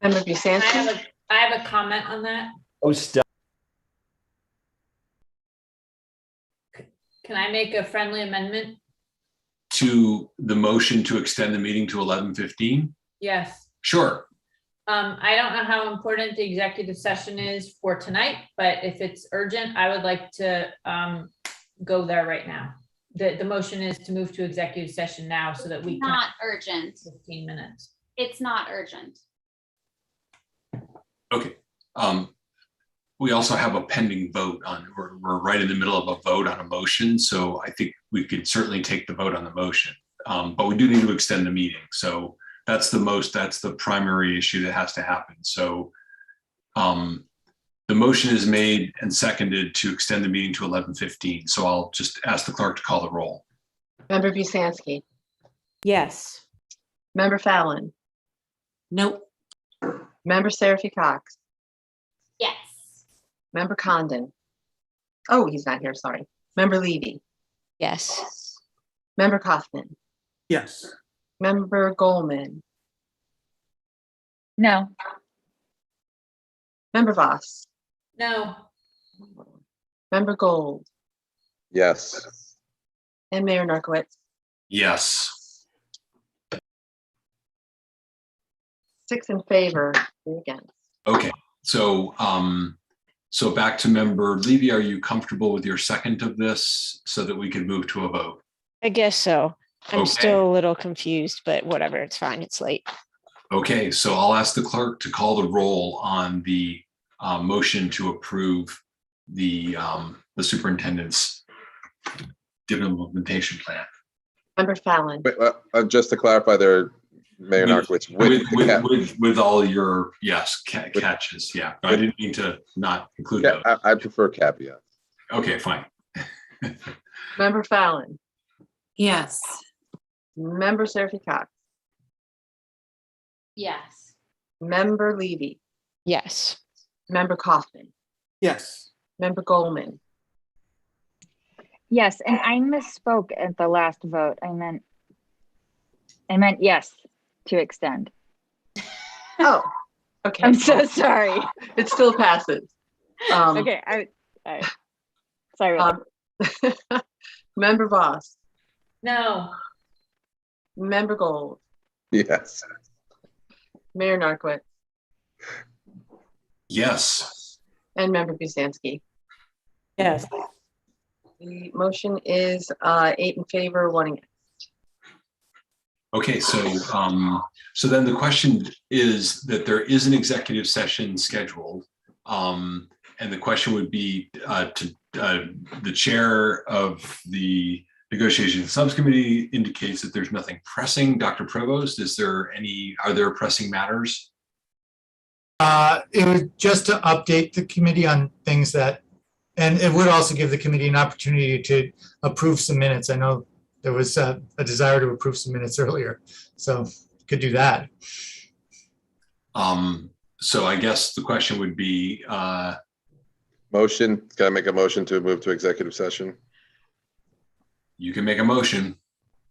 Member
I
Busansky?
have a comment on that.
Oh, stop.
Can I make a friendly amendment?
To the motion to extend the meeting to 11:15?
Yes.
Sure.
I don't know how important the executive session is for tonight, but if it's urgent, I would like to go there right now. The motion is to move to executive session now so that we can.
Not urgent.
15 minutes.
It's not urgent.
Okay. We also have a pending vote on, we're right in the middle of a vote on a motion. So I think we could certainly take the vote on the motion, but we do need to extend the meeting. So that's the primary issue that has to happen. So the motion is made and seconded to extend the meeting to 11:15. So I'll just ask the clerk to call the roll.
Member Busansky?
Yes.
Member Fallon?
Nope.
Member Seraphy Cox?
Yes.
Member Condon? Oh, he's not here, sorry. Member Levy?
Yes.
Member Kaufman?
Yes.
Member Goldman?
No.
Member Voss?
No.
Member Gold?
Yes.
And Mayor Narcoitz?
Yes.
6 in favor, 3 against.
Okay. So so back to Member Levy, are you comfortable with your second of this so that we can move to a vote?
I guess so. I'm
Okay.
still a little confused, but whatever, it's fine. It's late.
Okay, so I'll ask the clerk to call the roll on the motion to approve the superintendent's dividend implementation plan.
Member Fallon?
Wait, just to clarify there, Mayor Narcoitz,
With all your, yes, catches, yeah. I didn't mean to not include those.
I prefer caveats.
Okay, fine.
Member Fallon?
Yes.
Member Seraphy Cox?
Yes.
Member Levy?
Yes.
Member Kaufman?
Yes.
Member Goldman?
Yes, and I misspoke at the last vote. I meant yes to extend.
Oh, okay.
I'm so sorry.
It still passes.
Okay, I sorry.
Member Voss?
No.
Member Gold?
Yes.
Mayor Narcoitz?
Yes.
And Member Busansky?
Yes.
The motion is 8 in favor, 1 against.
Okay, so then the question is that there is an executive session scheduled. And the question would be to the chair of the negotiation subcommittee indicates that there's nothing pressing. Dr. Provost, are there pressing matters?
It was just to update the committee on things that, and it would also give the committee an opportunity to approve some minutes. I know there was a desire to approve some minutes earlier, so could do that.
So I guess the question would be,
Motion, can I make a motion to move to executive session?
you can make a motion.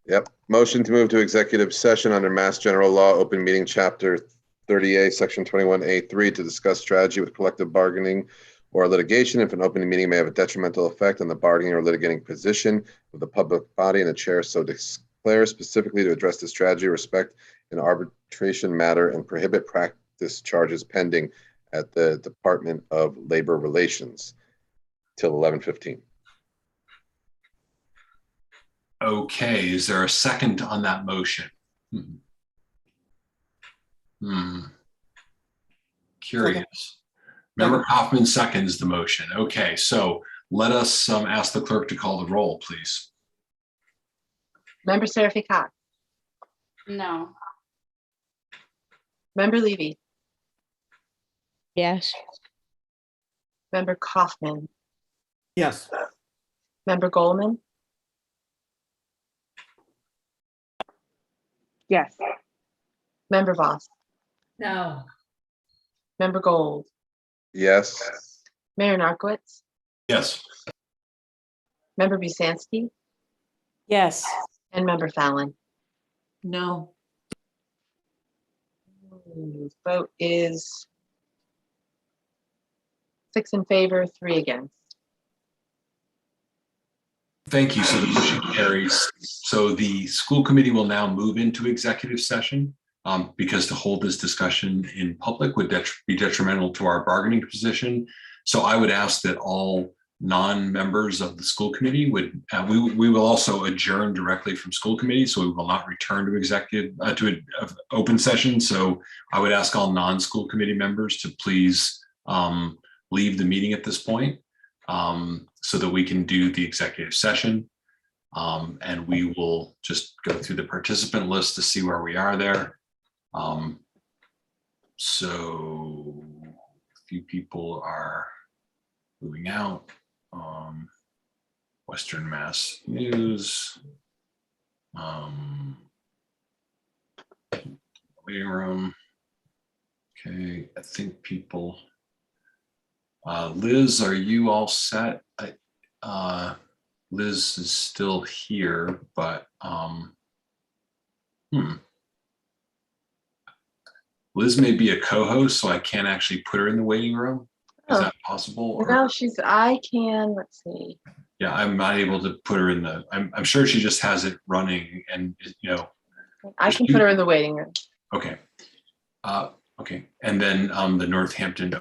Yep. Motion to move to executive session under Mass General Law, Open Meeting Chapter 30A, Section 21A3 to discuss strategy with collective bargaining or litigation if an open meeting may have a detrimental effect on the bargaining or litigating position of the public body and the chair so declares, specifically to address the strategy, respect an arbitration matter and prohibit practice charges pending at the Department of Labor Relations till 11:15.
Okay, is there a second on that motion? Curious. Member Kaufman seconds the motion. Okay, so let us ask the clerk to call the roll, please.
Member Seraphy Cox,
No.
Member Levy,
Yes.
Member Kaufman,
Yes.
Member Goldman,
Yes.
Member Voss,
No.
Member Gold,
Yes.
Mayor Narcoitz,
Yes.
Member Busansky,
Yes.
and Member Fallon.
No.
Vote is 6 in favor, 3 against.
Thank you. So the motion carries. So the school committee will now move into executive session because to hold this discussion in public would be detrimental to our bargaining position. So I would ask that all non-members of the school committee would, we will also adjourn directly from school committee. So we will not return to executive, to an open session. So I would ask all non-school committee members to please leave the meeting at this point. So that we can do the executive session. And we will just go through the participant list to see where we are there. So a few people are moving out. Western Mass News. Waiting room. Okay, I think people. Liz, are you all set? Liz is still here, but Liz may be a co-host, so I can't actually put her in the waiting room. Is that possible? Or-
No, I can, let's see.
Yeah, I'm not able to put her in the, I'm sure she just has it running and,
I can put her in the waiting room.
Okay. Okay. And then the Northampton